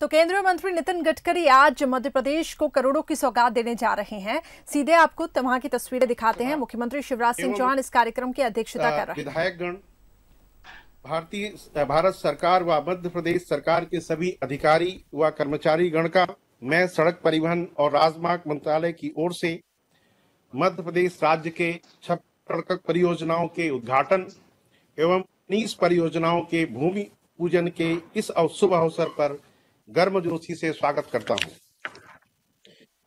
तो केंद्रीय मंत्री नितिन गडकरी आज मध्य प्रदेश को करोड़ों की सौगात देने जा रहे हैं। सीधे आपको वहां की तस्वीरें दिखाते हैं। मुख्यमंत्री शिवराज सिंह चौहान इस कार्यक्रम की अध्यक्षता कर रहे हैं। विधायकगण, भारत सरकार व मध्य प्रदेश सरकार के सभी अधिकारी व कर्मचारी गण का मैं सड़क परिवहन और राजमार्ग मंत्रालय की ओर से मध्य प्रदेश राज्य के 6 सड़क परियोजनाओं के उद्घाटन एवं 19 परियोजनाओं के भूमि पूजन के इस शुभ अवसर पर गर्मजोशी से स्वागत करता हूं।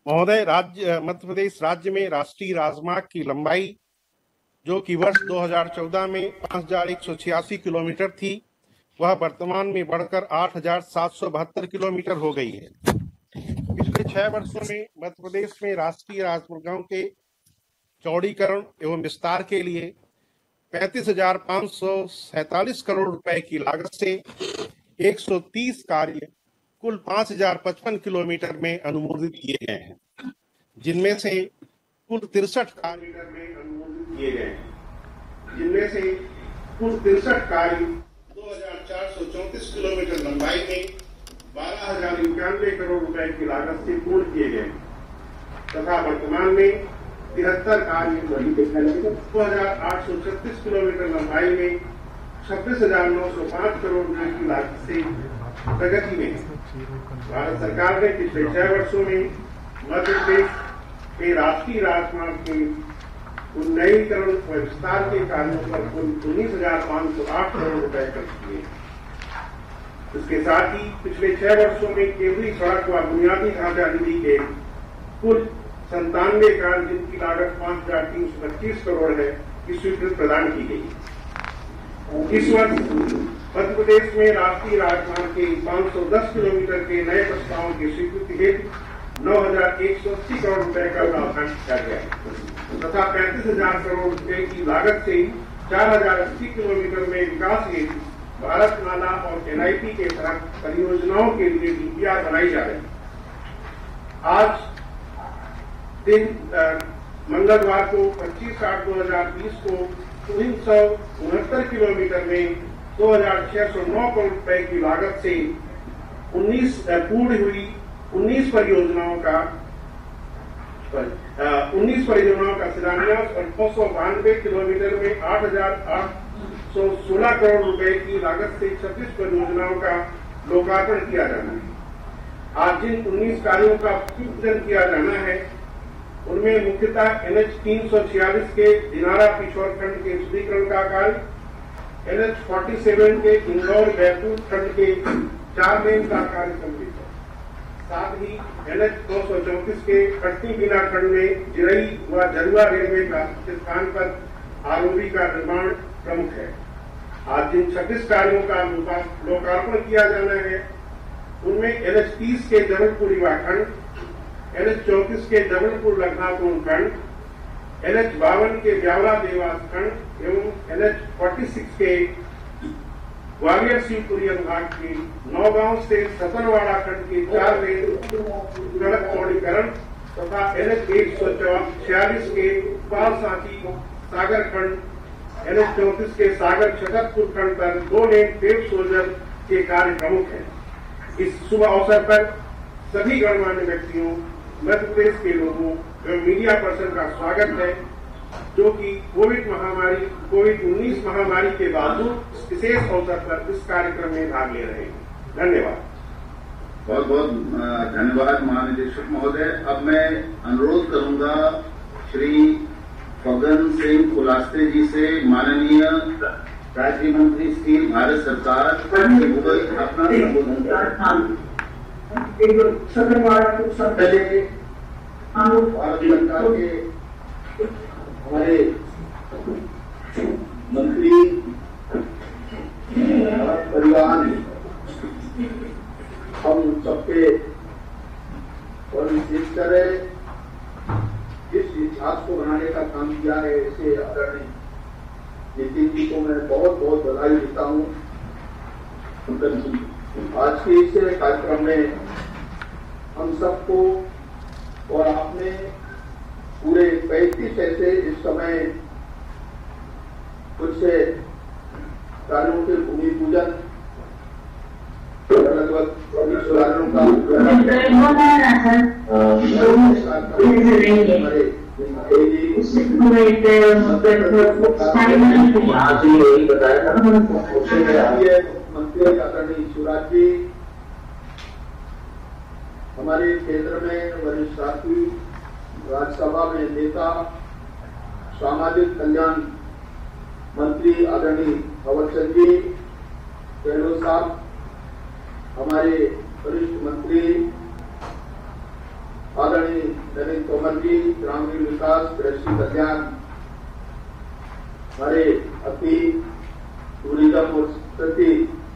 महोदय, मध्य प्रदेश राज्य में राष्ट्रीय राजमार्ग की लंबाई जो कि वर्ष 2014 में 5186 किलोमीटर थी, वह वर्तमान में बढ़कर 8772 किलोमीटर हो गई है। पिछले 6 वर्षों में मध्य प्रदेश में राष्ट्रीय राजमार्गों के चौड़ीकरण एवं विस्तार के लिए 35,547 करोड़ रुपए की लागत से 130 कार्य कुल 5,055 किलोमीटर में अनुमोदित किए गए हैं, जिनमें से कुल 63 कार्य में अनुमोदित किए गए हैं, जिनमें से कुल 63 कार्य 2,434 किलोमीटर लंबाई में 12,091 करोड़ रुपए की लागत से पूर्ण किए गए तथा वर्तमान में 73 कार्य 2,836 किलोमीटर लंबाई में 26,905 करोड़ रुपए की लागत से प्रगति में। भारत सरकार ने पिछले 6 वर्षों में मध्य प्रदेश के राष्ट्रीय राजमार्ग के उन्नयनीकरण और विस्तार के कार्यों पर कुल 19,508 करोड़ रुपए खर्च किए। इसके साथ ही पिछले 6 वर्षों में केंद्रीय सड़क व बुनियादी ढांचा निधि के कुल 97 कार्य जिनकी लागत 5,325 करोड़ है की स्वीकृति प्रदान की गई। इस वर्ष मध्य प्रदेश में राष्ट्रीय राजमार्ग के 510 किलोमीटर के नए प्रस्तावों की स्वीकृति हेतु 9,180 करोड़ रुपए का प्रावधान किया गया तथा 35,000 करोड़ रुपए की लागत से 4,080 किलोमीटर में विकास हेतु भारतमाला और NIP के सड़क परियोजनाओं के लिए डीपीआर बनाई जा रही है। आज दिन मंगलवार को 25/8/2020 को 369 किलोमीटर में 2,609 करोड़ रुपए की लागत से 19 परियोजनाओं का शिलान्यास और 992 किलोमीटर में 8,816 करोड़ रुपए की लागत से 36 परियोजनाओं का लोकार्पण किया जाना है। आज जिन 19 कार्यों का पूजन किया जाना है उनमें मुख्यतः NH 346 के दिनारा पिछोर खंड के सुदृढ़ीकरण का कार्य, NH 47 के इंदौर बैतूल खंड के 4 लेन का कार्य सम्मिलित है। साथ ही NH 234 के कटनी बिना खंड में जिरई व जरुआ रेलवे का स्थान पर ROB का निर्माण प्रमुख है। आज जिन 26 कार्यों का लोकार्पण किया जाना है उनमें NH 30 के जबलपुर रीवा खंड, NH 34 के जबलपुर लखनापुर खंड, NH 52 के ब्यावरा देवास खंड एवं NH 46 के ग्वालियर शिवपुरी अनुभाग की नौगांव से सतनवाड़ा खंड के 4 लेन सड़क चौड़ीकरण तथा NH 146 के पाल सांची सागर खंड, NH 34 के सागर छतरपुर खंड पर 2 लेन टेप सोल्जर के कार्य प्रमुख है। इस शुभ अवसर पर सभी गणमान्य व्यक्तियों, मध्य प्रदेश के लोगों एवं मीडिया पर्सन का स्वागत है, जो कि कोविड-19 महामारी के बावजूद विशेष अवसर पर इस कार्यक्रम में भाग ले रहे हैं। धन्यवाद। बहुत बहुत धन्यवाद महानिदेशक महोदय। अब मैं अनुरोध करूंगा श्री फग्गन सिंह कुलस्ते जी से, माननीय राज्य मंत्री स्टील भारत सरकार, अपना संबोधन करें। पहले भारत सरकार के हमारे मंत्री परिवार हम सबके और विशेष करे जिस इतिहास को बनाने का काम किया है, इसे आदरणीय नितिन जी को मैं बहुत बहुत बधाई देता हूँ। आज के इस कार्यक्रम में हम सबको और आपने पूरे 35 ऐसे इस समय कुछ कार्यों के भूमि पूजन लगभग 24 कार्यों मंत्री आदरणीय शिवराज जी, हमारे केंद्र में वरिष्ठ साथी, राज्यसभा में नेता, सामाजिक कल्याण मंत्री आदरणीय थावरचंद जी गहलोत साहब, हमारे वरिष्ठ मंत्री आदरणीय नरेंद्र तोमर जी, ग्रामीण विकास, कृषि कल्याण, हमारे अति टूरिज्म और संस्कृति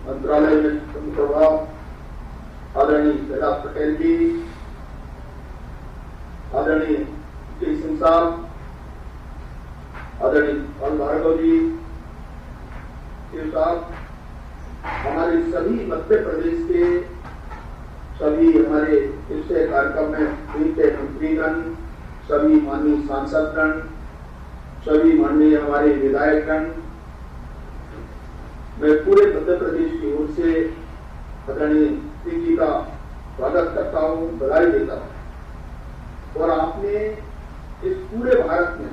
मंत्रालय में प्रभाव आदरणीय प्रहलाद पटेल जी, आदरणीय के सिंह साहब, आदरणीय पल भार्गव जी साहब, हमारे सभी मध्य प्रदेश के सभी हमारे इस कार्यक्रम में मंत्रीगण, सभी माननीय सांसदगण, सभी माननीय हमारे विधायकगण, मैं पूरे मध्य प्रदेश की ओर से आदरणीय जी का स्वागत करता हूं, बधाई देता हूं। और आपने इस पूरे भारत में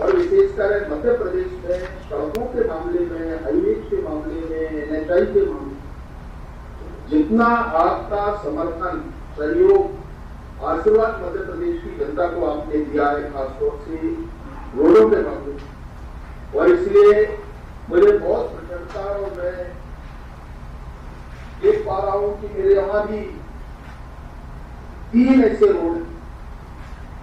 और विशेषकर मध्य प्रदेश में सड़कों के मामले में, हाईवे के मामले में, NHI के मामले में जितना आपका समर्थन, सहयोग, आशीर्वाद मध्य प्रदेश की जनता को आपने दिया है, खासतौर से रोडों के मामले में, और इसलिए मुझे बहुत प्रसन्नता है। और मैं देख पा रहा हूं कि मेरे यहां भी 3 ऐसे रोड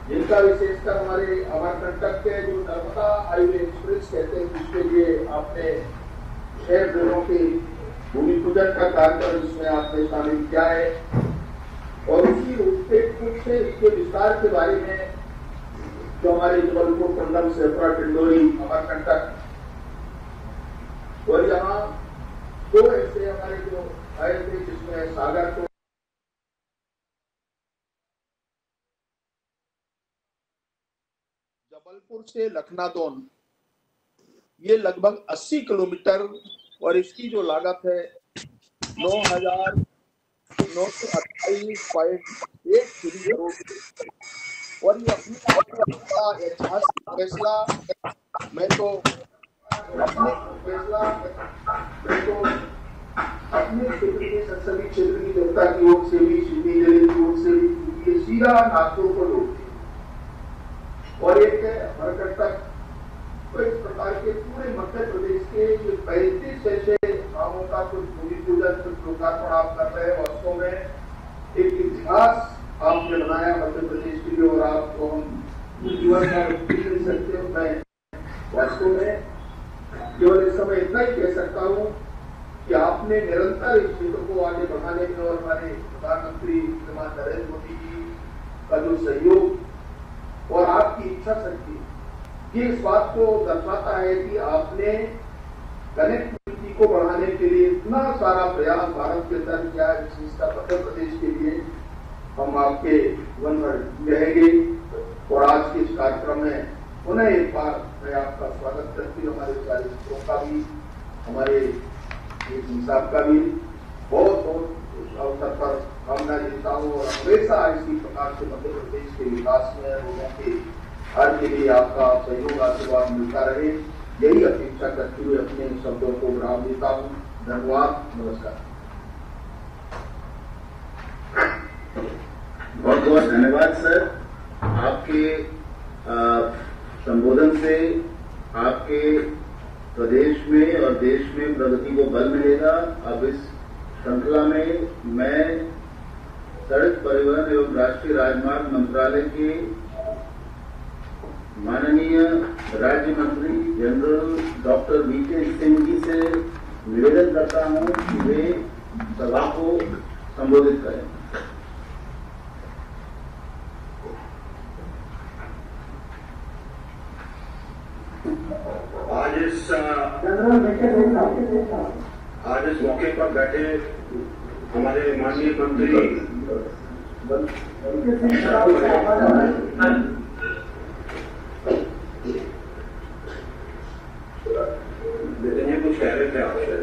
जिनका विशेषकर हमारे अमरकंटक के जो नर्मदा हाईवे एक्सप्रेस कहते हैं, जिसके लिए आपने 6 दिनों के भूमि पूजन का कार्यक्रम इसमें आपने शामिल किया है, और उसी रूप से इसके विस्तार के बारे में जो हमारे जबलपुर, कुंडम, सेफरा, टिंडोरी, अमरकंटक और यहाँ 2 ऐसे हमारे जो आए थे जिसमें सागर को जबलपुर से लखनादौन, ये लगभग 80 किलोमीटर, और इसकी जो लागत है 9,928.83 करोड़, और ये अपनी ऐतिहासिक फैसला मैं तो अपने क्षेत्र के संसदीय क्षेत्र की जनता की ओर से भी, शिवनी जिले की ओर से भी, ये सीधा नागपुर को लौटती है। और एक अमरकंटक, तो इस प्रकार के पूरे मध्य प्रदेश के जो 35 ऐसे गांवों का कुछ भूमि पूजन, कुछ लोकार्पण आप कर रहे हैं, वास्तव में एक इतिहास आपने बनाया मध्य प्रदेश के लिए, और आपको हम जीवन भर नहीं सकते। मैं वास्तव में केवल इस समय इतना ही कह सकता हूं कि आपने निरंतर इस क्षेत्र को आगे बढ़ाने में, और हमारे प्रधानमंत्री श्रीमान नरेंद्र मोदी जी का जो सहयोग और आपकी इच्छा शक्ति, ये इस बात को दर्शाता है कि आपने कनेक्टिविटी को बढ़ाने के लिए इतना सारा प्रयास भारत के अंदर किया है, विशेषकर मध्य प्रदेश के लिए। हम आपके जीवन भर रहेंगे, और आज के इस कार्यक्रम में पुनः एक बार मैं आपका स्वागत करती हूँ, हमारे सारे मित्रों का भी, हमारे साहब का भी बहुत बहुत अवसर पर कामना देता हूँ, और हमेशा इसी प्रकार से मध्य प्रदेश के विकास में, लोगों के हर के लिए आपका सहयोग, आशीर्वाद मिलता रहे, यही अपेक्षा करते हुए अपने शब्दों को विराम देता हूँ। धन्यवाद, नमस्कार। बहुत बहुत धन्यवाद सर। आपके संबोधन से आपके प्रदेश में और देश में प्रगति को बल मिलेगा। अब इस श्रृंखला में मैं सड़क परिवहन एवं राष्ट्रीय राजमार्ग मंत्रालय के माननीय राज्य मंत्री general doctor VK Singh ji से निवेदन करता हूं कि वे सभा को संबोधित करें। आज इस मौके पर बैठे हमारे माननीय मंत्री ये कुछ कह रहे थे आपसे।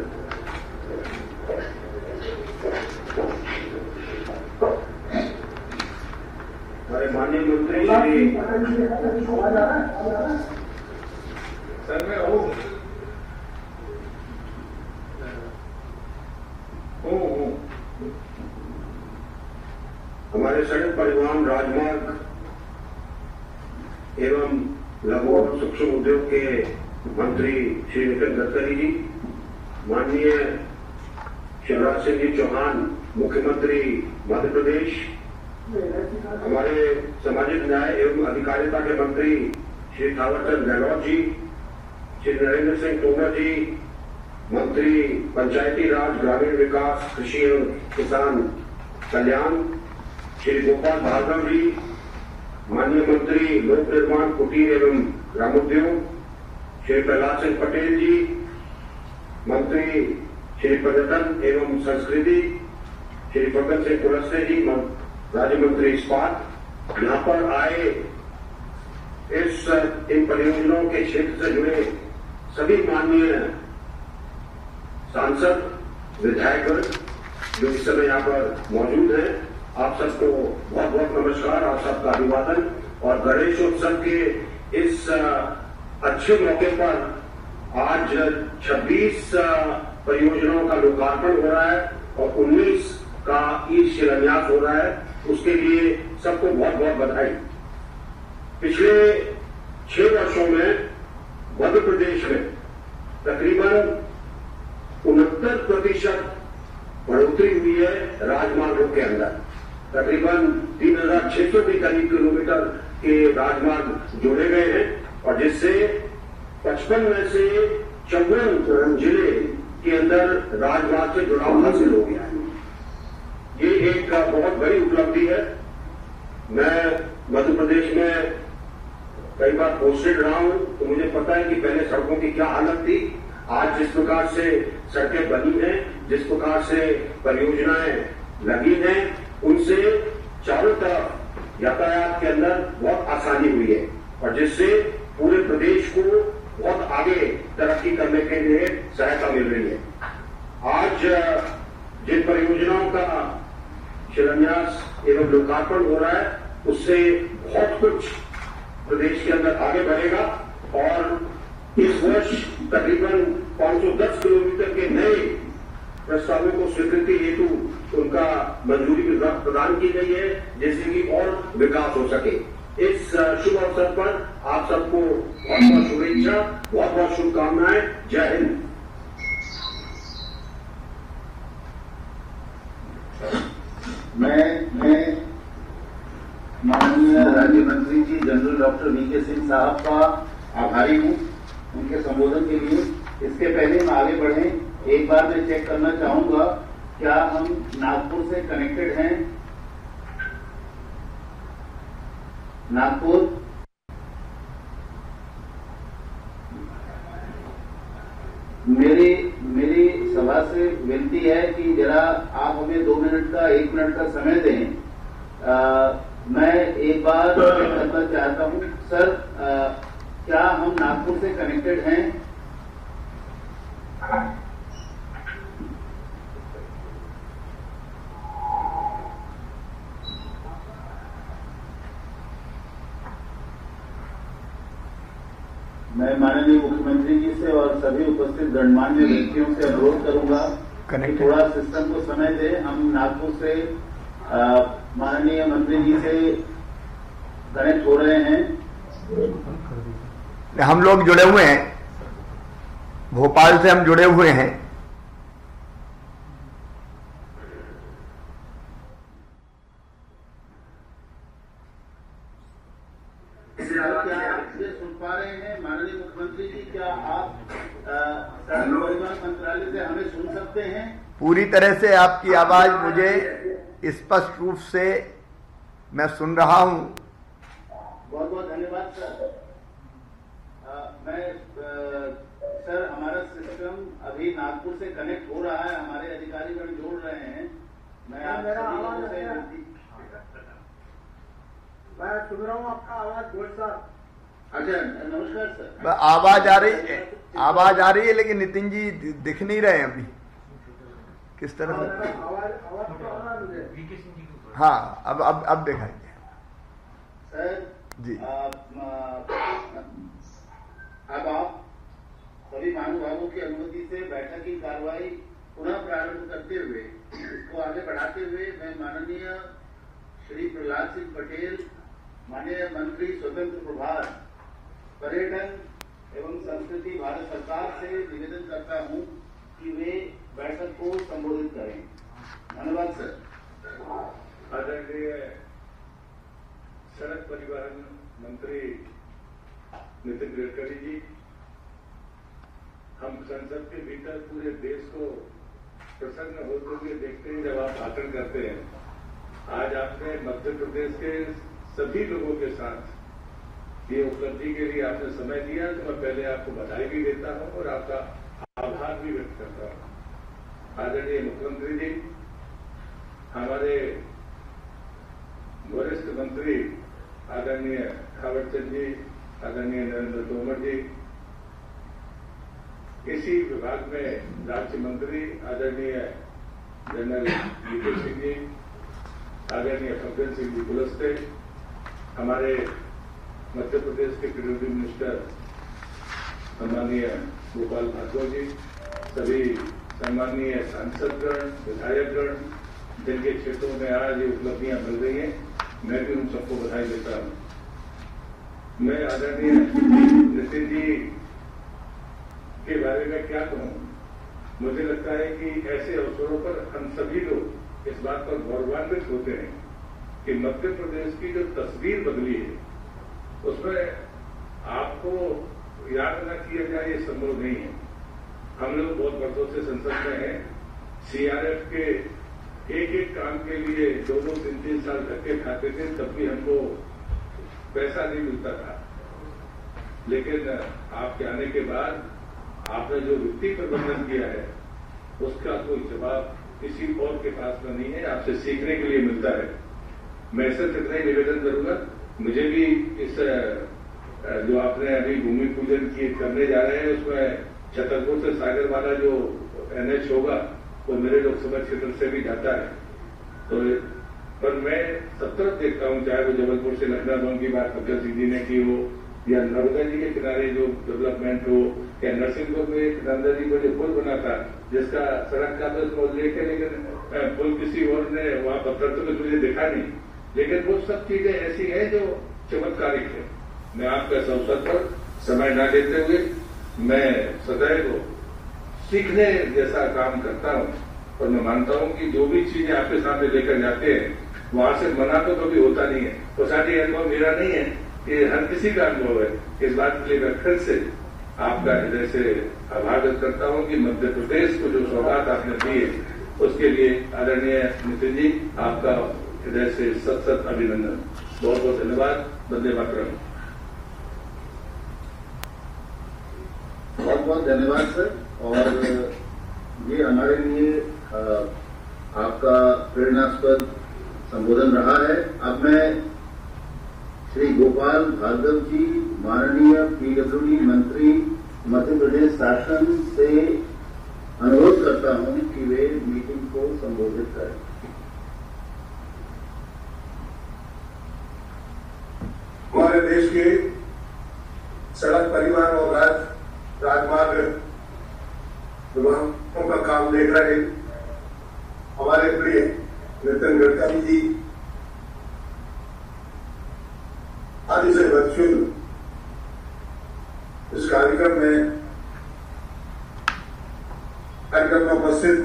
हमारे माननीय मंत्री श्री सर मैं हमारे सड़क परिवहन राजमार्ग एवं लघु और सूक्ष्म उद्योग के मंत्री श्री नितिन गडकरी जी, माननीय शिवराज सिंह जी चौहान मुख्यमंत्री मध्य प्रदेश, हमारे सामाजिक न्याय एवं अधिकारिता के मंत्री श्री थावरचंद गहलोत जी, श्री नरेंद्र सिंह तोमर जी, मंत्री पंचायती राज ग्रामीण विकास कृषि एवं किसान कल्याण श्री गोपाल भार्गव जी, माननीय मंत्री लोक निर्माण कुटीर एवं ग्रामोद्योग श्री प्रहलाद सिंह पटेल जी, मंत्री श्री पर्यटन एवं संस्कृति श्री फग्गन सिंह कुलस्ते जी, राज्य मंत्री इस्पात, यहाँ पर आए इन परियोजनाओं के क्षेत्र से जुड़े सभी माननीय सांसद विधायकगण जो इस समय यहाँ पर मौजूद हैं, आप सबको बहुत बहुत नमस्कार, आप सबका अभिवादन। और गणेश उत्सव के इस अच्छे मौके पर आज 26 परियोजनाओं का लोकार्पण हो रहा है और 19 का ई शिलान्यास हो रहा है, उसके लिए सबको बहुत बहुत बधाई। पिछले 6 वर्षों में मध्य प्रदेश में तकरीबन 69% बढ़ोतरी हुई है राजमार्गों के अंदर। तकरीबन 3600 के करीब किलोमीटर के राजमार्ग जोड़े गए हैं और जिससे 55 में से 54 जिले के अंदर राजमार्ग से जुड़ाव हासिल हो गया है। ये एक बहुत बड़ी उपलब्धि है। मैं मध्य प्रदेश में कई बार पोस्टेड रहा हूं तो मुझे पता है कि पहले सड़कों की क्या हालत थी। आज जिस प्रकार से सड़कें बनी हैं, जिस प्रकार से परियोजनाएं लगी हैं, उनसे चारों तरफ यातायात के अंदर बहुत आसानी हुई है और जिससे पूरे प्रदेश को बहुत आगे तरक्की करने के लिए सहायता मिल रही है। आज जिन परियोजनाओं का शिलान्यास एवं लोकार्पण हो रहा है, उससे बहुत कुछ प्रदेश के अंदर आगे बढ़ेगा और इस वर्ष तकरीबन 510 किलोमीटर के नए प्रस्तावों को स्वीकृति हेतु उनका मंजूरी प्रदान की गई है, जिससे कि और विकास हो सके। इस शुभ अवसर पर आप सबको बहुत बहुत शुभेच्छा, बहुत बहुत शुभकामनाएं। जय हिंद। मैं माननीय राज्य मंत्री जी जनरल डॉक्टर वीके सिंह साहब का आभारी हूं उनके संबोधन के लिए। इसके पहले हम आगे बढ़ें, एक बार मैं चेक करना चाहूंगा क्या हम नागपुर से कनेक्टेड हैं। नागपुर, मेरी सभा से विनती है कि जरा आप हमें 2 मिनट का 1 मिनट का समय दें। मैं एक बार करना चाहता हूं सर, क्या हम नागपुर से कनेक्टेड हैं? मैं माननीय मुख्यमंत्री जी से और सभी उपस्थित गणमान्य व्यक्तियों से अनुरोध करूंगा कि थोड़ा सिस्टम को समय दें। हम नागपुर से माननीय मंत्री जी से कनेक्ट हो रहे हैं। हम लोग जुड़े हुए हैं, भोपाल से हम जुड़े हुए हैं। ये सुन पा रहे हैं माननीय मुख्यमंत्री जी? क्या आप सड़क परिवहन मंत्रालय से हमें सुन सकते हैं? पूरी तरह से आपकी आवाज मुझे स्पष्ट रूप से मैं सुन रहा हूं। बहुत बहुत धन्यवाद सर। सर हमारा सिस्टम अभी नागपुर से कनेक्ट हो रहा है, हमारे अधिकारीगण जोड़ रहे हैं। मैं आप सभी लोगों से मैं सुन रहा हूँ आपका आवाज गोल साहब। अच्छा नमस्कार सर। आवाज आ रही है लेकिन नितिन जी दिख नहीं रहे अभी किस तरह से। आवाज तो आ रहा है मुझे। हाँ अब दिखाई दे। सर जी। अब आप सभी महानुभावों की अनुमति से बैठक की कार्रवाई पुनः प्रारंभ करते हुए इसको आगे बढ़ाते हुए मैं माननीय श्री प्रहलाद सिंह पटेल, माननीय मंत्री स्वतंत्र प्रभार पर्यटन एवं संस्कृति भारत सरकार से निवेदन करता हूं कि वे बैठक को संबोधित करें। धन्यवाद सर। आदरणीय सड़क परिवहन मंत्री नितिन गडकरी जी, हम संसद के भीतर पूरे देश को प्रसन्न होते हुए देखते हैं जब आप भाषण करते हैं। आज आपने मध्य प्रदेश के सभी लोगों के साथ ये उपलब्धि के लिए आपने समय दिया, तो मैं पहले आपको बधाई भी देता हूं और आपका आभार भी व्यक्त करता हूं। आदरणीय मुख्यमंत्री जी, हमारे वरिष्ठ मंत्री आदरणीय थावरचंद जी, आदरणीय नरेंद्र तोमर जी, इसी विभाग में राज्य मंत्री आदरणीय जनरल वीके सिंह जी, आदरणीय फग्गन सिंह जी कुलस्ते, हमारे मध्य प्रदेश के प्रिवेंटिव मिनिस्टर सम्मानीय गोपाल भार्गव जी, सभी सम्मानीय सांसदगण, विधायकगण, जिनके क्षेत्रों में आज ये उपलब्धियां मिल रही हैं, मैं भी उन सबको बधाई देता हूं। मैं आदरणीय नितिन जी के बारे में क्या कहूं, मुझे लगता है कि ऐसे अवसरों पर हम सभी लोग इस बात पर गौरवान्वित होते हैं कि मध्य प्रदेश की जो तस्वीर बदली है उसमें आपको याद न किया जाए ये संभव नहीं है। हम लोग बहुत वर्षों से संसद में हैं, सीआरएफ के एक एक काम के लिए 2-3 साल धक्के खाते थे, तब भी हमको पैसा नहीं मिलता था। लेकिन आपके आने के बाद आपने जो वित्तीय प्रबंधन किया है उसका कोई जवाब किसी और के पास में नहीं है, आपसे सीखने के लिए मिलता है। मैं सिर्फ इतना ही निवेदन करूंगा, मुझे भी इस जो आपने अभी भूमि पूजन करने जा रहे हैं उसमें छतरपुर से सागर वाला जो NH होगा वो मेरे लोकसभा क्षेत्र से भी जाता है। तो पर मैं सब तरफ देखता हूं, चाहे वो जबलपुर से लखनऊ की बात फग्गन सिंह जी ने की हो, या नर्मदा जी के किनारे जो डेवलपमेंट हो, या नरसिंहपुर में एक नर्मदा जी को जो पुल बना था जिसका सड़क का तो लेके, लेकिन पुल किसी और ने वहां पत्थर तो कुछ मुझे दिखा नहीं, लेकिन वो सब चीजें ऐसी हैं जो चमत्कारिक है। मैं आपका इस अवसर पर समय न लेते हुए मैं सदैव सीखने जैसा काम करता हूं और मैं मानता हूं कि जो भी चीजें आपके सामने लेकर जाते हैं वहां से मना तो कभी होता नहीं है। और साथ ही अनुभव मेरा नहीं है, ये हर किसी का अनुभव है। इस बात के लिए मैं फिर से आपका हृदय से आभार व्यक्त करता हूं कि मध्य प्रदेश को जो सौगात आपने दी है उसके लिए आदरणीय नितिन जी आपका हृदय से सत अभिनंदन। बहुत बहुत धन्यवाद। वंदे मातरम। बहुत बहुत धन्यवाद सर। और ये हमारे लिए आपका प्रेरणास्पद संबोधन रहा है। अब मैं श्री गोपाल भार्गव जी, माननीय PWD मंत्री मध्य प्रदेश शासन से अनुरोध करता हूं कि वे मीटिंग को संबोधित करें। हमारे देश के सड़क परिवहन और राजमार्ग विभागों का काम देख रहे हमारे प्रिय नितिन गडकरी जी आदि से वर्चुअल इस कार्यक्रम में उपस्थित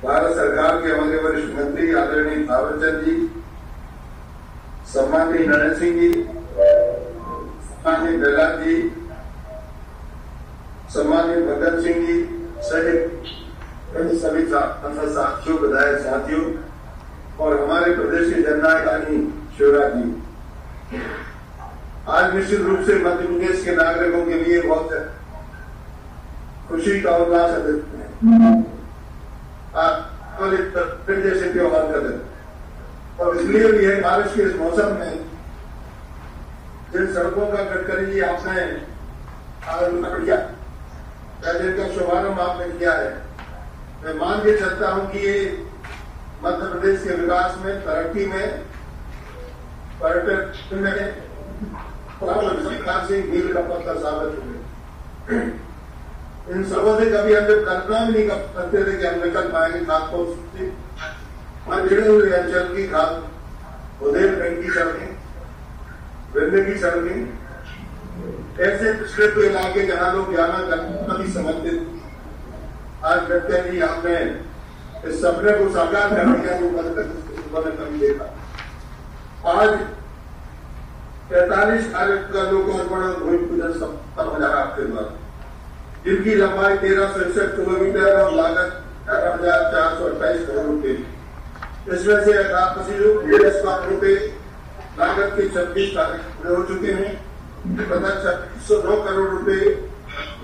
भारत सरकार के हमारे वरिष्ठ मंत्री आदरणीय थावरचंद जी, सम्माननीय नरेंद्र सिंह जी, सम्माननीय प्रहलाद जी, सम्माननीय फग्गन सिंह जी सहित सभी साथियों, विधायक साथियों और हमारे प्रदेश के जननायक रानी शिवराज जी, आज निश्चित रूप से मध्य प्रदेश के नागरिकों के लिए बहुत खुशी का उल्लास है। जैसे त्योहार का दिन, और इसलिए भी है बारिश के इस मौसम में जिन सड़कों का गडकरी जी आपने आरम्भ किया, जिनका शुभारंभ आपने किया है, मैं मान के चलता हूं कि ये मध्य प्रदेश के विकास में, तरक्की में पर्यटन में सरकार से मील का पत्थर साबित हुए। इन सबों से कभी हम जब कल्पना भी नहीं कर सकते थे कि हम निकल पाएंगे खाद पहुंच सकते। छिड़े हुए अंचल की खाद, बुंदेलखंड की सड़कें, विंध्य की सड़कें, ऐसे पिछड़े हुए इलाके जहां लोग जाना कभी समझते थे, आज गडकरी जी आपने इस सपने को साकार कर दिया जो मैंने कभी देखा। आज 45 कार्य का लोकार्पण और भूमि पूजन संपन्न हो रहा आपके द्वारा, जिनकी लंबाई 1361 किलोमीटर और लागत 18,428 करोड़ रुपए। इसमें से 88 लाख रुपए लागत के 26 कार्य पूरे हो चुके हैं तथा 2609 करोड़ रुपए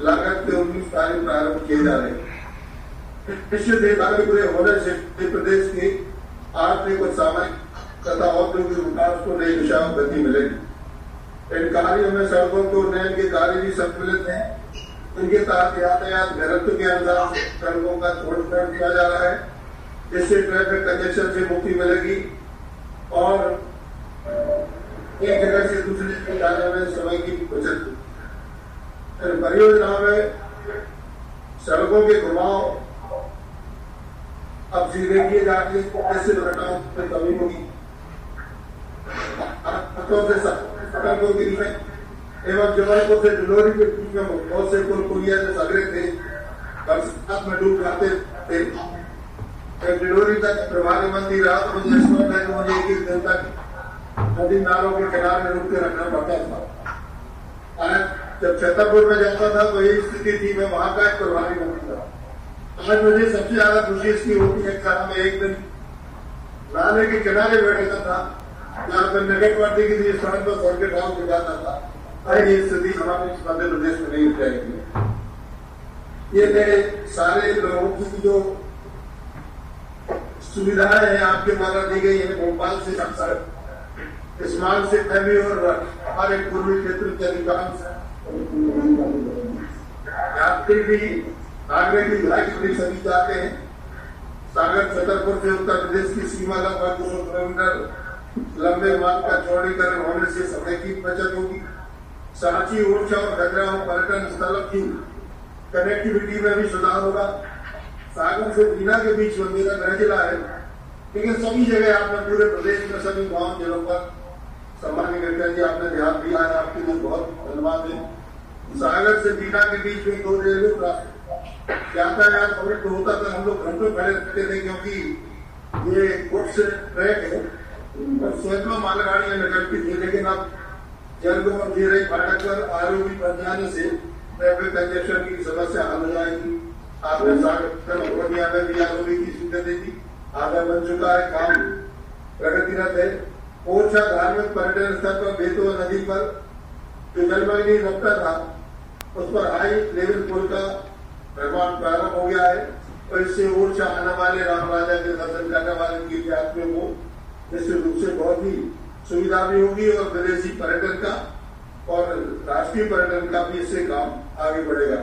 लागत के 19 कार्य प्रारंभ किए जा रहे हैं। निश्चित कार्य पूरे होने से प्रदेश की आर्थिक और सामाजिक तथा औद्योगिक विकास को नई दिशा में गति मिलेगी। इन कार्यों में सड़कों को उन्नयन के कार्य भी सम्मिलित हैं। इनके तहत यातायात घनत्व के अनुसार सड़कों का तोड़फोड़ किया जा रहा है, जिससे ट्रैफिक कंजेशन से मुक्ति मिलेगी और एक जगह से दूसरी जगह जाने में समय की बचत। परियोजना में सड़कों के घुमाव अब सीधे किए जा रही है, ऐसे दुर्घटनाओं में कमी होगी। सड़कों के लिए एवं जबलपुर से डिलोरी के बीच में बहुत से पुल पुलिया जो सगड़े थे, बरसात में डूब जाते थे। डिलोरी तक प्रभारी मंत्री रहा तो मुझे एक एक दिन तक नदी नालों के किनारे रुक के रखना पड़ता था। आज जब छतरपुर में जाता था तो यही स्थिति थी, मैं वहां का एक प्रभारी मंत्री था। आज मुझे सबसे ज्यादा खुशी इसकी होती है कि मैं एक दिन नाले के किनारे बैठा था, जहाँ पर निकटवर्ती के लिए सड़क पर सड़क ढाल के जाता था। ये स्थिति हमारे मध्य प्रदेश में नहीं रहेगी। ये सारे लोगों की जो सुविधाएं हैं आपके द्वारा दी गई है, भोपाल से स्मार्ट से फैमी और हमारे पूर्वी क्षेत्र के अधिकांश यात्री भी आगरे की भिलाई सभी जाते हैं। सागर छतरपुर से उत्तर प्रदेश की सीमा लगभग 200 किलोमीटर लंबे मार्ग का चौड़ीकरण होने से समय की बचत होगी। सांची, ओरछा और खजुराहो पर्यटन स्थलों की कनेक्टिविटी में भी सुधार होगा। सागर से बीना के बीच मेरा गृह जिला है, लेकिन सभी जगह आपने पूरे प्रदेश में सभी गांव जिलों पर सम्मान्य गडकरी जी आपने ध्यान दिया है, आपके लिए बहुत धन्यवाद है। सागर से बीना के बीच में 2 रेलवे यातायात अवरुद्ध होता था, हम लोग घंटों खड़े रहते थे क्योंकि ये गुड्स ट्रैक है और सैकड़ों मालगाड़ियां निकलती थी। लेकिन अब जलगो और जीरई फाटक पर आरओबी बन जाने से ट्रैफिक कंजेशन की समस्या हल हो जाएगी। आपने सागर मोहनिया में भी आरओबी की स्वीकृति दी, आधा बन चुका है, काम प्रगतिरत है। ओरछा धार्मिक पर्यटन स्थल पर बेतवा नदी पर जो जलमग्नी रफ्ता था उस पर हाई लेवल पुल का निर्माण प्रारंभ हो गया है और इससे ओरछा आने वाले राम राजा के दर्शन करने वाले तीर्थयात्रियों को निश्चित रूप से बहुत ही सुविधा भी होगी और विदेशी पर्यटन का और राष्ट्रीय पर्यटन का भी इससे काम आगे बढ़ेगा।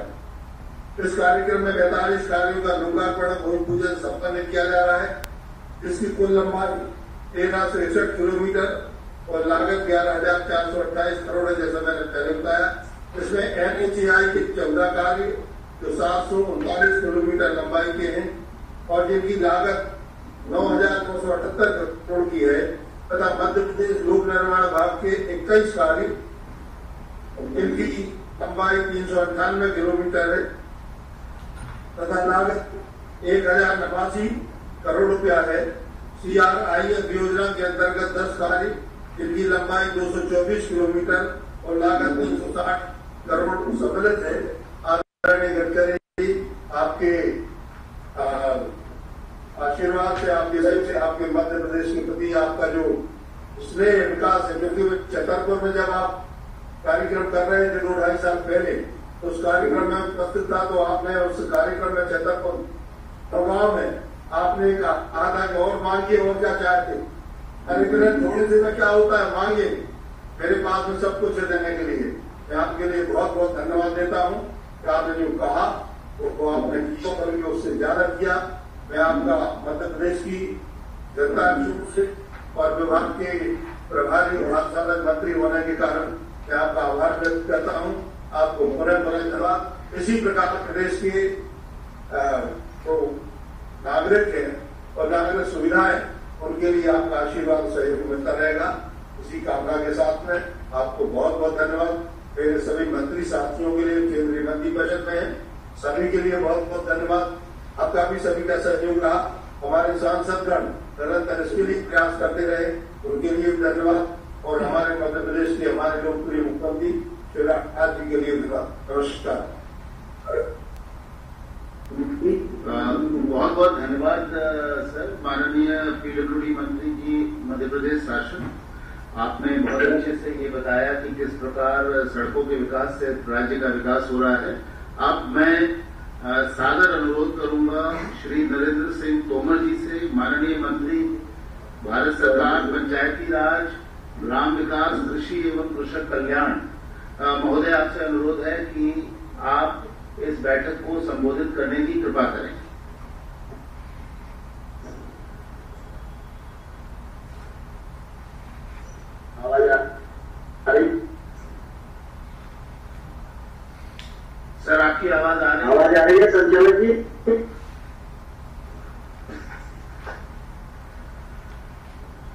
इस कार्यक्रम में 45 कार्यों का लोकार्पण भूमि पूजन संपन्न किया जा रहा है, जिसकी कुल लंबाई 1361 किलोमीटर और लागत 11,428 करोड़ है, जैसा मैंने पहले बताया। इसमें NHAI के 14 कार्य जो 739 किलोमीटर लंबाई के हैं और जिनकी लागत 9,978 करोड़ की है तथा मध्य प्रदेश लोक निर्माण विभाग के 21 कार्य, इनकी लंबाई 398 किलोमीटर है तथा लागत 1,089 करोड़ रुपया है। CRIF योजना के अंतर्गत 10 कार्य, जिनकी लंबाई 224 किलोमीटर और लागत 360 करोड़ सम्मिलित है। आदरणीय गडकरी, आपके आशीर्वाद से, आपके सहयोग से, आपके मध्य प्रदेश के प्रति आपका जो स्नेह विकास है, क्योंकि छतरपुर में जब आप कार्यक्रम कर रहे थे 2-2.5 साल पहले, तो उस कार्यक्रम में उपस्थित था, तो आपने उस कार्यक्रम में छतरपुर गाँव में आपने कहा था कि और मांगिए और क्या चाहते, कार्यक्रम थोड़े से में क्या होता है, मांगे, मेरे पास में सब कुछ है देने के लिए। मैं आपके लिए बहुत बहुत धन्यवाद देता हूँ कि आपने जो कहा वो आपने किया, बल्कि उससे ज्यादा किया। मैं आपका मध्य प्रदेश की जनता की ओर से और विभाग के प्रभारी महासाधक मंत्री होने के कारण मैं आपका आभार व्यक्त करता हूं। आपको पुनः धन्यवाद। इसी प्रकार प्रदेश के जो नागरिक है और नागरिक सुविधाएं, उनके लिए आपका आशीर्वाद सहयोग मिलता रहेगा। इसी कामना के साथ में आपको बहुत बहुत धन्यवाद। मेरे सभी मंत्री साथियों के लिए, केंद्रीय मंत्री परिषद में सभी के लिए बहुत बहुत धन्यवाद। आपका भी सभी का सहयोग रहा। हमारे सांसदगण निरंतर इसके लिए प्रयास करते रहे, उनके लिए भी धन्यवाद। और हमारे मध्य प्रदेश के हमारे लोकप्रिय मुख्यमंत्री शिवराज जी के लिए धन्यवाद। नमस्कार। बहुत बहुत धन्यवाद सर। माननीय पीडब्ल्यूडी मंत्री जी, मध्य प्रदेश शासन, आपने बहुत अच्छे से ये बताया कि किस प्रकार सड़कों के विकास से राज्य का विकास हो रहा है। अब मैं सादर अनुरोध करूंगा श्री नरेंद्र सिंह तोमर जी से, माननीय मंत्री भारत सरकार पंचायती राज, ग्राम विकास, कृषि एवं कृषक कल्याण। महोदय, आपसे अनुरोध है कि आप इस बैठक को संबोधित करने की कृपा करें। सर, आपकी आवाज आ रही है? आवाज आ रही है संचालक जी?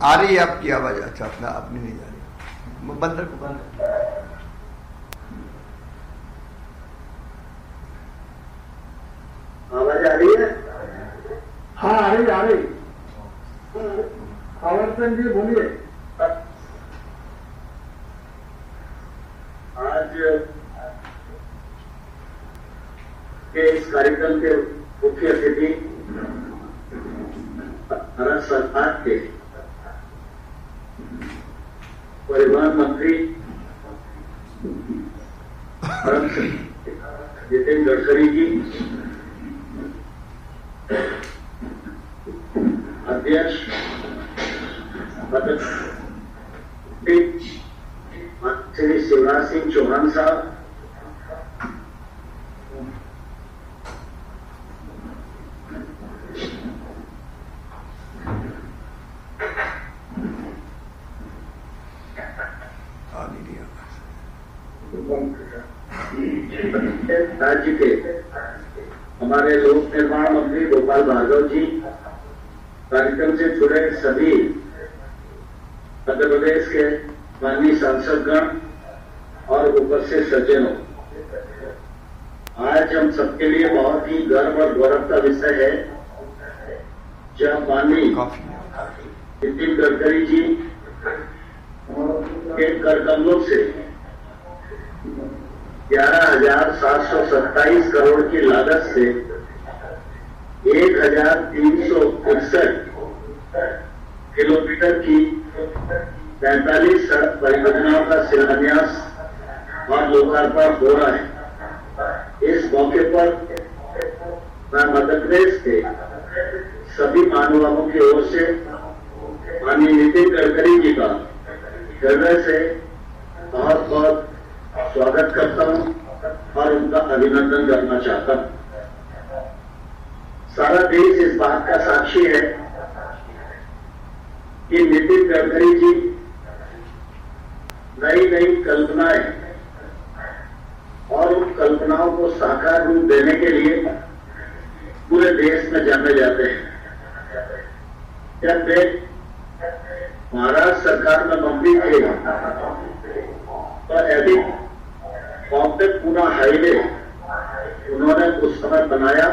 आ रही है आपकी आवाज। अच्छा, अपनी नहीं आ रही। बंद रखो, बंद। आवाज आ रही है? हाँ, आ रही, आ रही। आवर्तन जी बोलिए। आज के इस कार्यक्रम के मुख्य अतिथि भारत सरकार के परिवहन मंत्री नितिन गडकरी जी, अध्यक्ष श्री शिवराज सिंह चौहान साहब, राज्य के हमारे लोक निर्माण मंत्री गोपाल भार्गव जी, कार्यक्रम से जुड़े सभी मध्य प्रदेश के माननीय सांसदगण और उपस्थित सज्जनों, आज हम सबके लिए बहुत ही गर्व और गौरव का विषय है जब माननीय नितिन गडकरी जी के कर कमलों से 11,727 करोड़ की लागत से 1,361 किलोमीटर की 45 सड़क परियोजनाओं का शिलान्यास और लोकार्पण हो रहा है। इस मौके पर मैं मध्य प्रदेश के सभी महानुभावों की ओर से माननीय नितिन गडकरी जी का हृदय से बहुत बहुत स्वागत करता हूं और उनका अभिनंदन करना चाहता हूं। सारा देश इस बात का साक्षी है कि नितिन गडकरी जी नई नई कल्पनाएं और उन कल्पनाओं को साकार रूप देने के लिए पूरे देश में जाने जाते हैं। जब वे महाराष्ट्र सरकार में मंत्री थे तो एपी कॉम्पैक्ट पूरा हाईवे उन्होंने उस समय बनाया,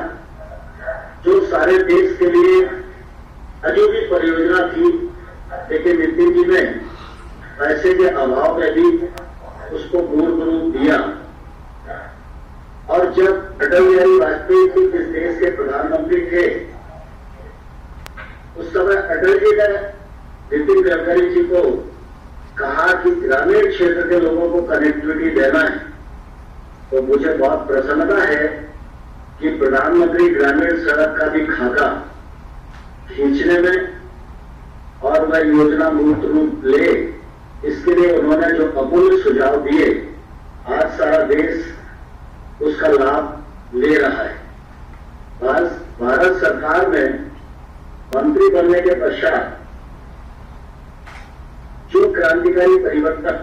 जो सारे देश के लिए अजूबी परियोजना थी, लेकिन नितिन जी ने पैसे के अभाव में भी उसको मूर्त रूप दिया। और जब अटल बिहारी वाजपेयी जी इस देश के प्रधानमंत्री थे, उस समय अटल जी ने नितिन गडकरी जी को कहा कि ग्रामीण क्षेत्र के लोगों को कनेक्टिविटी देना है। तो मुझे बहुत प्रसन्नता है कि प्रधानमंत्री ग्रामीण सड़क का भी खाका खींचने में और वह योजना मूर्त रूप ले, इसके लिए उन्होंने जो अमूल्य सुझाव दिए, आज सारा देश उसका लाभ ले रहा है। भारत सरकार में मंत्री बनने के पश्चात जो क्रांतिकारी परिवर्तन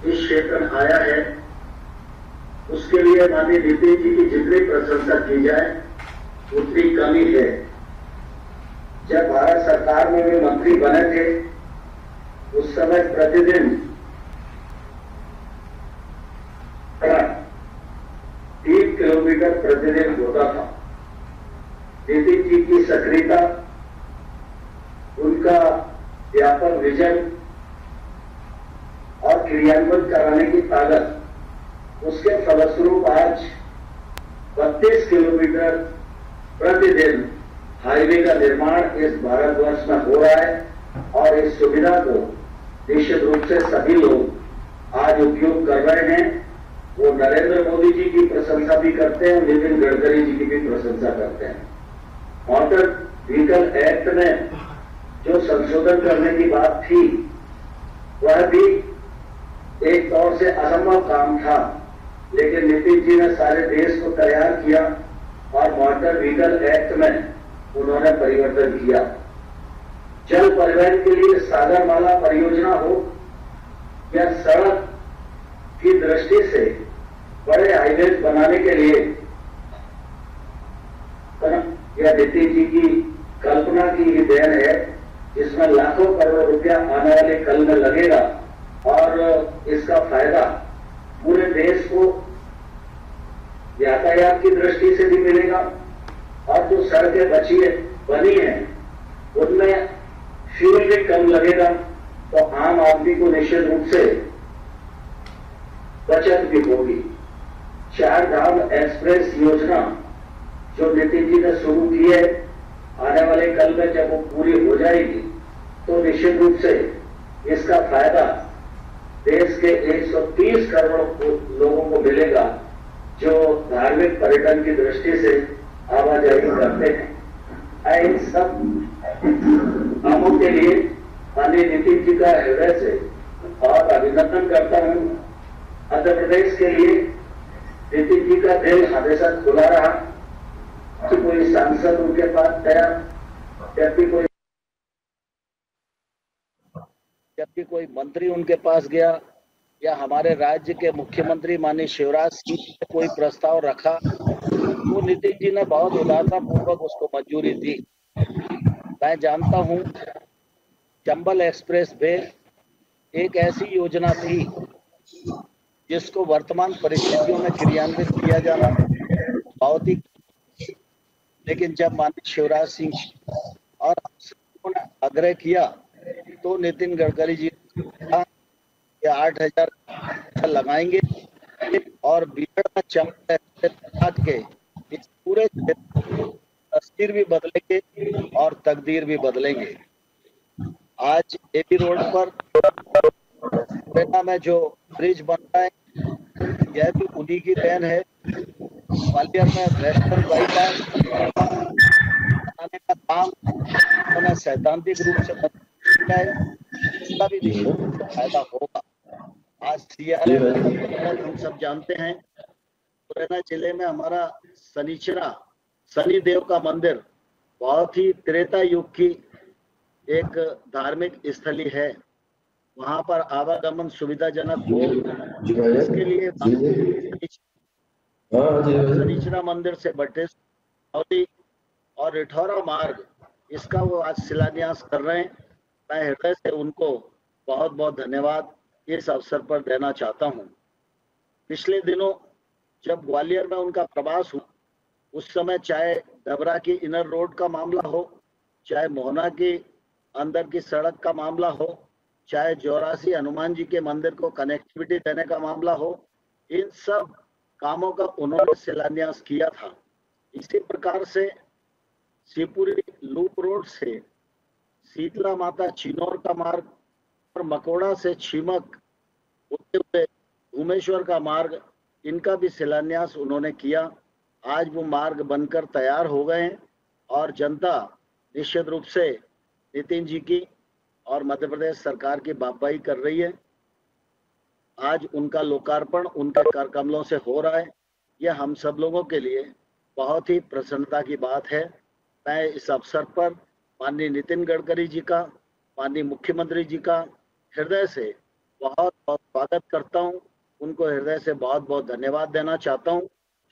इस क्षेत्र में आया है, उसके लिए माननीय नीतिन जी की जितनी प्रशंसा की जाए उतनी कमी है। जब भारत सरकार में वे मंत्री बने थे उस समय प्रतिदिन 3 किलोमीटर प्रतिदिन होता था। नीतिन जी की सक्रियता, उनका व्यापक विजन और क्रियान्वित कराने की ताकत, उसके फलस्वरूप आज 32 किलोमीटर प्रतिदिन हाईवे का निर्माण इस भारतवर्ष में हो रहा है और इस सुविधा को निश्चित रूप से सभी लोग आज उपयोग कर रहे हैं। वो नरेंद्र मोदी जी की प्रशंसा भी करते हैं, नितिन गडकरी जी की भी प्रशंसा करते हैं। मोटर व्हीकल एक्ट में जो संशोधन करने की बात थी वह भी एक तौर से असंभव काम था, लेकिन नितिन जी ने सारे देश को तैयार किया और मोटर व्हीकल एक्ट में उन्होंने परिवर्तन किया। जल परिवहन के लिए सागरमाला परियोजना हो या सड़क की दृष्टि से बड़े हाईवे बनाने के लिए यह नितिन जी की कल्पना की ही देन है, जिसमें लाखों करोड़ रुपया आने वाले कल में लगेगा और इसका फायदा पूरे देश को यातायात की दृष्टि से भी मिलेगा और जो सड़कें बनी हैं उनमें फ्यूल भी कम लगेगा, तो आम आदमी को निश्चित रूप से बचत भी होगी। 4 धाम एक्सप्रेस योजना जो नितिन जी ने शुरू की है, आने वाले कल में जब वो पूरी हो जाएगी तो निश्चित रूप से इसका फायदा देश के 130 करोड़ लोगों को मिलेगा जो धार्मिक पर्यटन की दृष्टि से आवाजाही करते हैं। इन सब कामों के लिए माननीय नितिन जी का हृदय से बहुत अभिनंदन करता हूं। मध्य प्रदेश के लिए नितिन जी का दिल हमेशा खुला रहा। तो कोई सांसद उनके पास गया, जबकि कोई मंत्री उनके पास गया या हमारे राज्य के मुख्यमंत्री माननीय शिवराज सिंह ने कोई प्रस्ताव रखा, तो नितिन जी ने बहुत उदारता पूर्वक उसको मंजूरी दी। मैं जानता हूं चंबल एक्सप्रेस वे एक ऐसी योजना थी जिसको वर्तमान परिस्थितियों में क्रियान्वित किया जाना बहुत ही, लेकिन जब माननीय शिवराज सिंह और ने आग्रह किया तो नितिन गडकरी जी ने 8,000 लगाएंगे और बीहड़ में चंबल एक्सप्रेस के इस पूरे तस्वीर भी बदलेंगे और तकदीर भी बदलेंगे। आज एपी रोड पर मुरैना में जो ब्रिज बन रहा है यह भी उन्हीं की देन है। ग्वालियर में वेस्टर्न बाईपास बनाने का काम उन्होंने सैद्धांतिक रूप से किया है, इसका भी निश्चित फायदा होगा। आज CRM हम सब जानते हैं, मुरैना जिले में हमारा शनिदेव का मंदिर बहुत ही त्रेता युग की एक धार्मिक स्थली है। वहां पर आवागमन सुविधाजनक हो, इसके लिए शनिचरा मंदिर से बटेश्वरी और रिठौरा मार्ग, इसका वो आज शिलान्यास कर रहे हैं। मैं हृदय से उनको बहुत बहुत धन्यवाद इस अवसर पर देना चाहता हूं। पिछले दिनों जब ग्वालियर में उनका प्रवास हुआ, उस समय चाहे डबरा की इनर रोड का मामला हो, चाहे मोहना की अंदर की सड़क का मामला हो, चाहे जोरासी हनुमान जी के मंदिर को कनेक्टिविटी देने का मामला हो, इन सब कामों का उन्होंने शिलान्यास किया था। इसी प्रकार से शिवपुरी लूप रोड से शीतला माता चिनौर का मार्ग और मकोड़ा से छिमक होते हुए भूमेश्वर का मार्ग, इनका भी शिलान्यास उन्होंने किया। आज वो मार्ग बनकर तैयार हो गए हैं और जनता निश्चित रूप से नितिन जी की और मध्य प्रदेश सरकार की वाहवाही कर रही है। आज उनका लोकार्पण उनके कर कमलों से हो रहा है, यह हम सब लोगों के लिए बहुत ही प्रसन्नता की बात है। मैं इस अवसर पर माननीय नितिन गडकरी जी का, माननीय मुख्यमंत्री जी का हृदय से बहुत बहुत स्वागत करता हूं। उनको हृदय से बहुत बहुत धन्यवाद देना चाहता हूं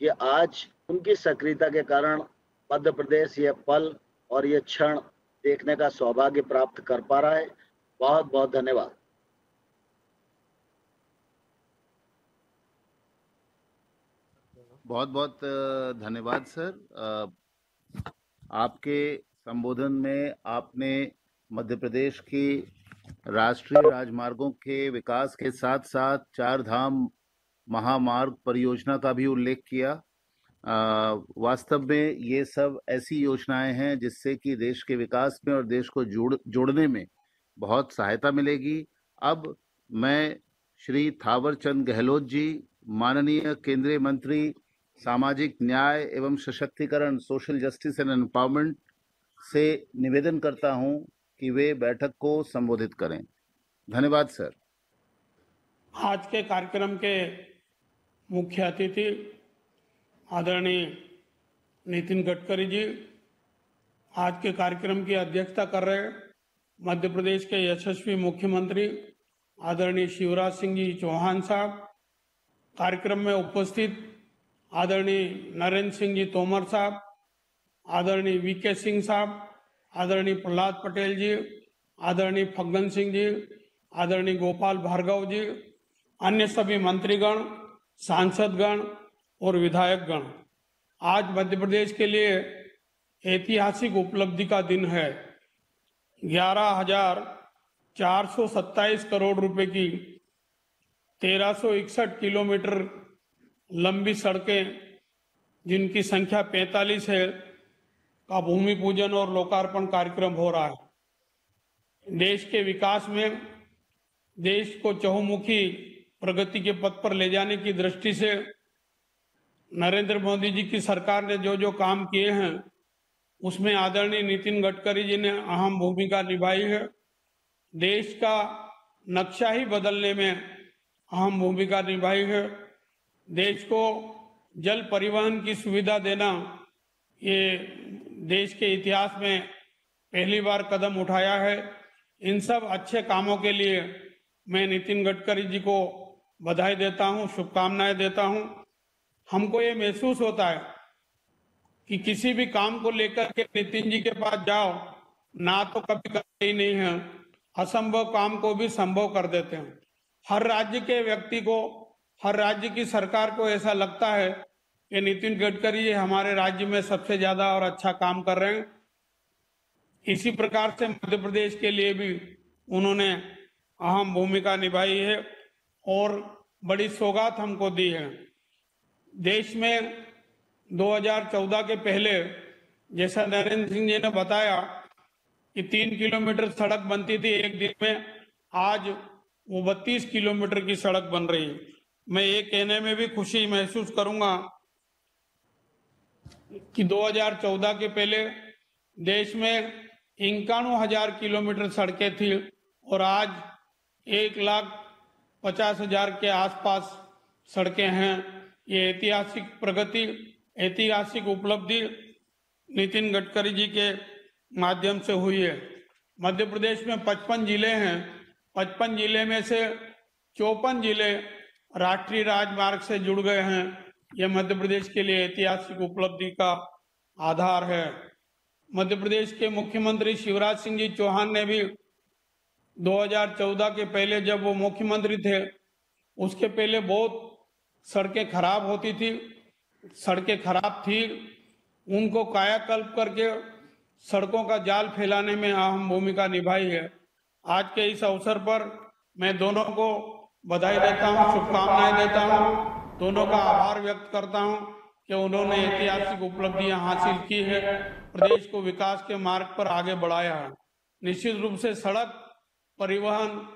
कि आज उनकी सक्रियता के कारण मध्य प्रदेश ये पल और ये क्षण देखने का सौभाग्य प्राप्त कर पा रहा है। बहुत बहुत धन्यवाद। बहुत बहुत धन्यवाद सर। आपके संबोधन में आपने मध्य प्रदेश की राष्ट्रीय राजमार्गों के विकास के साथ साथ चार धाम महामार्ग परियोजना का भी उल्लेख किया। वास्तव में ये सब ऐसी योजनाएं हैं जिससे कि देश के विकास में और देश को जोड़ने में बहुत सहायता मिलेगी। अब मैं श्री थावरचंद गहलोत जी, माननीय केंद्रीय मंत्री सामाजिक न्याय एवं सशक्तिकरण, सोशल जस्टिस एंड एम्पावरमेंट, से निवेदन करता हूं कि वे बैठक को संबोधित करें। धन्यवाद सर। आज के कार्यक्रम के मुख्य अतिथि आदरणीय नितिन गडकरी जी, आज के कार्यक्रम की अध्यक्षता कर रहे मध्य प्रदेश के यशस्वी मुख्यमंत्री आदरणीय शिवराज सिंह जी चौहान साहब, कार्यक्रम में उपस्थित आदरणीय नरेंद्र सिंह जी तोमर साहब, आदरणीय वीके सिंह साहब, आदरणीय प्रहलाद पटेल जी, आदरणीय फग्गन सिंह जी, आदरणीय गोपाल भार्गव जी, अन्य सभी मंत्रीगण, सांसदगण और विधायकगण, आज मध्य प्रदेश के लिए ऐतिहासिक उपलब्धि का दिन है। 11,427 करोड़ रुपए की 1361 किलोमीटर लंबी सड़कें, जिनकी संख्या 45 है, का भूमि पूजन और लोकार्पण कार्यक्रम हो रहा है। देश के विकास में देश को चहुमुखी प्रगति के पथ पर ले जाने की दृष्टि से नरेंद्र मोदी जी की सरकार ने जो जो काम किए हैं, उसमें आदरणीय नितिन गडकरी जी ने अहम भूमिका निभाई है। देश का नक्शा ही बदलने में अहम भूमिका निभाई है। देश को जल परिवहन की सुविधा देना, ये देश के इतिहास में पहली बार कदम उठाया है। इन सब अच्छे कामों के लिए मैं नितिन गडकरी जी को बधाई देता हूं, शुभकामनाएं देता हूं। हमको ये महसूस होता है कि किसी भी काम को लेकर के नितिन जी के पास जाओ ना, तो कभी करते ही नहीं है, असंभव काम को भी संभव कर देते हैं। हर राज्य के व्यक्ति को, हर राज्य की सरकार को ऐसा लगता है कि नितिन गडकरी हमारे राज्य में सबसे ज्यादा और अच्छा काम कर रहे हैं। इसी प्रकार से मध्य प्रदेश के लिए भी उन्होंने अहम भूमिका निभाई है और बड़ी सौगात हमको दी है। देश में 2014 के पहले, जैसा नरेंद्र सिंह जी ने बताया कि 3 किलोमीटर सड़क बनती थी एक दिन में, आज वो 32 किलोमीटर की सड़क बन रही है। मैं ये कहने में भी खुशी महसूस करूंगा कि 2014 के पहले देश में 51,000 किलोमीटर सड़कें थी और आज 1,50,000 के आसपास सड़कें हैं। ये ऐतिहासिक प्रगति, ऐतिहासिक उपलब्धि नितिन गडकरी जी के माध्यम से हुई है। मध्य प्रदेश में 55 जिले हैं। 55 जिले में से 54 जिले राष्ट्रीय राजमार्ग से जुड़ गए हैं। यह मध्य प्रदेश के लिए ऐतिहासिक उपलब्धि का आधार है। मध्य प्रदेश के मुख्यमंत्री शिवराज सिंह जी चौहान ने भी 2014 के पहले, जब वो मुख्यमंत्री थे, उसके पहले बहुत सड़कें खराब होती थी, सड़कें खराब थी, उनको कायाकल्प करके सड़कों का जाल फैलाने में अहम भूमिका निभाई है। आज के इस अवसर पर मैं दोनों को बधाई देता हूं, शुभकामनाएं देता हूं, दोनों का आभार व्यक्त करता हूं कि उन्होंने ऐतिहासिक उपलब्धियां हासिल की है, प्रदेश को विकास के मार्ग पर आगे बढ़ाया है। निश्चित रूप से सड़क परिवहन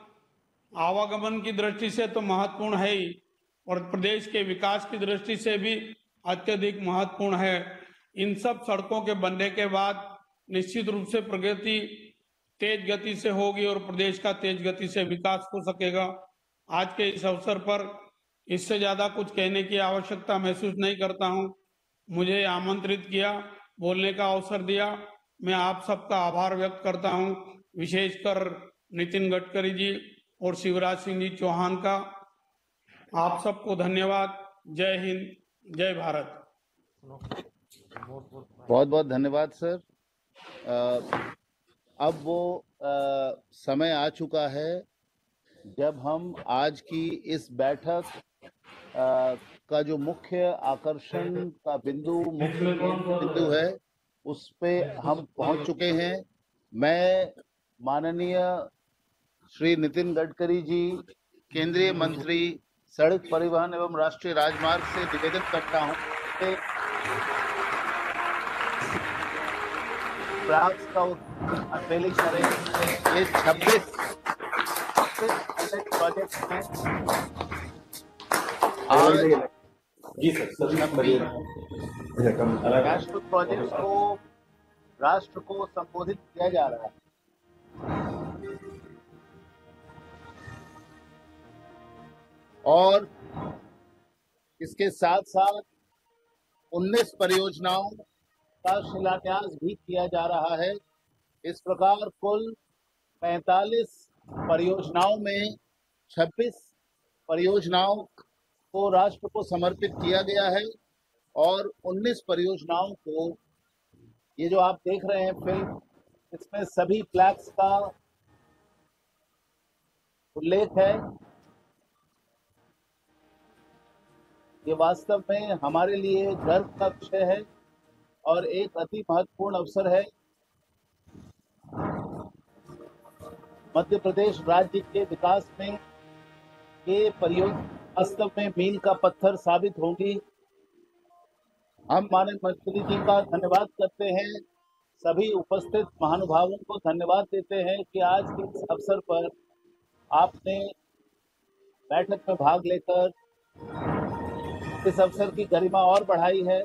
आवागमन की दृष्टि से तो महत्वपूर्ण है ही, और प्रदेश के विकास की दृष्टि से भी अत्यधिक महत्वपूर्ण है। इन सब सड़कों के बनने के बाद निश्चित रूप से प्रगति तेज गति से होगी और प्रदेश का तेज गति से विकास हो सकेगा। आज के इस अवसर पर इससे ज्यादा कुछ कहने की आवश्यकता महसूस नहीं करता हूं। मुझे आमंत्रित किया, बोलने का अवसर दिया, मैं आप सबका आभार व्यक्त करता हूं, विशेषकर नितिन गडकरी जी और शिवराज सिंह जी चौहान का। आप सबको धन्यवाद। जय हिंद, जय भारत। बहुत बहुत धन्यवाद सर। अब वो समय आ चुका है जब हम आज की इस बैठक का जो मुख्य आकर्षण का मुख्य बिंदु है, उस पे हम पहुंच चुके हैं। मैं माननीय श्री नितिन गडकरी जी, केंद्रीय मंत्री सड़क परिवहन एवं राष्ट्रीय राजमार्ग से निवेदन करता हूं कि प्रयास का अनवेलिंग करें। ये 26 प्रोजेक्ट हैं। जी सर, राष्ट्र प्रोजेक्ट को राष्ट्र को संबोधित किया जा रहा है। और इसके साथ साथ 19 परियोजनाओं का शिलान्यास भी किया जा रहा है। इस प्रकार कुल 45 परियोजनाओं में 26 परियोजनाओं को राष्ट्र को समर्पित किया गया है और 19 परियोजनाओं को, ये जो आप देख रहे हैं फिल्म, इसमें सभी फ्लैग्स का उल्लेख है। ये वास्तव में हमारे लिए गर्व का विषय है और एक अति महत्वपूर्ण अवसर है। मध्य प्रदेश राज्य के विकास में ये परियोजना वास्तव में मील का पत्थर साबित होंगी। हम माननीय मंत्री जी का धन्यवाद करते हैं, सभी उपस्थित महानुभावों को धन्यवाद देते हैं कि आज के इस अवसर पर आपने बैठक में भाग लेकर इस अवसर की गरिमा और बढ़ाई है।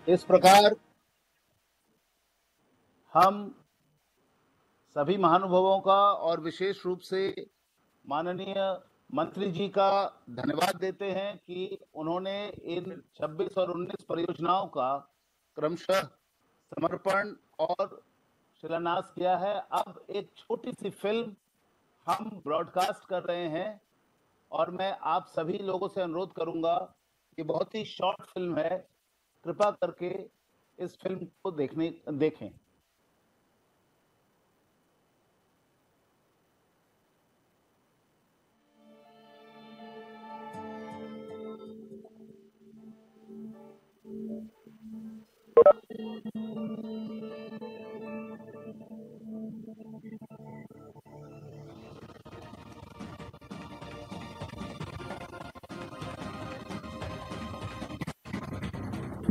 इस प्रकार हम सभी महानुभावों का और विशेष रूप से माननीय मंत्री जी का धन्यवाद देते हैं कि उन्होंने इन 26 और 19 परियोजनाओं का क्रमशः समर्पण और शिलान्यास किया है। अब एक छोटी सी फिल्म हम ब्रॉडकास्ट कर रहे हैं और मैं आप सभी लोगों से अनुरोध करूंगा कि बहुत ही शॉर्ट फिल्म है, कृपा करके इस फिल्म को देखें।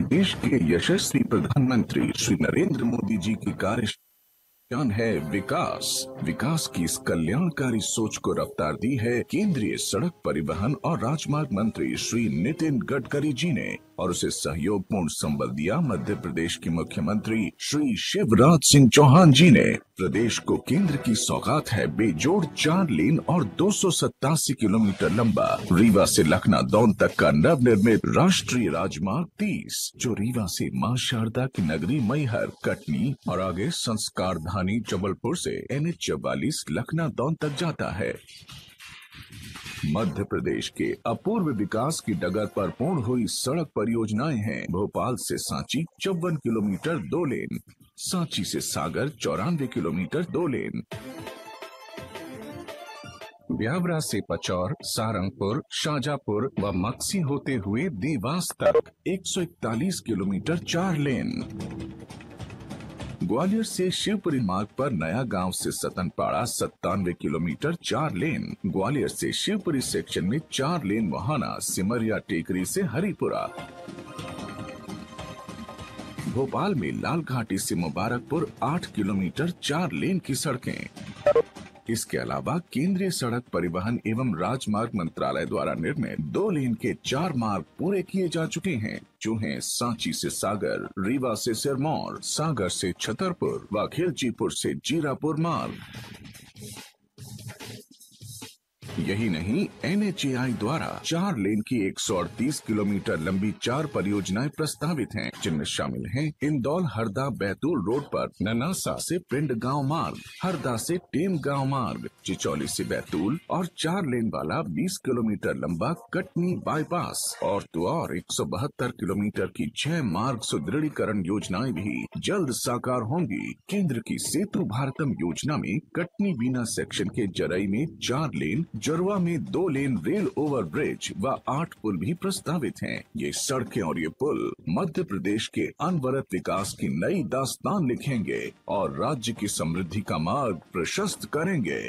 देश के यशस्वी प्रधानमंत्री श्री नरेंद्र मोदी जी की कार्यक्रम है विकास। विकास की इस कल्याणकारी सोच को रफ्तार दी है केंद्रीय सड़क परिवहन और राजमार्ग मंत्री श्री नितिन गडकरी जी ने, और उसे सहयोगपूर्ण संबल दिया मध्य प्रदेश के मुख्यमंत्री श्री शिवराज सिंह चौहान जी ने। प्रदेश को केंद्र की सौगात है बेजोड़ 4 लेन और 287 किलोमीटर लंबा रीवा से लखनादौन तक का नवनिर्मित राष्ट्रीय राजमार्ग 30, जो रीवा से मां शारदा की नगरी मैहर, कटनी और आगे संस्कार धानी जबलपुर से NH 44 लखनादौन तक जाता है। मध्य प्रदेश के अपूर्व विकास की डगर पर पूर्ण हुई सड़क परियोजनाएं हैं भोपाल से सांची 54 किलोमीटर 2 लेन, सांची से सागर 94 किलोमीटर 2 लेन, ब्यावरा से पचौर, सारंगपुर, शाजापुर व मक्सी होते हुए देवास तक 141 किलोमीटर 4 लेन, ग्वालियर से शिवपुरी मार्ग पर नया गांव से सतनपाड़ा 97 किलोमीटर 4 लेन, ग्वालियर से शिवपुरी सेक्शन में 4 लेन मुहाना, सिमरिया टेकरी से हरिपुरा, भोपाल में लाल घाटी से मुबारकपुर 8 किलोमीटर 4 लेन की सड़कें। इसके अलावा केंद्रीय सड़क परिवहन एवं राजमार्ग मंत्रालय द्वारा निर्मित 2 लेन के 4 मार्ग पूरे किए जा चुके हैं, जो हैं सांची से सागर, रीवा से सिरमौर, सागर से छतरपुर व खिलचीपुर से जीरापुर मार्ग। यही नहीं, NHAI द्वारा 4 लेन की 138 किलोमीटर लंबी 4 परियोजनाएं प्रस्तावित हैं, जिनमें शामिल हैं इंदौर हरदा बैतूल रोड पर ननासा से पिंड गांव मार्ग, हरदा से टेम गांव मार्ग, चिचौली से बैतूल और 4 लेन वाला 20 किलोमीटर लंबा कटनी बाईपास और तो और 172 किलोमीटर की 6 मार्ग सुदृढ़ीकरण योजनाएं भी जल्द साकार होंगी। केंद्र की सेतु भारतम योजना में कटनी बीना सेक्शन के जरई में 4 लेन, जरवा में 2 लेन रेल ओवर ब्रिज व 8 पुल भी प्रस्तावित हैं। ये सड़कें और ये पुल मध्य प्रदेश के अनवरत विकास की नई दास्तान लिखेंगे और राज्य की समृद्धि का मार्ग प्रशस्त करेंगे।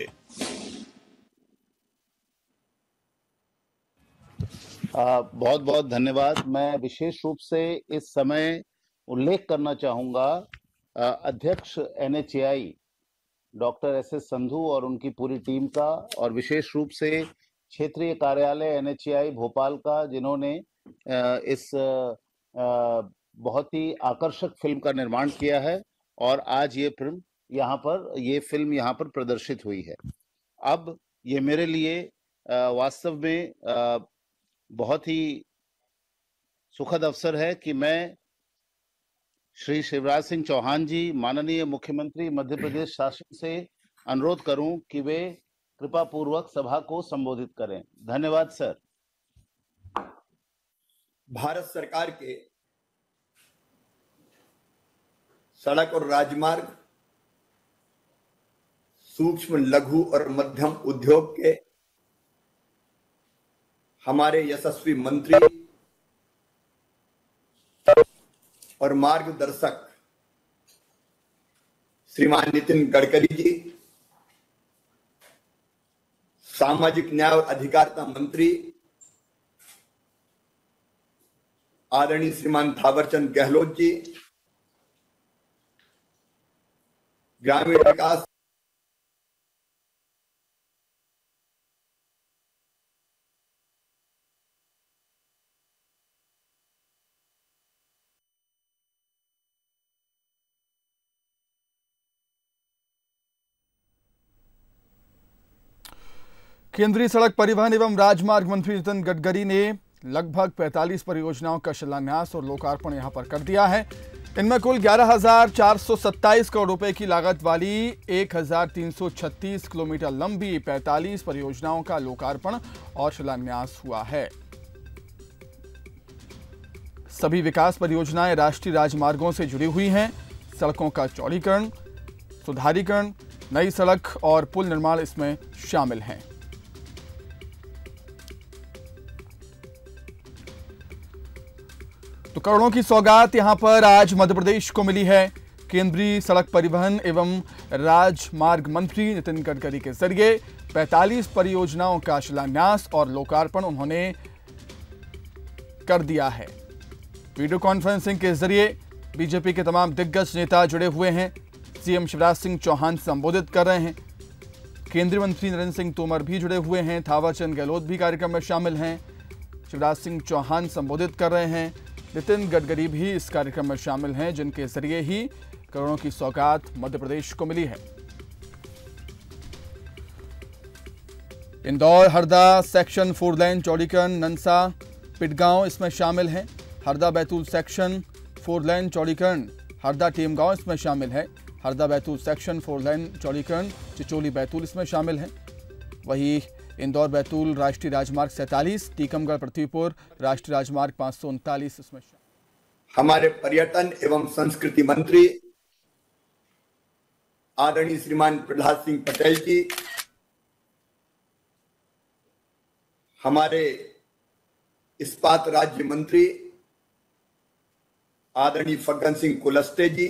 बहुत बहुत धन्यवाद। मैं विशेष रूप से इस समय उल्लेख करना चाहूंगा अध्यक्ष NHAI डॉक्टर SS संधू और उनकी पूरी टीम का, और विशेष रूप से क्षेत्रीय कार्यालय NHAI भोपाल का, जिन्होंने इस बहुत ही आकर्षक फिल्म का निर्माण किया है और आज ये फिल्म यहाँ पर प्रदर्शित हुई है। अब ये मेरे लिए वास्तव में बहुत ही सुखद अवसर है कि मैं श्री शिवराज सिंह चौहान जी, माननीय मुख्यमंत्री मध्य प्रदेश शासन से अनुरोध करूं कि वे कृपा पूर्वक सभा को संबोधित करें। धन्यवाद सर। भारत सरकार के सड़क और राजमार्ग, सूक्ष्म लघु और मध्यम उद्योग के हमारे यशस्वी मंत्री और मार्गदर्शक श्रीमान नितिन गडकरी जी, सामाजिक न्याय और अधिकारिता मंत्री आदरणीय श्रीमान थावरचंद गहलोत जी, ग्रामीण विकास केंद्रीय सड़क परिवहन एवं राजमार्ग मंत्री नितिन गडकरी ने लगभग 45 परियोजनाओं का शिलान्यास और लोकार्पण यहां पर कर दिया है। इनमें कुल 11,427 करोड़ रुपए की लागत वाली 1,336 किलोमीटर लंबी 45 परियोजनाओं का लोकार्पण और शिलान्यास हुआ है। सभी विकास परियोजनाएं राष्ट्रीय राजमार्गों से जुड़ी हुई हैं। सड़कों का चौड़ीकरण, सुधारीकरण, नई सड़क और पुल निर्माण इसमें शामिल हैं। तो करोड़ों की सौगात यहां पर आज मध्य प्रदेश को मिली है। केंद्रीय सड़क परिवहन एवं राजमार्ग मंत्री नितिन गडकरी के जरिए 45 परियोजनाओं का शिलान्यास और लोकार्पण उन्होंने कर दिया है। वीडियो कॉन्फ्रेंसिंग के जरिए बीजेपी के तमाम दिग्गज नेता जुड़े हुए हैं। सीएम शिवराज सिंह चौहान संबोधित कर रहे हैं। केंद्रीय मंत्री नरेंद्र सिंह तोमर भी जुड़े हुए हैं। थावरचंद गहलोत भी कार्यक्रम में शामिल हैं। शिवराज सिंह चौहान संबोधित कर रहे हैं। नितिन गडकरी भी इस कार्यक्रम में शामिल हैं, जिनके जरिए ही करोड़ों की सौगात मध्य प्रदेश को मिली है। इंदौर हरदा सेक्शन 4 लेन चौड़ीकरण, ननसा पिटगांव इसमें शामिल है। हरदा बैतूल सेक्शन 4 लेन चौड़ीकरण, हरदा टीमगांव इसमें शामिल है। हरदा बैतूल सेक्शन 4 लेन चौड़ीकरण, चिचोली बैतूल इसमें शामिल है। वही इंदौर बैतूल राष्ट्रीय राजमार्ग 47, टीकमगढ़ पृथ्वीपुर राष्ट्रीय राजमार्ग 539 इसमें। हमारे पर्यटन एवं संस्कृति मंत्री आदरणीय श्रीमान प्रहलाद सिंह पटेल जी, हमारे इस्पात राज्य मंत्री आदरणीय फग्गन सिंह कुलस्ते जी,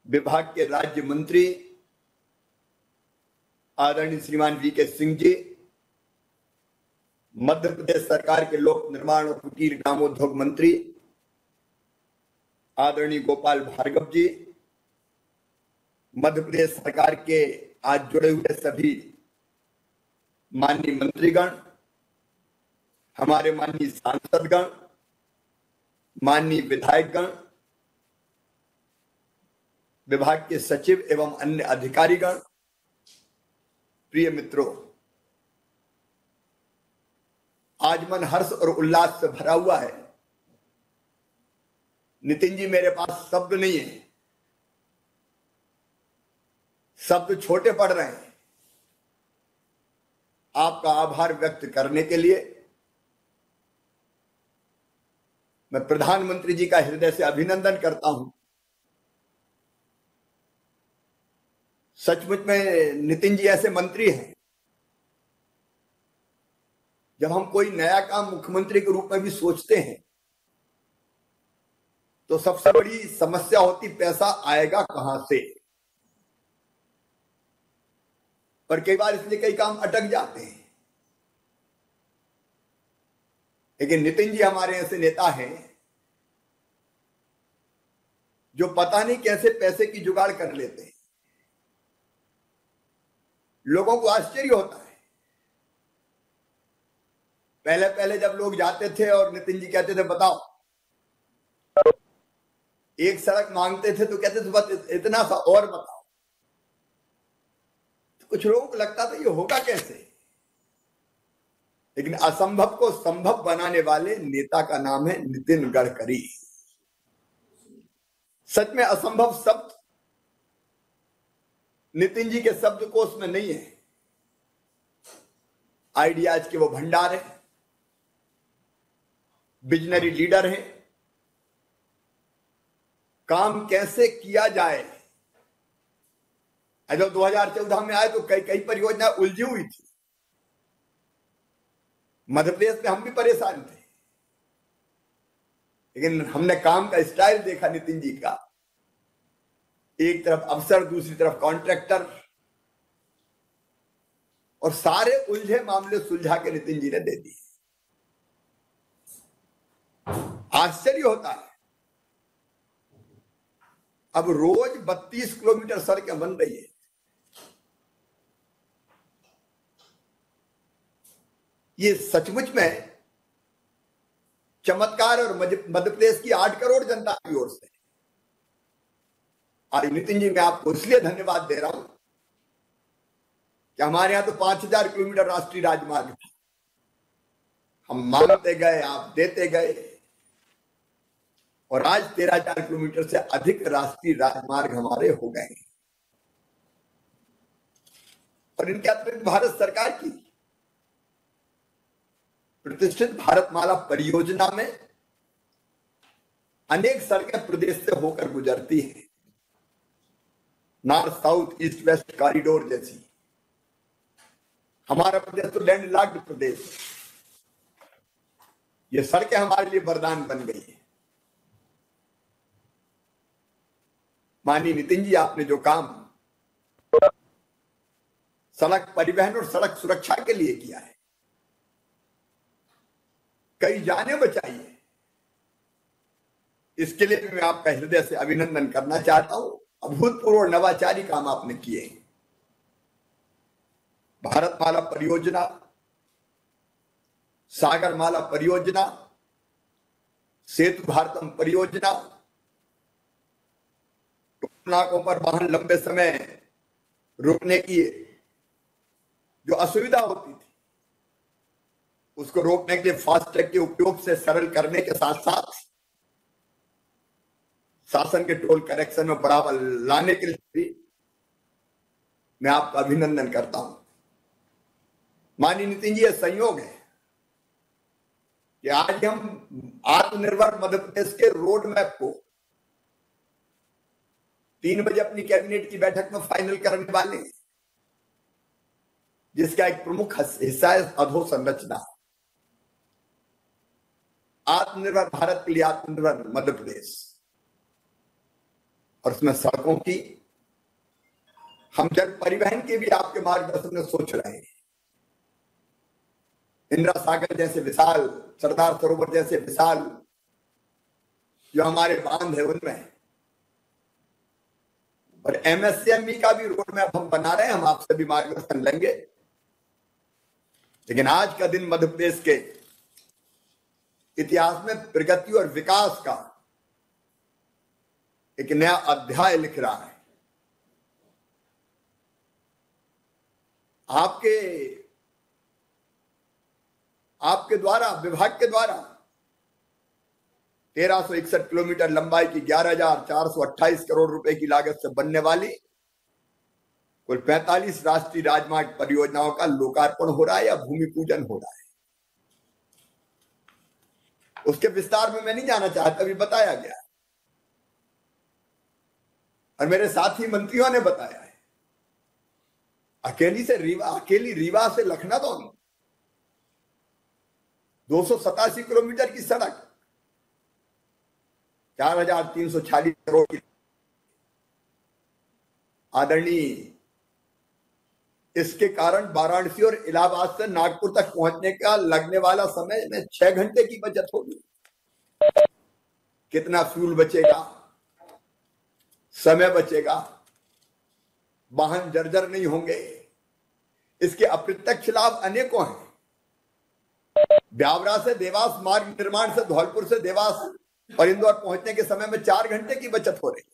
विभाग के राज्य मंत्री आदरणीय श्रीमान VK सिंह जी, मध्य प्रदेश सरकार के लोक निर्माण और कुटीर ग्रामोद्योग मंत्री आदरणीय गोपाल भार्गव जी, मध्य प्रदेश सरकार के आज जुड़े हुए सभी माननीय मंत्रीगण, हमारे माननीय सांसदगण, माननीय विधायकगण, विभाग के सचिव एवं अन्य अधिकारीगण, प्रिय मित्रों, आज मन हर्ष और उल्लास से भरा हुआ है। नितिन जी, मेरे पास शब्द नहीं है, शब्द छोटे पड़ रहे हैं आपका आभार व्यक्त करने के लिए। मैं प्रधानमंत्री जी का हृदय से अभिनंदन करता हूं। सचमुच में नितिन जी ऐसे मंत्री हैं, जब हम कोई नया काम मुख्यमंत्री के रूप में भी सोचते हैं तो सबसे बड़ी समस्या होती पैसा आएगा कहां से। पर कई बार इसलिए कई काम अटक जाते हैं। लेकिन नितिन जी हमारे ऐसे नेता हैं जो पता नहीं कैसे पैसे की जुगाड़ कर लेते हैं। लोगों को आश्चर्य होता है। पहले पहले जब लोग जाते थे और नितिन जी कहते थे बताओ, एक सड़क मांगते थे तो कहते थे बस इतना सा और बताओ। तो कुछ लोगों को लगता था ये होगा कैसे, लेकिन असंभव को संभव बनाने वाले नेता का नाम है नितिन गडकरी। सच में असंभव शब्द नितिन जी के शब्दकोश में नहीं है। आइडियाज के वो भंडार है, विजनरी लीडर है। काम कैसे किया जाए, जब 2014 में आए तो कई परियोजना उलझी हुई थी। मध्य प्रदेश में हम भी परेशान थे, लेकिन हमने काम का स्टाइल देखा नितिन जी का। एक तरफ अफसर, दूसरी तरफ कॉन्ट्रैक्टर, और सारे उलझे मामले सुलझा के नितिन जी ने दे दिए। आश्चर्य होता है, अब रोज 32 किलोमीटर सड़कें बन रही है। ये सचमुच में चमत्कार और मध्य प्रदेश की 8 करोड़ जनता की ओर से। आज नितिन जी, मैं आपको इसलिए धन्यवाद दे रहा हूं कि हमारे यहां तो 5000 किलोमीटर राष्ट्रीय राजमार्ग था। हम मांगते गए, आप देते गए, और आज 13,000 किलोमीटर से अधिक राष्ट्रीय राजमार्ग हमारे हो गए। और इनके अतिरिक्त भारत सरकार की प्रतिष्ठित भारतमाला परियोजना में अनेक सड़कें प्रदेश से होकर गुजरती हैं। North south east west corridor जैसी। हमारा प्रदेश तो लैंडलॉक्ड प्रदेश है। ये सड़कें हमारे लिए वरदान बन गई है। माननीय नितिन जी, आपने जो काम सड़क परिवहन और सड़क सुरक्षा के लिए किया है, कई जानें बचाई है, इसके लिए भी मैं आपका हृदय से अभिनंदन करना चाहता हूं। अभूतपूर्व और नवाचारी काम आपने किए हैं। भारतमाला परियोजना, सागरमाला परियोजना, सेतु भारतम परियोजना, नाकों पर वाहन लंबे समय रुकने की जो असुविधा होती थी, उसको रोकने के लिए फास्टैग के उपयोग से सरल करने के साथ साथ शासन के टोल करेक्शन में बढ़ावा लाने के लिए भी मैं आपका अभिनंदन करता हूं। माननीय नितिन जी, यह संयोग है कि आज हम आत्मनिर्भर मध्य प्रदेश के रोड मैप को 3 बजे अपनी कैबिनेट की बैठक में फाइनल करने वाले हैं, जिसका एक प्रमुख हिस्सा है अधोसंरचना। आत्मनिर्भर भारत के लिए आत्मनिर्भर मध्य प्रदेश, और उसमें सड़कों की, हम जल परिवहन के भी आपके मार्गदर्शन में सोच रहे हैं। इंदिरा सागर जैसे विशाल, सरदार सरोवर जैसे विशाल जो हमारे बांध है उनमें, और एमएसएमई का भी रोड मैप हम बना रहे हैं। हम आपसे भी मार्गदर्शन लेंगे। लेकिन आज का दिन मध्य प्रदेश के इतिहास में प्रगति और विकास का एक नया अध्याय लिख रहा है। आपके द्वारा, विभाग के द्वारा 1361 किलोमीटर लंबाई की 11,428 करोड़ रुपए की लागत से बनने वाली कुल 45 राष्ट्रीय राजमार्ग परियोजनाओं का लोकार्पण हो रहा है या भूमि पूजन हो रहा है। उसके विस्तार में मैं नहीं जाना चाहता, अभी बताया गया और मेरे साथी मंत्रियों ने बताया है। अकेली रीवा से लखनऊ 287 किलोमीटर की सड़क 4,346 करोड़ की। आदरणीय, इसके कारण वाराणसी और इलाहाबाद से नागपुर तक पहुंचने का लगने वाला समय में 6 घंटे की बचत होगी। कितना फ्यूल बचेगा, समय बचेगा, वाहन जर्जर नहीं होंगे। इसके अप्रत्यक्ष लाभ अनेकों हैं। ब्यावरा से देवास मार्ग निर्माण से धौलपुर से देवास और इंदौर पहुंचने के समय में 4 घंटे की बचत हो रही है।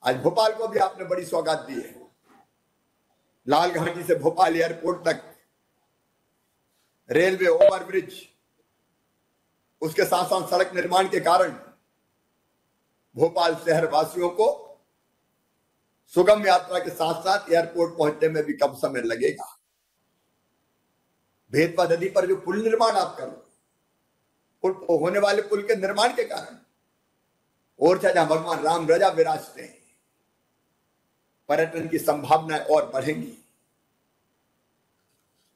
आज भोपाल को भी आपने बड़ी सौगात दी है। लाल घाटी से भोपाल एयरपोर्ट तक रेलवे ओवरब्रिज, उसके साथ साथ सड़क निर्माण के कारण भोपाल शहर वासियों को सुगम यात्रा के साथ साथ एयरपोर्ट पहुंचने में भी कम समय लगेगा। भेदवा नदी पर जो पुल निर्माण आप कर रहे हो, होने वाले पुल के निर्माण के कारण और जहां भगवान राम रजा विराजते हैं, पर्यटन की संभावनाएं और बढ़ेंगी।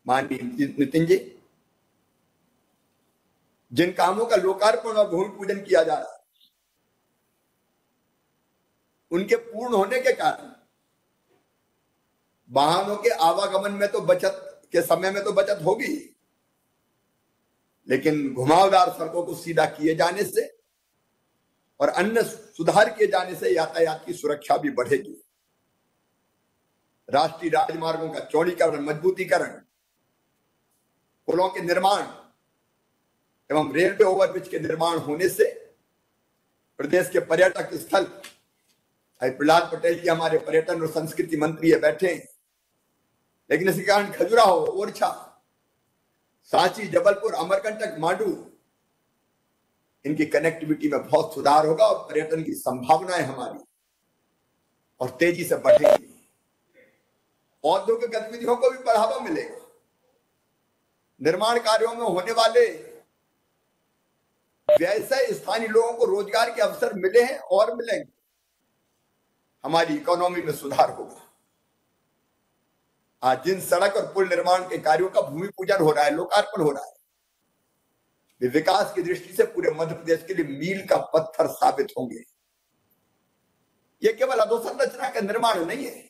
माननीय नितिन जी, जिन कामों का लोकार्पण और भूमि पूजन किया जा रहा है, उनके पूर्ण होने के कारण वाहनों के आवागमन में तो बचत के समय में तो बचत होगी, लेकिन घुमावदार सड़कों को सीधा किए जाने से और अन्य सुधार किए जाने से यातायात की सुरक्षा भी बढ़ेगी। राष्ट्रीय राजमार्गों का चौड़ीकरण, मजबूतीकरण, पुलों के निर्माण एवं रेलवे ओवरब्रिज के निर्माण होने से प्रदेश के पर्यटक स्थल, प्रहलाद पटेल जी हमारे पर्यटन और संस्कृति मंत्री है, बैठे हैं, लेकिन इसके कारण खजुराहो, ओरछा, सांची, जबलपुर, अमरकंटक, मांडू, इनकी कनेक्टिविटी में बहुत सुधार होगा और पर्यटन की संभावनाएं हमारी और तेजी से बढ़ेंगी। औद्योगिक गतिविधियों को भी बढ़ावा मिलेगा। निर्माण कार्यों में होने वाले व्यवसाय स्थानीय लोगों को रोजगार के अवसर मिले हैं और मिलेंगे। हमारी इकोनॉमी में सुधार होगा। आज जिन सड़क और पुल निर्माण के कार्यों का भूमि पूजन हो रहा है, लोकार्पण हो रहा है, वे विकास की दृष्टि से पूरे मध्य प्रदेश के लिए मील का पत्थर साबित होंगे। यह केवल अधोसंरचना का निर्माण नहीं है,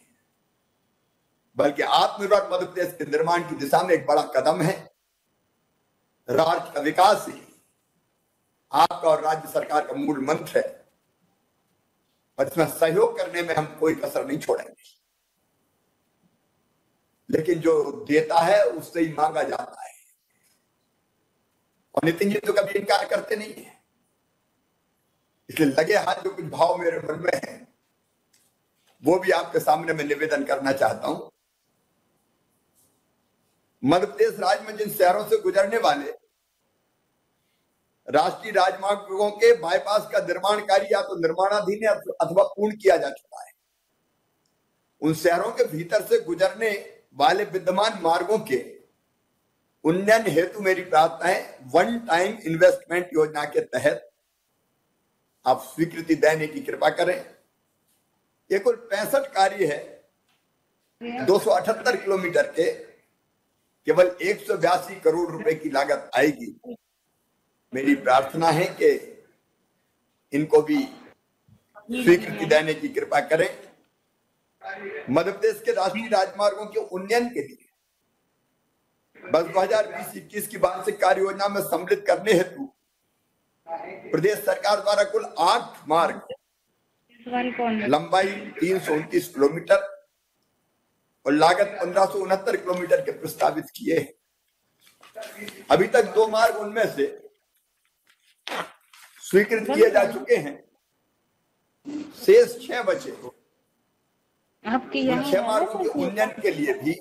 बल्कि आत्मनिर्भर मध्य प्रदेश के निर्माण की दिशा में एक बड़ा कदम है। राज्य का विकास ही आपका और राज्य सरकार का मूल मंत्र है और इसमें सहयोग करने में हम कोई कसर नहीं छोड़ेंगे। लेकिन जो देता है उससे ही मांगा जाता है, और नितिन जी तो कभी इनकार करते नहीं है। इसलिए लगे हाथ जो कुछ भाव मेरे मन में है वो भी आपके सामने मैं निवेदन करना चाहता हूं। मध्य प्रदेश राज्य में जिन शहरों से गुजरने वाले राष्ट्रीय राजमार्गों के बाईपास का निर्माण कार्य या तो निर्माणाधीन है अथवा पूर्ण किया जा चुका है, उन शहरों के भीतर से गुजरने वाले विद्यमान मार्गों के उन्नयन हेतु मेरी प्रार्थना है, वन टाइम इन्वेस्टमेंट योजना के तहत आप स्वीकृति देने की कृपा करें। ये कुल 65 कार्य है। 278 किलोमीटर के केवल 182 करोड़ रुपए की लागत आएगी। मेरी प्रार्थना है कि इनको भी स्वीकृति देने की कृपा करें। मध्य प्रदेश के राष्ट्रीय राजमार्गों के उन्नयन के लिए वर्ष 2020-21 की वार्षिक कार्य योजना में सम्मिलित करने हेतु प्रदेश सरकार द्वारा कुल 8 मार्ग लंबाई 329 किलोमीटर और लागत 1569 किलोमीटर के प्रस्तावित किए हैं। अभी तक 2 मार्ग उनमें से स्वीकृत किए जा चुके हैं, शेष 6 बचे। मुख्य मार्गों के उन्नयन के लिए भी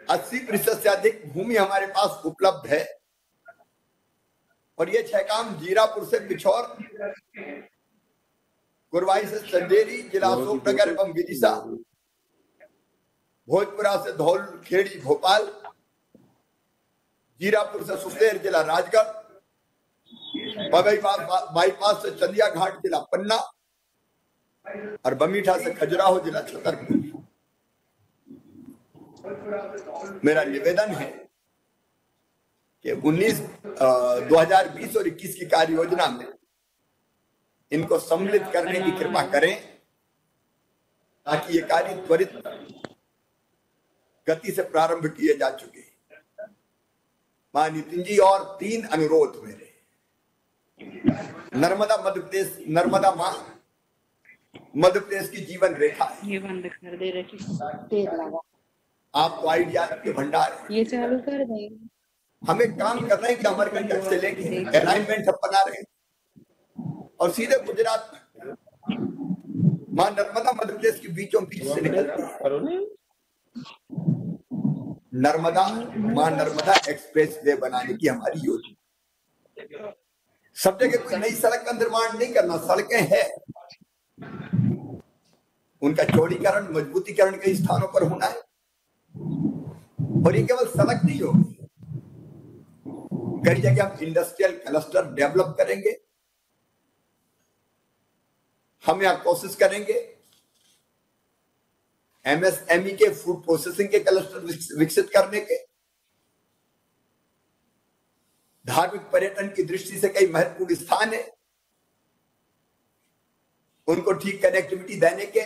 80% से अधिक भूमि हमारे पास उपलब्ध है और ये 6 काम जीरापुर से पिछौर, गुरवाई से चंदेरी, जिला अशोकनगर एवं विदिशा, भोजपुरा से धौल खेड़ी भोपाल, जीरापुर से सुसनेर जिला राजगढ़, बाईपास से चंदिया घाट जिला पन्ना और बमीठा से खजुराहो जिला छतरपुर। मेरा निवेदन है कि 2020 और 21 की कार्य योजना में इनको सम्मिलित करने की कृपा करें ताकि ये कार्य त्वरित गति से प्रारंभ किए जा चुके हैं। मां नितिन जी, और 3 अनुरोध मेरे। नर्मदा मध्य प्रदेश, नर्मदा मां मध्य प्रदेश की जीवन रेखा है। ये बंद कर दे रही, आपको आइडिया के भंडार है, ये चालू कर देंगे। हमें काम करना है कि अमरकंटक से लेके अलाइनमेंट सब बना रहे हैं और सीधे गुजरात में मां नर्मदा मध्य प्रदेश के बीचों बीच से निकलती है। नर्मदा, मां नर्मदा एक्सप्रेस वे बनाने की हमारी योजना। सब जगह कोई नई सड़क का निर्माण नहीं करना, सड़कें हैं, उनका चौड़ीकरण, मजबूतीकरण कई स्थानों पर होना है। और ये केवल सड़क नहीं होगी, कई जगह हम इंडस्ट्रियल क्लस्टर डेवलप करेंगे। हम यहां कोशिश करेंगे एमएसएमई के, फूड प्रोसेसिंग के क्लस्टर विकसित करने के। धार्मिक पर्यटन की दृष्टि से कई महत्वपूर्ण स्थान है, उनको ठीक कनेक्टिविटी देने के।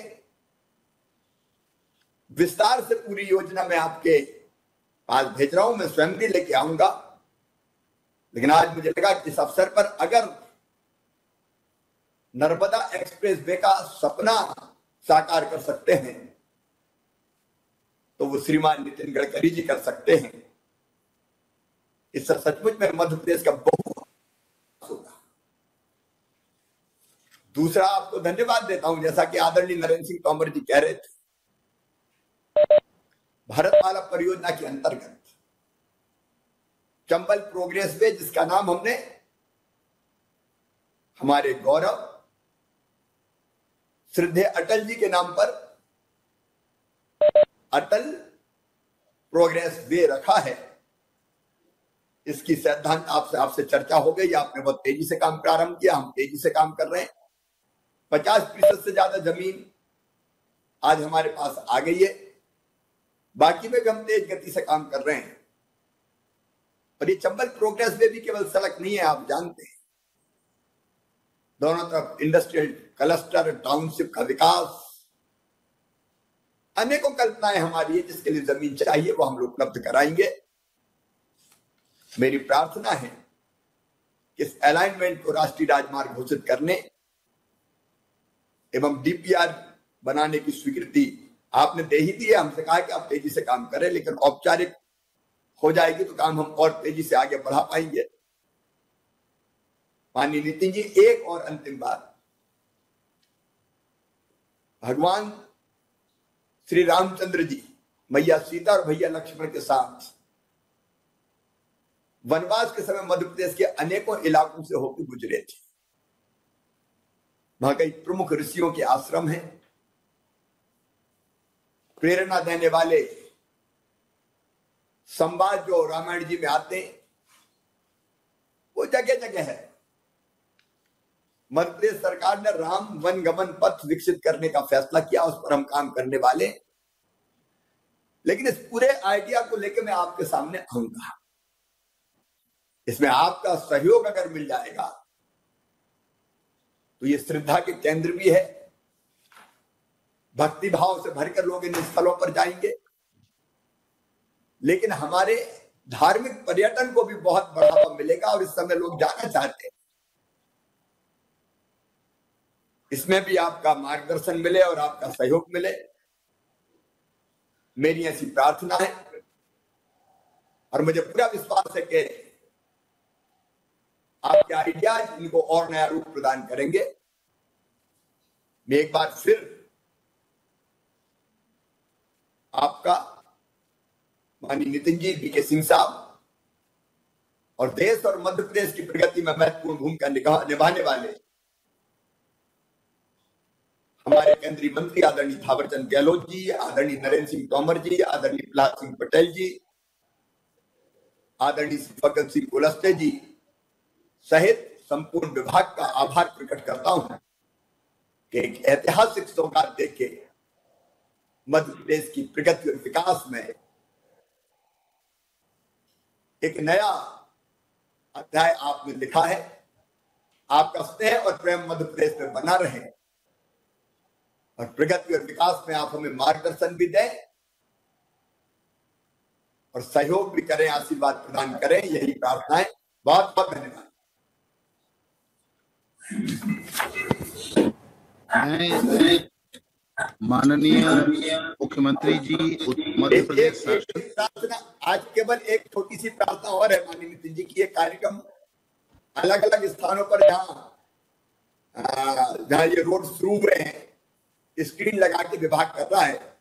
विस्तार से पूरी योजना में आपके पास भेज रहा हूं, मैं स्वयं भी लेके आऊंगा। लेकिन आज मुझे लगा कि इस अवसर पर अगर नर्मदा एक्सप्रेस वे का सपना साकार कर सकते हैं तो वो श्रीमान नितिन गडकरी जी कर सकते हैं। इससे सचमुच में मध्य प्रदेश का बहुत होगा। दूसरा, आपको धन्यवाद देता हूं, जैसा कि आदरणीय नरेंद्र सिंह तोमर जी कह रहे थे, भारतमाला परियोजना के अंतर्गत चंबल प्रोग्रेस वे, जिसका नाम हमने हमारे गौरव श्रद्धेय अटल जी के नाम पर अटल प्रोग्रेस वे रखा है, इसकी सैद्धांत आपसे चर्चा हो गई। आपने बहुत तेजी से काम प्रारंभ किया, हम तेजी से काम कर रहे हैं। 50% से ज्यादा जमीन आज हमारे पास आ गई है, बाकी में भी हम तेज गति से काम कर रहे हैं। और ये चंबल प्रोग्रेस वे भी केवल सड़क नहीं है, आप जानते हैं, दोनों तरफ इंडस्ट्रियल क्लस्टर, टाउनशिप का विकास, अनेकों कल्पनाएं हमारी है। जिसके लिए जमीन चाहिए वो हम लोग उपलब्ध कराएंगे। मेरी प्रार्थना है कि इस अलाइनमेंट को राष्ट्रीय राजमार्ग घोषित करने एवं डीपीआर बनाने की स्वीकृति आपने दे ही दी है। हमसे कहा कि आप तेजी से काम करें, लेकिन औपचारिक हो जाएगी तो काम हम और तेजी से आगे बढ़ा पाएंगे। माननीय नितिन जी, एक और अंतिम बात, भगवान श्री रामचंद्र जी मैया सीता और भैया लक्ष्मण के साथ वनवास के समय मध्य प्रदेश के अनेकों इलाकों से होकर गुजरे थे। वहां कई प्रमुख ऋषियों के आश्रम हैं, प्रेरणा देने वाले संवाद जो रामायण जी में आते हैं वो जगह जगह है। मध्य प्रदेश सरकार ने राम वन गमन पथ विकसित करने का फैसला किया, उस पर हम काम करने वाले। लेकिन इस पूरे आइडिया को लेकर मैं आपके सामने आऊंगा। इसमें आपका सहयोग अगर मिल जाएगा तो ये श्रद्धा के केंद्र भी है, भक्ति भाव से भरकर लोग इन स्थलों पर जाएंगे। लेकिन हमारे धार्मिक पर्यटन को भी बहुत बढ़ावा मिलेगा और इस समय लोग जाना चाहते हैं। इसमें भी आपका मार्गदर्शन मिले और आपका सहयोग मिले, मेरी ऐसी प्रार्थना है। और मुझे पूरा विश्वास है कि आपके आइडियाज इनको और नया रूप प्रदान करेंगे। मैं एक बार फिर आपका, माननीय नितिन जी, वीके सिंह साहब, और देश और मध्य प्रदेश की प्रगति में महत्वपूर्ण भूमिका निभाने वाले हमारे केंद्रीय मंत्री आदरणीय थावरचंद गहलोत जी, आदरणीय नरेंद्र सिंह तोमर जी, आदरणीय प्रहलाद सिंह पटेल जी, आदरणीय फग्गन सिंह कुलस्ते जी सहित संपूर्ण विभाग का आभार प्रकट करता हूं कि एक ऐतिहासिक सौगात देके मध्य प्रदेश की प्रगति और विकास में एक नया अध्याय आपने लिखा है। आपका स्नेह और प्रेम मध्य प्रदेश में बना रहे और प्रगति और विकास में आप हमें मार्गदर्शन भी दें और सहयोग भी करें, आशीर्वाद प्रदान करें, यही प्रार्थनाएं। बहुत बहुत धन्यवाद। माननीय मुख्यमंत्री जी, मध्य प्रदेश प्रार्थना, आज केवल एक छोटी सी प्रार्थना और है माननीय नितिन जी की, ये कार्यक्रम अलग अलग स्थानों पर जहां ये रोड शुरू हुए हैं स्क्रीन लगा के विभाग कर रहा है,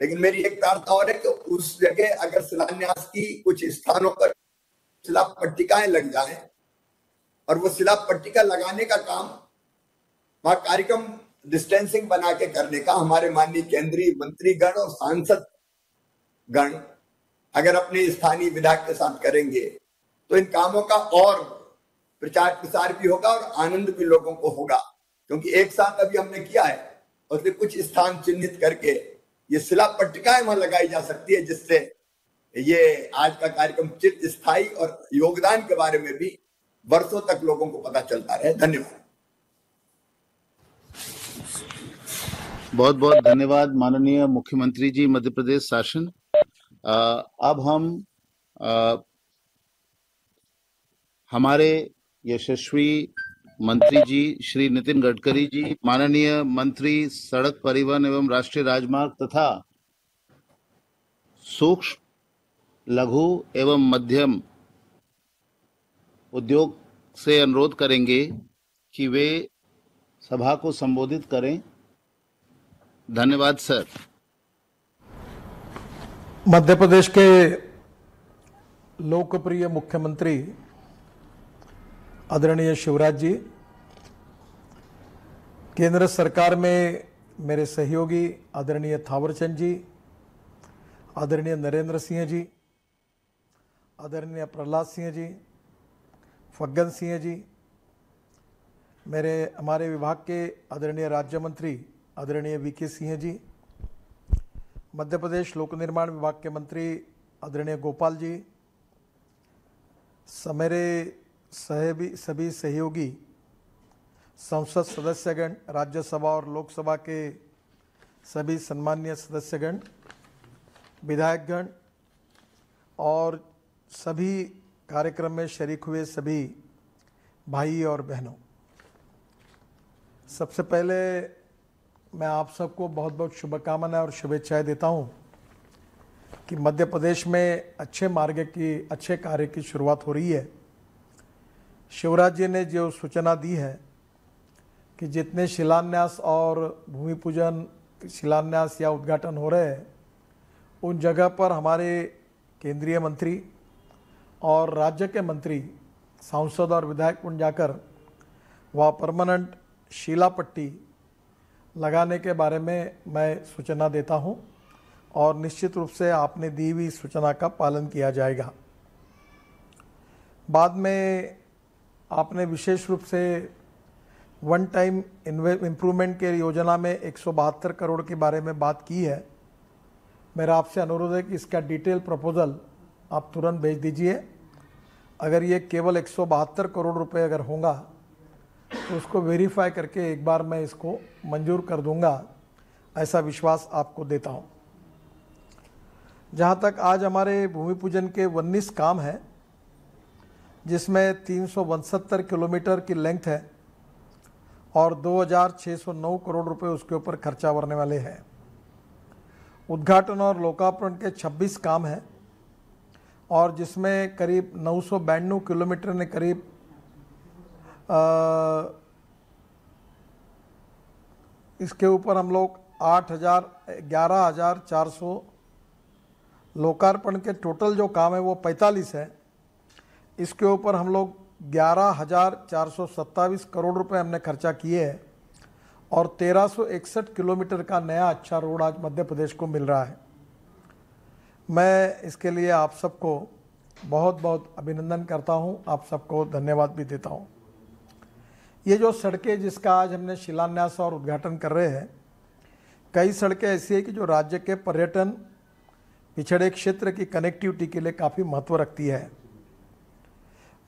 लेकिन मेरी एक प्रार्थना और है कि उस जगह अगर शिलान्यास की कुछ स्थानों पर शिला पट्टिकाएं लग जाए और वो शिला पट्टिका लगाने का काम वहां कार्यक्रम डिस्टेंसिंग बना के करने का हमारे माननीय केंद्रीय मंत्रीगण और सांसद गण अगर अपने स्थानीय विधायक के साथ करेंगे तो इन कामों का और प्रचार प्रसार भी होगा और आनंद भी लोगों को होगा, क्योंकि एक साथ अभी हमने किया है और कुछ स्थान चिन्हित करके ये शिला पट्टिकाएं वहां लगाई जा सकती है, जिससे ये आज का कार्यक्रम चिरस्थायी और योगदान के बारे में भी वर्षों तक लोगों को पता चलता रहे। धन्यवाद। बहुत बहुत धन्यवाद माननीय मुख्यमंत्री जी, मध्य प्रदेश शासन। अब हम हमारे यशस्वी मंत्री जी श्री नितिन गडकरी जी, माननीय मंत्री सड़क परिवहन एवं राष्ट्रीय राजमार्ग तथा सूक्ष्म लघु एवं मध्यम उद्योग से अनुरोध करेंगे कि वे सभा को संबोधित करें। धन्यवाद सर। मध्य प्रदेश के लोकप्रिय मुख्यमंत्री आदरणीय शिवराज जी, केंद्र सरकार में मेरे सहयोगी आदरणीय थावरचंद जी, आदरणीय नरेंद्र सिंह जी, आदरणीय प्रहलाद सिंह जी, फग्गन सिंह जी, हमारे विभाग के आदरणीय राज्य मंत्री आदरणीय वीके सिंह जी, मध्य प्रदेश लोक निर्माण विभाग के मंत्री आदरणीय गोपाल जी, मेरे सभी सहयोगी संसद सदस्यगण, राज्यसभा और लोकसभा के सभी सम्माननीय सदस्यगण, विधायकगण और सभी कार्यक्रम में शरीक हुए सभी भाई और बहनों, सबसे पहले मैं आप सबको बहुत बहुत शुभकामनाएं और शुभेच्छाएं देता हूं कि मध्य प्रदेश में अच्छे कार्य की शुरुआत हो रही है। शिवराज जी ने जो सूचना दी है कि जितने शिलान्यास और भूमि पूजन, शिलान्यास या उद्घाटन हो रहे हैं, उन जगह पर हमारे केंद्रीय मंत्री और राज्य के मंत्री, सांसद और विधायक उन जाकर वह परमानेंट शिला पट्टी लगाने के बारे में मैं सूचना देता हूं और निश्चित रूप से आपने दी हुई सूचना का पालन किया जाएगा। बाद में आपने विशेष रूप से वन टाइम इम्प्रूवमेंट के योजना में 172 करोड़ के बारे में बात की है। मेरा आपसे अनुरोध है कि इसका डिटेल प्रपोजल आप तुरंत भेज दीजिए। अगर ये केवल 172 करोड़ रुपए अगर होगा तो उसको वेरीफाई करके एक बार मैं इसको मंजूर कर दूंगा, ऐसा विश्वास आपको देता हूं। जहां तक आज हमारे भूमि पूजन के 19 काम हैं, जिसमें 362 किलोमीटर की लेंथ है और 2609 करोड़ रुपए उसके ऊपर खर्चा करने वाले हैं। उद्घाटन और लोकार्पण के 26 काम हैं और जिसमें करीब 992 किलोमीटर ने करीब इसके ऊपर हम लोग 11,400 लोकार्पण के टोटल जो काम है वो 45 है। इसके ऊपर हम लोग 11,427 करोड़ रुपए हमने खर्चा किए हैं और 1361 किलोमीटर का नया अच्छा रोड आज मध्य प्रदेश को मिल रहा है। मैं इसके लिए आप सबको बहुत बहुत अभिनंदन करता हूं, आप सबको धन्यवाद भी देता हूं। ये जो सड़कें जिसका आज हमने शिलान्यास और उद्घाटन कर रहे हैं, कई सड़कें ऐसी है कि जो राज्य के पर्यटन पिछड़े क्षेत्र की कनेक्टिविटी के लिए काफ़ी महत्व रखती है।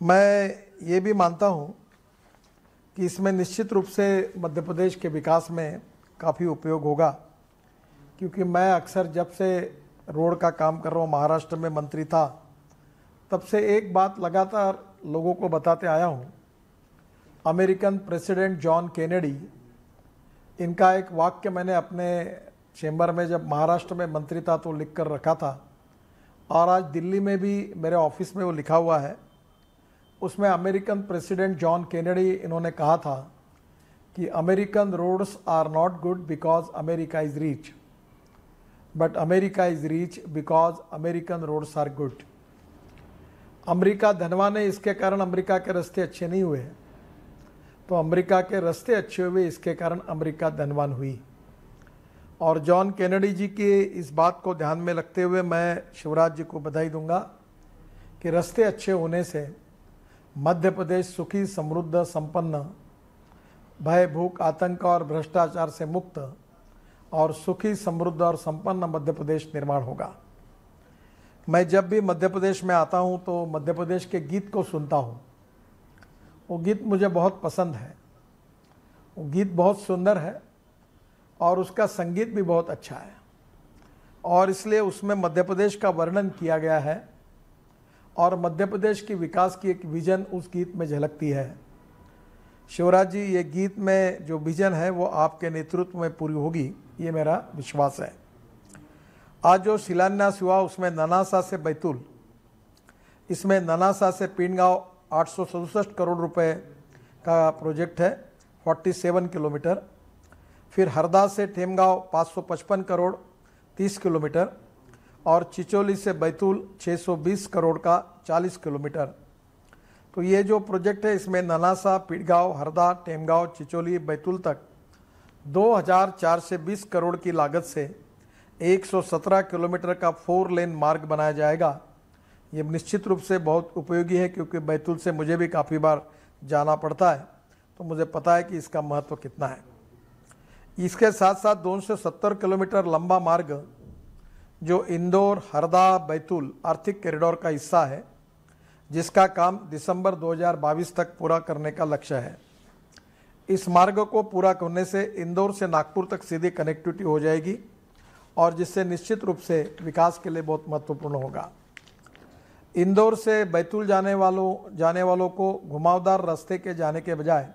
मैं ये भी मानता हूँ कि इसमें निश्चित रूप से मध्य प्रदेश के विकास में काफ़ी उपयोग होगा, क्योंकि मैं अक्सर जब से रोड का काम कर रहा हूँ, महाराष्ट्र में मंत्री था, तब से एक बात लगातार लोगों को बताते आया हूँ। अमेरिकन प्रेसिडेंट जॉन केनेडी, इनका एक वाक्य मैंने अपने चेंबर में जब महाराष्ट्र में मंत्री था तो लिख कर रखा था और आज दिल्ली में भी मेरे ऑफिस में वो लिखा हुआ है। उसमें अमेरिकन प्रेसिडेंट जॉन केनेडी इन्होंने कहा था कि American roads are not good because America is rich, but America is rich because American roads are good. America धनवान है, इसके कारण अमेरिका के रास्ते अच्छे नहीं हुए, तो अमेरिका के रास्ते अच्छे हुए इसके कारण अमेरिका धनवान हुई। और जॉन केनेडी जी की इस बात को ध्यान में रखते हुए मैं शिवराज जी को बधाई दूंगा कि रास्ते अच्छे होने से मध्य प्रदेश सुखी, समृद्ध, संपन्न, भय, भूख, आतंक और भ्रष्टाचार से मुक्त और सुखी, समृद्ध और संपन्न मध्य प्रदेश निर्माण होगा। मैं जब भी मध्य प्रदेश में आता हूं तो मध्य प्रदेश के गीत को सुनता हूं। वो गीत मुझे बहुत पसंद है, वो गीत बहुत सुंदर है और उसका संगीत भी बहुत अच्छा है और इसलिए उसमें मध्य प्रदेश का वर्णन किया गया है और मध्य प्रदेश की विकास की एक विजन उस गीत में झलकती है। शिवराज जी, ये गीत में जो विजन है वो आपके नेतृत्व में पूरी होगी, ये मेरा विश्वास है। आज जो शिलान्यास हुआ उसमें ननासा से बैतूल, इसमें ननासा से पीणगांव 867 करोड़ रुपए का प्रोजेक्ट है, 47 किलोमीटर। फिर हरदा से ठेमगांव 555 करोड़ 30 किलोमीटर और चिचोली से बैतूल 620 करोड़ का 40 किलोमीटर। तो ये जो प्रोजेक्ट है इसमें ननासा, पीड़गांव, हरदा, ठेमगांव, चिचोली, बैतूल तक 2420 करोड़ की लागत से 117 किलोमीटर का 4 लेन मार्ग बनाया जाएगा। ये निश्चित रूप से बहुत उपयोगी है, क्योंकि बैतूल से मुझे भी काफ़ी बार जाना पड़ता है, तो मुझे पता है कि इसका महत्व कितना है। इसके साथ साथ 270 किलोमीटर लंबा मार्ग जो इंदौर, हरदा, बैतूल आर्थिक कॉरिडोर का हिस्सा है, जिसका काम दिसंबर 2022 तक पूरा करने का लक्ष्य है। इस मार्ग को पूरा करने से इंदौर से नागपुर तक सीधी कनेक्टिविटी हो जाएगी और जिससे निश्चित रूप से विकास के लिए बहुत महत्वपूर्ण होगा। इंदौर से बैतूल जाने वालों को घुमावदार रास्ते के जाने के बजाय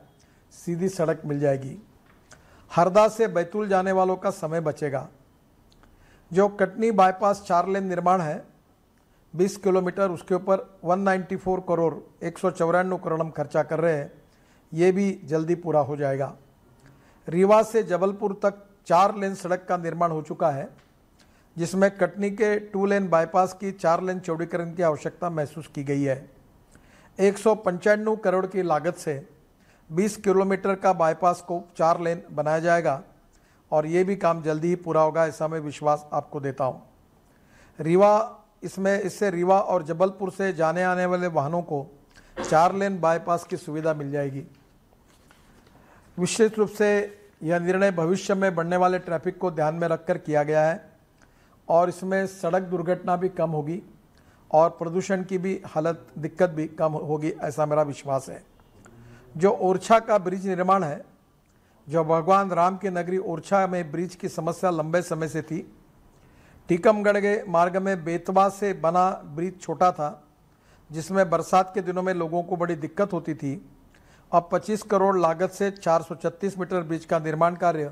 सीधी सड़क मिल जाएगी। हरदा से बैतूल जाने वालों का समय बचेगा। जो कटनी बाईपास 4 लेन निर्माण है 20 किलोमीटर, उसके ऊपर 194 करोड़ 194 करोड़ हम खर्चा कर रहे हैं, ये भी जल्दी पूरा हो जाएगा। रीवा से जबलपुर तक 4 लेन सड़क का निर्माण हो चुका है, जिसमें कटनी के 2 लेन बाईपास की 4 लेन चौड़ीकरण की आवश्यकता महसूस की गई है। 195 करोड़ की लागत से 20 किलोमीटर का बाईपास को 4 लेन बनाया जाएगा और ये भी काम जल्दी ही पूरा होगा, ऐसा मैं विश्वास आपको देता हूँ। इससे रीवा और जबलपुर से जाने आने वाले वाहनों को 4 लेन बाईपास की सुविधा मिल जाएगी। विशेष रूप से यह निर्णय भविष्य में बढ़ने वाले ट्रैफिक को ध्यान में रखकर किया गया है और इसमें सड़क दुर्घटना भी कम होगी और प्रदूषण की भी दिक्कत भी कम होगी, ऐसा मेरा विश्वास है। जो ओरछा का ब्रिज निर्माण है, जो भगवान राम की नगरी ओरछा में ब्रिज की समस्या लंबे समय से थी। टीकमगढ़ के मार्ग में बेतवा से बना ब्रिज छोटा था, जिसमें बरसात के दिनों में लोगों को बड़ी दिक्कत होती थी। अब 25 करोड़ लागत से 436 मीटर ब्रिज का निर्माण कार्य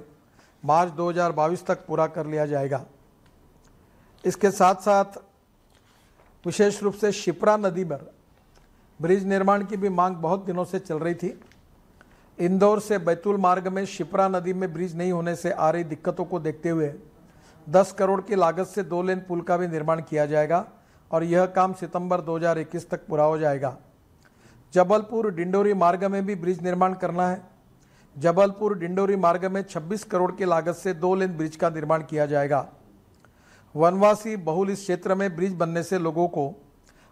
मार्च 2022 तक पूरा कर लिया जाएगा। इसके साथ साथ विशेष रूप से शिप्रा नदी पर ब्रिज निर्माण की भी मांग बहुत दिनों से चल रही थी। इंदौर से बैतूल मार्ग में शिप्रा नदी में ब्रिज नहीं होने से आ रही दिक्कतों को देखते हुए 10 करोड़ की लागत से 2 लेन पुल का भी निर्माण किया जाएगा और यह काम सितंबर 2021 तक पूरा हो जाएगा। जबलपुर डिंडोरी मार्ग में भी ब्रिज निर्माण करना है। जबलपुर डिंडोरी मार्ग में 26 करोड़ की लागत से 2 लेन ब्रिज का निर्माण किया जाएगा। वनवासी बहुल इस क्षेत्र में ब्रिज बनने से लोगों को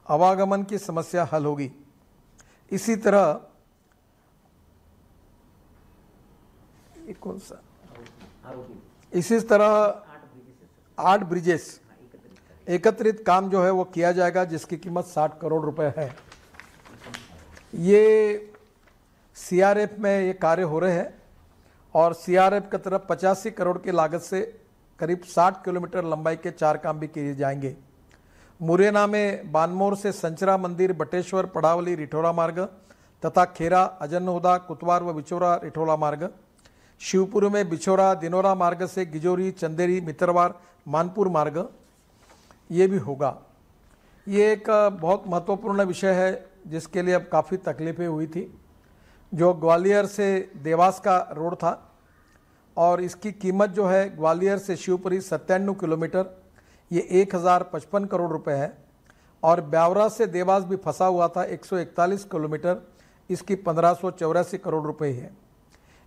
आवागमन की समस्या हल होगी। इसी तरह इसी तरह 8 ब्रिजेस एकत्रित काम जो है वो किया जाएगा, जिसकी कीमत 60 करोड़ रुपए है। ये सीआरएफ में ये कार्य हो रहे हैं और सीआरएफ की तरफ 85 करोड़ की लागत से करीब 60 किलोमीटर लंबाई के 4 काम भी किए जाएंगे। मुरैना में बानमोर से संचरा मंदिर, बटेश्वर, पड़ावली, रिठोला मार्ग तथा खेरा, अजनहोदा, कुतवार व बिचौरा रिठोला मार्ग। शिवपुर में बिछोरा, दिनोरा मार्ग से गिजोरी, चंदेरी, मित्रवार, मानपुर मार्ग ये भी होगा। ये एक बहुत महत्वपूर्ण विषय है जिसके लिए अब काफ़ी तकलीफें हुई थी। जो ग्वालियर से देवास का रोड था और इसकी कीमत जो है ग्वालियर से शिवपुरी 97 किलोमीटर, ये 1055 करोड़ रुपए है। और ब्यावरा से देवास भी फंसा हुआ था 141 किलोमीटर, इसकी 1584 करोड़ रुपए है।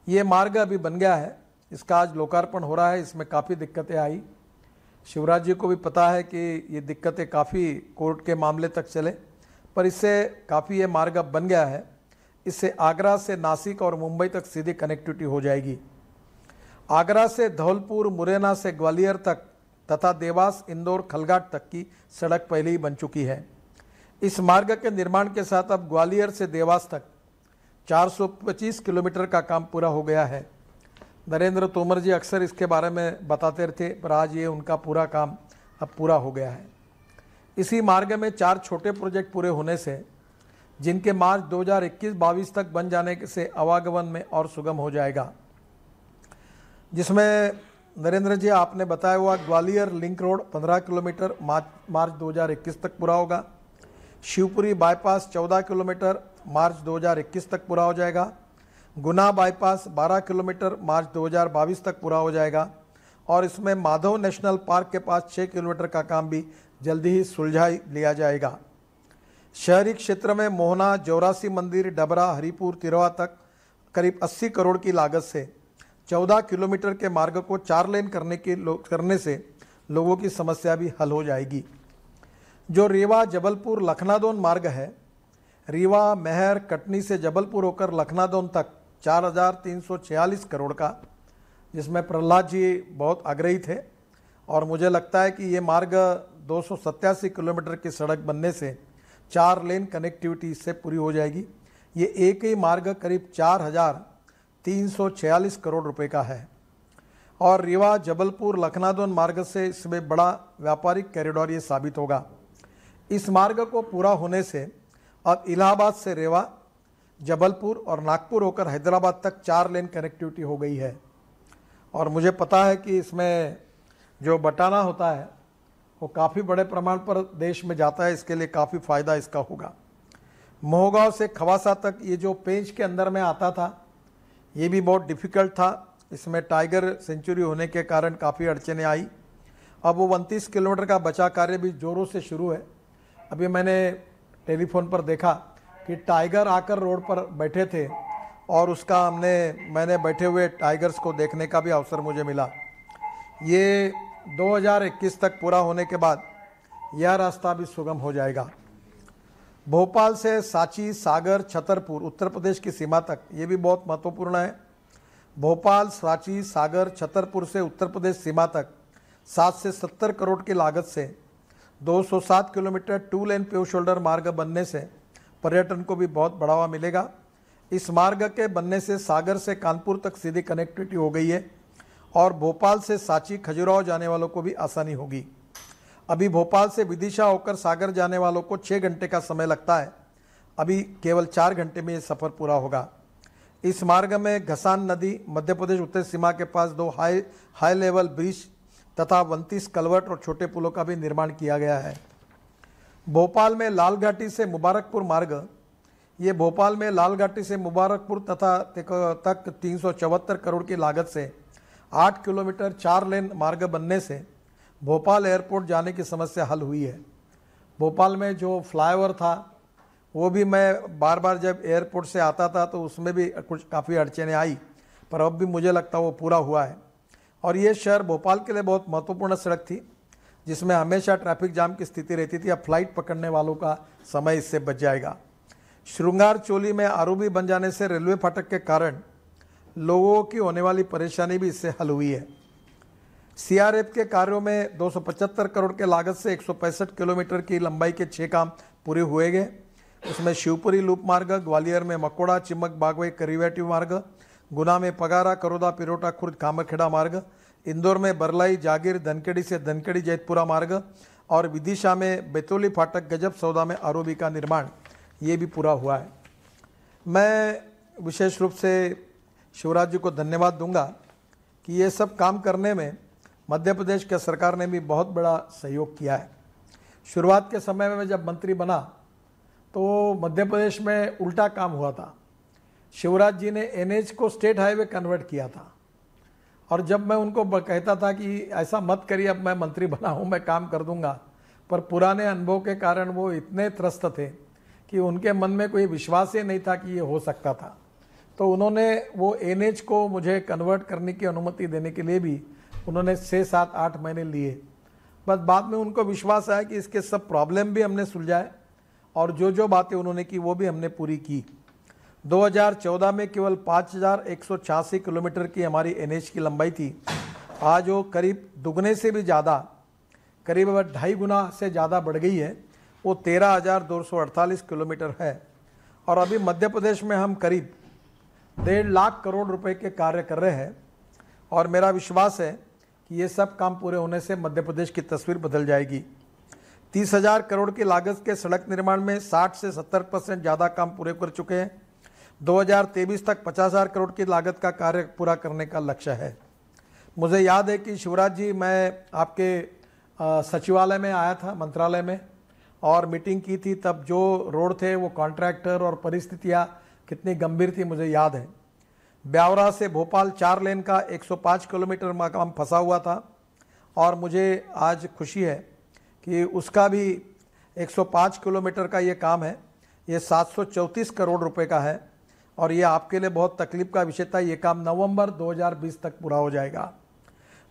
ये मार्ग अभी बन गया है, इसका आज लोकार्पण हो रहा है। इसमें काफ़ी दिक्कतें आई, शिवराज जी को भी पता है कि ये दिक्कतें काफ़ी कोर्ट के मामले तक चले, पर इससे काफ़ी ये मार्ग अब बन गया है। इससे आगरा से नासिक और मुंबई तक सीधी कनेक्टिविटी हो जाएगी। आगरा से धौलपुर, मुरैना से ग्वालियर तक तथा देवास, इंदौर, खलघाट तक की सड़क पहले ही बन चुकी है। इस मार्ग के निर्माण के साथ अब ग्वालियर से देवास तक 425 किलोमीटर का काम पूरा हो गया है। नरेंद्र तोमर जी अक्सर इसके बारे में बताते रहते, पर आज ये उनका पूरा काम अब पूरा हो गया है। इसी मार्ग में 4 छोटे प्रोजेक्ट पूरे होने से, जिनके मार्च 2021-22 तक बन जाने से आवागमन में और सुगम हो जाएगा। जिसमें नरेंद्र जी आपने बताया हुआ ग्वालियर लिंक रोड 15 किलोमीटर मार्च 2021 तक पूरा होगा। शिवपुरी बाईपास 14 किलोमीटर मार्च 2021 तक पूरा हो जाएगा। गुना बाईपास 12 किलोमीटर मार्च 2022 तक पूरा हो जाएगा। और इसमें माधव नेशनल पार्क के पास 6 किलोमीटर का काम भी जल्दी ही सुलझा लिया जाएगा। शहरी क्षेत्र में मोहना, जौरासी मंदिर, डबरा, हरिपुर, तिरवा तक करीब 80 करोड़ की लागत से 14 किलोमीटर के मार्ग को 4 लेन करने से लोगों की समस्या भी हल हो जाएगी। जो रीवा जबलपुर लखनादौन मार्ग है, रीवा महर कटनी से जबलपुर होकर लखनादौन तक 4346 करोड़ का, जिसमें प्रहलाद जी बहुत आग्रही थे और मुझे लगता है कि ये मार्ग 287 किलोमीटर की सड़क बनने से 4 लेन कनेक्टिविटी इससे पूरी हो जाएगी। ये एक ही मार्ग करीब 4346 करोड़ रुपए का है। और रीवा जबलपुर लखनादौन मार्ग से इसमें बड़ा व्यापारिक कॉरिडोर ये साबित होगा। इस मार्ग को पूरा होने से अब इलाहाबाद से रेवा, जबलपुर और नागपुर होकर हैदराबाद तक 4 लेन कनेक्टिविटी हो गई है। और मुझे पता है कि इसमें जो बटाना होता है वो काफ़ी बड़े प्रमाण पर देश में जाता है, इसके लिए काफ़ी फ़ायदा इसका होगा। मोहगांव से खवासा तक ये जो पेंच के अंदर में आता था, ये भी बहुत डिफ़िकल्ट था। इसमें टाइगर सेंचुरी होने के कारण काफ़ी अड़चनें आई। अब वो 29 किलोमीटर का बचा कार्य भी ज़ोरों से शुरू है। अभी मैंने टेलीफोन पर देखा कि टाइगर आकर रोड पर बैठे थे और उसका मैंने बैठे हुए टाइगर्स को देखने का भी अवसर मुझे मिला। ये 2021 तक पूरा होने के बाद यह रास्ता भी सुगम हो जाएगा। भोपाल से सांची, सागर, छतरपुर उत्तर प्रदेश की सीमा तक, ये भी बहुत महत्वपूर्ण है। भोपाल, सांची, सागर, छतरपुर से उत्तर प्रदेश सीमा तक 7 से 70 करोड़ की लागत से 207 किलोमीटर 2 लेन पेव शोल्डर मार्ग बनने से पर्यटन को भी बहुत बढ़ावा मिलेगा। इस मार्ग के बनने से सागर से कानपुर तक सीधी कनेक्टिविटी हो गई है और भोपाल से सांची, खजुराहो जाने वालों को भी आसानी होगी। अभी भोपाल से विदिशा होकर सागर जाने वालों को 6 घंटे का समय लगता है, अभी केवल 4 घंटे में ये सफ़र पूरा होगा। इस मार्ग में घसान नदी, मध्य प्रदेश उत्तर सीमा के पास 2 हाई लेवल ब्रिज तथा 29 कलवर्ट और छोटे पुलों का भी निर्माण किया गया है। भोपाल में लाल घाटी से मुबारकपुर मार्ग, ये भोपाल में लाल घाटी से मुबारकपुर तक 374 करोड़ की लागत से 8 किलोमीटर 4 लेन मार्ग बनने से भोपाल एयरपोर्ट जाने की समस्या हल हुई है। भोपाल में जो फ्लाईओवर था वो भी मैं बार बार जब एयरपोर्ट से आता था तो उसमें भी कुछ काफ़ी अड़चनें आई, पर अब भी मुझे लगता है वो पूरा हुआ है। और ये शहर भोपाल के लिए बहुत महत्वपूर्ण सड़क थी जिसमें हमेशा ट्रैफिक जाम की स्थिति रहती थी। अब फ्लाइट पकड़ने वालों का समय इससे बच जाएगा। श्रृंगार चोली में आरओबी बन जाने से रेलवे फाटक के कारण लोगों की होने वाली परेशानी भी इससे हल हुई है। सीआरएफ के कार्यों में 275 करोड़ के लागत से 165 किलोमीटर की लंबाई के 6 काम पूरे हुए गए। उसमें शिवपुरी लूप मार्ग, ग्वालियर में मकोड़ा चिमक बागवे करीवेटिव मार्ग, गुना में पगारा करोदा पिरोटा खुर्द कामरखेड़ा मार्ग, इंदौर में बरलाई जागीर धनखेड़ी से धनखेड़ी जैतपुरा मार्ग और विदिशा में बेतौली फाटक गजब सौदा में आरओबी का निर्माण ये भी पूरा हुआ है। मैं विशेष रूप से शिवराज जी को धन्यवाद दूंगा कि ये सब काम करने में मध्य प्रदेश के सरकार ने भी बहुत बड़ा सहयोग किया है। शुरुआत के समय में जब मंत्री बना तो मध्य प्रदेश में उल्टा काम हुआ था। शिवराज जी ने एनएच को स्टेट हाईवे कन्वर्ट किया था और जब मैं उनको कहता था कि ऐसा मत करिए, अब मैं मंत्री बना हूँ, मैं काम कर दूंगा, पर पुराने अनुभव के कारण वो इतने त्रस्त थे कि उनके मन में कोई विश्वास ही नहीं था कि ये हो सकता था। तो उन्होंने वो एनएच को मुझे कन्वर्ट करने की अनुमति देने के लिए भी उन्होंने 6, 7, 8 महीने लिए। बस बाद में उनको विश्वास आया कि इसके सब प्रॉब्लम भी हमने सुलझाए और जो जो बातें उन्होंने की वो भी हमने पूरी की। 2014 में केवल 5186 किलोमीटर की हमारी एनएच की लंबाई थी। आज वो करीब दुगने से भी ज़्यादा, करीब 2.5 गुना से ज़्यादा बढ़ गई है। वो 13,248 किलोमीटर है और अभी मध्य प्रदेश में हम करीब 1.5 लाख करोड़ रुपए के कार्य कर रहे हैं और मेरा विश्वास है कि ये सब काम पूरे होने से मध्य प्रदेश की तस्वीर बदल जाएगी। 30,000 करोड़ की लागत के सड़क निर्माण में 60 से 70% ज़्यादा काम पूरे कर चुके हैं। 2023 तक 50,000 करोड़ की लागत का कार्य पूरा करने का लक्ष्य है। मुझे याद है कि शिवराज जी, मैं आपके सचिवालय में आया था, मंत्रालय में, और मीटिंग की थी। तब जो रोड थे वो कॉन्ट्रैक्टर और परिस्थितियाँ कितनी गंभीर थी मुझे याद है। ब्यावरा से भोपाल 4 लेन का 105 किलोमीटर का काम फंसा हुआ था और मुझे आज खुशी है कि उसका भी 105 किलोमीटर का ये काम है। ये 734 करोड़ रुपए का है और ये आपके लिए बहुत तकलीफ का विषय था। ये काम नवंबर 2020 तक पूरा हो जाएगा।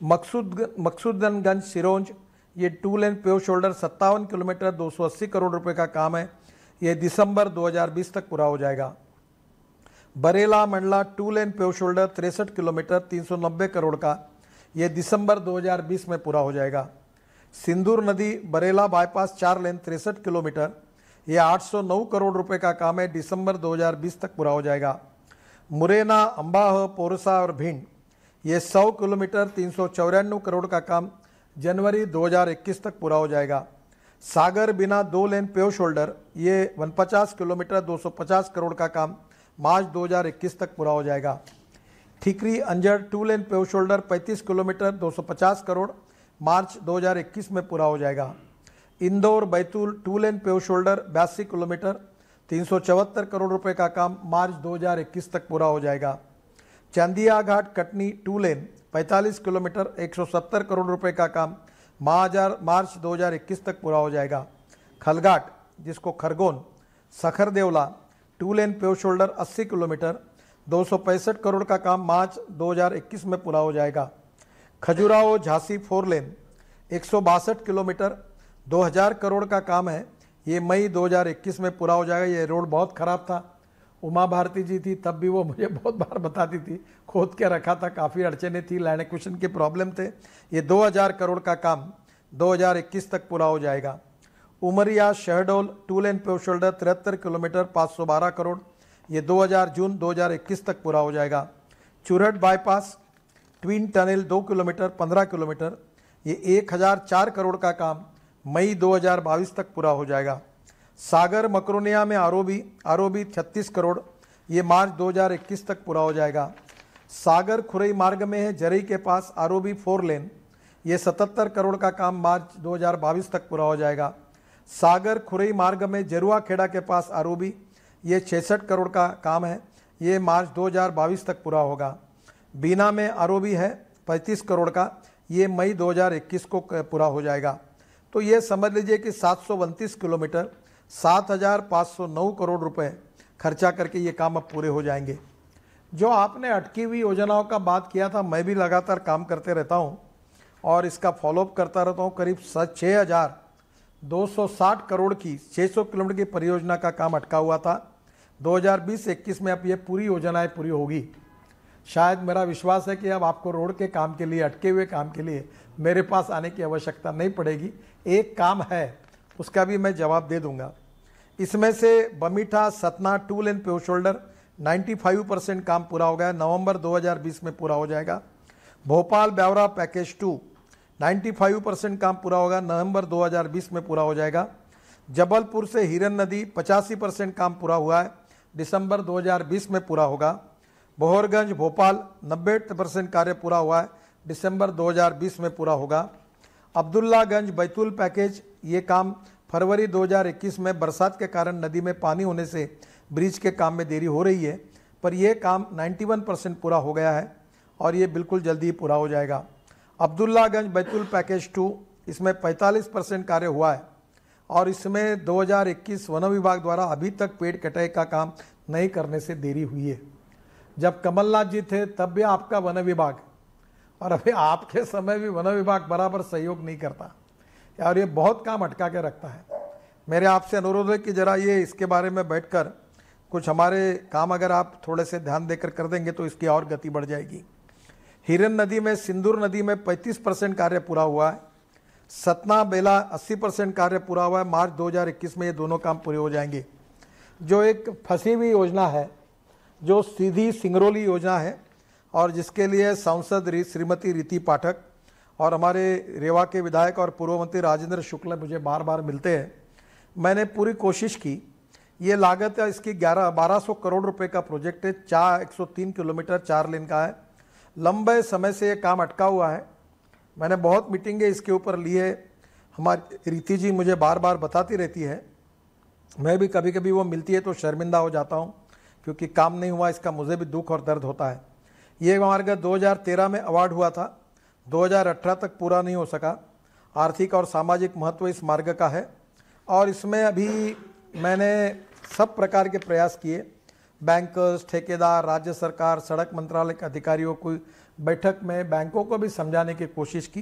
मकसूदगंज सिरोंज, ये 2 लेन पेव शोल्डर 57 किलोमीटर 280 करोड़ रुपए का काम है। ये दिसंबर 2020 तक पूरा हो जाएगा। बरेला मंडला 2 लेन पेव शोल्डर 63 किलोमीटर 390 करोड़ का, ये दिसंबर 2020 में पूरा हो जाएगा। सिंदूर नदी बरेला बाईपास 4 लेन 63 किलोमीटर, ये 809 करोड़ रुपए का काम है। दिसंबर 2020 तक पूरा हो जाएगा। मुरैना, अंबाह, पोरसा और भिंड, ये 100 किलोमीटर 394 करोड़ का काम जनवरी 2021 तक पूरा हो जाएगा। सागर बिना 2 लेन पेव शोल्डर, ये 49 किलोमीटर 250 करोड़ का काम मार्च 2021 तक पूरा हो जाएगा। ठीकरी अंजड़ 2 लेन पेव शोल्डर 35 किलोमीटर 250 करोड़ मार्च 2021 में पूरा हो जाएगा। इंदौर बैतूल 2 लेन पेव शोल्डर 82 किलोमीटर 374 करोड़ रुपए का काम मार्च 2021 तक पूरा हो जाएगा। चांदिया घाट कटनी 2 लेन 45 किलोमीटर 170 करोड़ रुपए का काम मार्च 2021 तक पूरा हो जाएगा। खलघाट, जिसको खरगोन सखरदेवला 2 लेन पेव शोल्डर 80 किलोमीटर 265 करोड़ का काम मार्च 2021 में पूरा हो जाएगा। खजुराहो झांसी 4 लेन 162 किलोमीटर 2000 करोड़ का काम है। ये मई 2021 में पूरा हो जाएगा। ये रोड बहुत ख़राब था। उमा भारती जी थी तब भी वो मुझे बहुत बार बताती थी, खोद के रखा था, काफ़ी अड़चने थी, लैंड एक्विजिशन के प्रॉब्लम थे। ये 2000 करोड़ का काम 2021 तक पूरा हो जाएगा। उमरिया शहडोल 2 लेन पेव शोल्डर 73 किलोमीटर 512 करोड़, ये जून 2021 तक पूरा हो जाएगा। Churhat bypass twin tunnel 2 kilometre 15 kilometre, ये 1004 करोड़ का काम मई 2022 तक पूरा हो जाएगा। सागर मकरोनिया में आरओबी 36 करोड़, ये मार्च 2021 तक पूरा हो जाएगा। सागर खुरई मार्ग में है जरई के पास आरओबी 4 लेन, ये 77 करोड़ का काम मार्च 2022 तक पूरा हो जाएगा। सागर खुरई मार्ग में जरुआ खेड़ा के पास आरओबी, ये 66 करोड़ का काम है, ये मार्च 2022 तक पूरा होगा। बीना में आरओबी है 35 करोड़ का, ये मई 2021 को पूरा हो जाएगा। तो ये समझ लीजिए कि 729 किलोमीटर 7,509 करोड़ रुपए खर्चा करके ये काम अब पूरे हो जाएंगे। जो आपने अटकी हुई योजनाओं का बात किया था, मैं भी लगातार काम करते रहता हूँ और इसका फॉलोअप करता रहता हूँ। करीब 6,260 करोड़ की 600 किलोमीटर की परियोजना का काम अटका हुआ था। 2020-21 में अब ये पूरी योजनाएं पूरी होगी। शायद मेरा विश्वास है कि अब आपको रोड के काम के लिए, अटके हुए काम के लिए मेरे पास आने की आवश्यकता नहीं पड़ेगी। एक काम है, उसका भी मैं जवाब दे दूंगा। इसमें से Bamitha Satna two lane pave shoulder 95% काम पूरा हो गया, नवंबर 2020 में पूरा हो जाएगा। भोपाल ब्यावरा पैकेज 2 95% काम पूरा होगा, नवंबर 2020 में पूरा हो जाएगा। जबलपुर से हिरन नदी 85% काम पूरा हुआ है, दिसंबर 2020 में पूरा होगा। बहोरगंज भोपाल 90% कार्य पूरा हुआ है, दिसंबर 2020 में पूरा होगा। अब्दुल्लागंज बैतूल पैकेज, ये काम फरवरी 2021 में बरसात के कारण नदी में पानी होने से ब्रिज के काम में देरी हो रही है, पर यह काम 91% पूरा हो गया है और ये बिल्कुल जल्दी ही पूरा हो जाएगा। अब्दुल्लागंज बैतूल पैकेज 2, इसमें 45% कार्य हुआ है और इसमें 2021 वन विभाग द्वारा अभी तक पेड़ कटाई का काम नहीं करने से देरी हुई है। जब कमलनाथ जी थे तब भी आपका वन विभाग, और अभी आपके समय भी वन विभाग बराबर सहयोग नहीं करता और ये बहुत काम अटका के रखता है। मेरे आपसे अनुरोध है कि जरा ये इसके बारे में बैठकर कुछ हमारे काम अगर आप थोड़े से ध्यान देकर कर देंगे तो इसकी और गति बढ़ जाएगी। हिरन नदी में, सिंदूर नदी में 35% कार्य पूरा हुआ है। सतना बेला 80% कार्य पूरा हुआ है। मार्च 2021 में ये दोनों काम पूरे हो जाएंगे। जो एक फंसी हुई योजना है, जो सीधी सिंगरौली योजना है और जिसके लिए सांसद श्रीमती रीति पाठक और हमारे रेवा के विधायक और पूर्व मंत्री राजेंद्र शुक्ल मुझे बार बार मिलते हैं, मैंने पूरी कोशिश की। ये लागत है इसकी 1200 करोड़ रुपए का प्रोजेक्ट है। 103 किलोमीटर 4 लेन का है। लंबे समय से ये काम अटका हुआ है। मैंने बहुत मीटिंगें इसके ऊपर ली है। हमारी रीति जी मुझे बार बार बताती रहती है, मैं भी कभी कभी वो मिलती है तो शर्मिंदा हो जाता हूँ क्योंकि काम नहीं हुआ, इसका मुझे भी दुख और दर्द होता है। ये मार्ग 2013 में अवार्ड हुआ था, 2018 तक पूरा नहीं हो सका। आर्थिक और सामाजिक महत्व इस मार्ग का है और इसमें अभी मैंने सब प्रकार के प्रयास किए। बैंकर्स, ठेकेदार, राज्य सरकार, सड़क मंत्रालय के अधिकारियों को बैठक में बैंकों को भी समझाने की कोशिश की।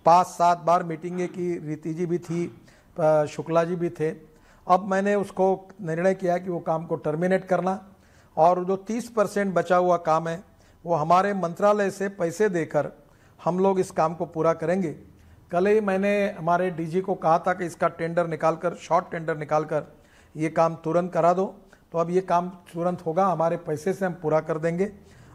5-7 बार मीटिंगें की, रीति जी भी थी, शुक्ला जी भी थे। अब मैंने उसको निर्णय किया कि वो काम को टर्मिनेट करना और जो 30% बचा हुआ काम है वो हमारे मंत्रालय से पैसे देकर हम लोग इस काम को पूरा करेंगे। कल ही मैंने हमारे डीजी को कहा था कि इसका टेंडर निकालकर, शॉर्ट टेंडर निकालकर ये काम तुरंत करा दो। तो अब ये काम तुरंत होगा, हमारे पैसे से हम पूरा कर देंगे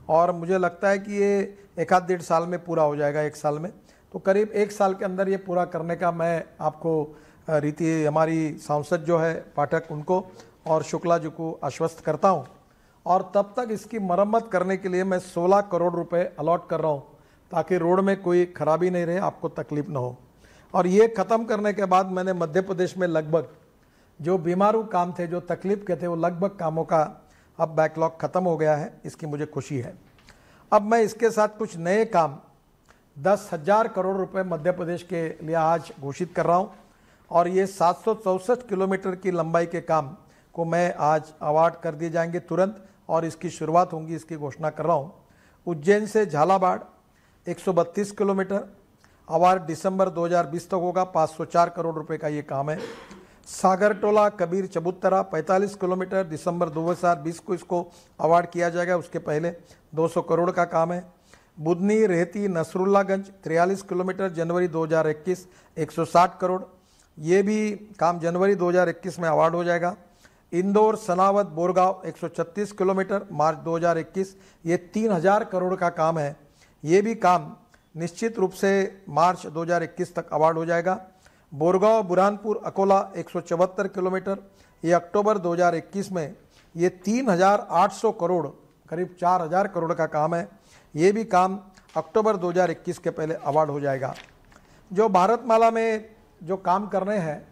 और मुझे लगता है कि ये 1-1.5 साल में पूरा हो जाएगा। 1 साल में तो करीब 1 साल के अंदर ये पूरा करने का मैं आपको रीति, हमारी सांसद जो है पाठक, उनको और शुक्ला जी को आश्वस्त करता हूँ। और तब तक इसकी मरम्मत करने के लिए मैं 16 करोड़ रुपए अलॉट कर रहा हूँ ताकि रोड में कोई खराबी नहीं रहे, आपको तकलीफ ना हो। और ये ख़त्म करने के बाद मैंने मध्य प्रदेश में लगभग जो बीमारू काम थे, जो तकलीफ के थे, वो लगभग कामों का अब बैकलॉग ख़त्म हो गया है। इसकी मुझे खुशी है। अब मैं इसके साथ कुछ नए काम 10,000 करोड़ रुपए मध्य प्रदेश के लिए आज घोषित कर रहा हूँ और ये 764 किलोमीटर की लंबाई के काम को मैं आज अवार्ड कर दिए जाएंगे तुरंत और इसकी शुरुआत होंगी, इसकी घोषणा कर रहा हूँ। उज्जैन से झालावाड़ 132 किलोमीटर, अवार्ड दिसंबर 2020 तक होगा। 504 करोड़ रुपए का ये काम है। सागरटोला कबीर चबूतरा 45 किलोमीटर, दिसंबर 2020 को इसको अवार्ड किया जाएगा। उसके पहले 200 करोड़ का काम है। बुधनी रेहती नसरुल्लागंज 43 किलोमीटर, जनवरी 2021 160 करोड़, ये भी काम जनवरी 2021 में अवार्ड हो जाएगा। इंदौर सनावद बोरगांव 136 किलोमीटर, मार्च 2021, ये 3000 करोड़ का काम है। ये भी काम निश्चित रूप से मार्च 2021 तक अवार्ड हो जाएगा। बोरगांव बुरहानपुर अकोला 174 किलोमीटर, ये अक्टूबर 2021 में ये 3800 करोड़, करीब 4000 करोड़ का काम है। ये भी काम अक्टूबर 2021 के पहले अवार्ड हो जाएगा। जो भारतमाला में जो काम करने हैं,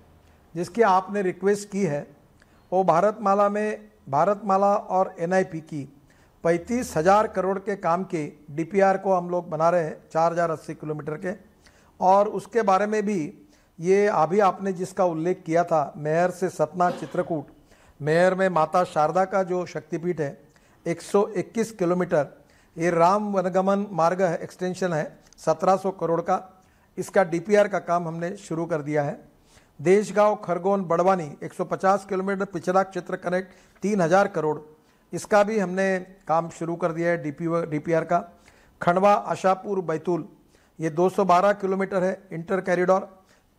जिसकी आपने रिक्वेस्ट की है, वो भारतमाला में, भारतमाला और NIP की 35,000 करोड़ के काम के DPR को हम लोग बना रहे हैं 4,080 किलोमीटर के। और उसके बारे में भी ये अभी आपने जिसका उल्लेख किया था, मेहर से सतना चित्रकूट, मेहर में माता शारदा का जो शक्तिपीठ है 121 किलोमीटर, ये राम वनगमन मार्ग है, एक्सटेंशन है 1700 करोड़ का। इसका DPR का काम हमने शुरू कर दिया है। देशगांव खरगोन बड़वानी 150 किलोमीटर पिछड़ा क्षेत्र कनेक्ट 3,000 करोड़, इसका भी हमने काम शुरू कर दिया है DPR का। खंडवा आशापुर बैतूल ये 212 किलोमीटर है इंटर कॉरिडोर,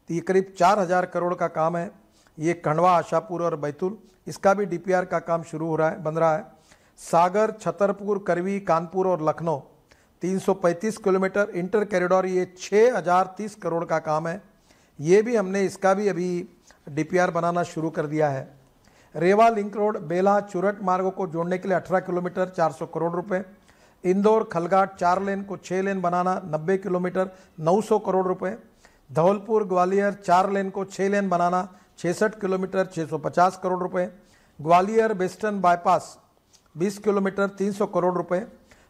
ये करीब 4,000 करोड़ का काम है। ये खंडवा आशापुर और बैतूल, इसका भी DPR का काम शुरू हो रहा है, बन रहा है। सागर छतरपुर करवी कानपुर और लखनऊ 335 किलोमीटर इंटर कॉरिडोर, ये 6,030 करोड़ का काम है। ये भी हमने इसका भी अभी DPR बनाना शुरू कर दिया है। रेवा लिंक रोड बेला चुरट मार्गों को जोड़ने के लिए 18 किलोमीटर 400 करोड़ रुपए। इंदौर खलघाट 4 लेन को 6 लेन बनाना 90 किलोमीटर 900 करोड़ रुपए। धौलपुर ग्वालियर 4 लेन को 6 लेन बनाना 66 किलोमीटर 650 करोड़ रुपए। Gwalior western bypass 20 kilometre 300 crore रुपए।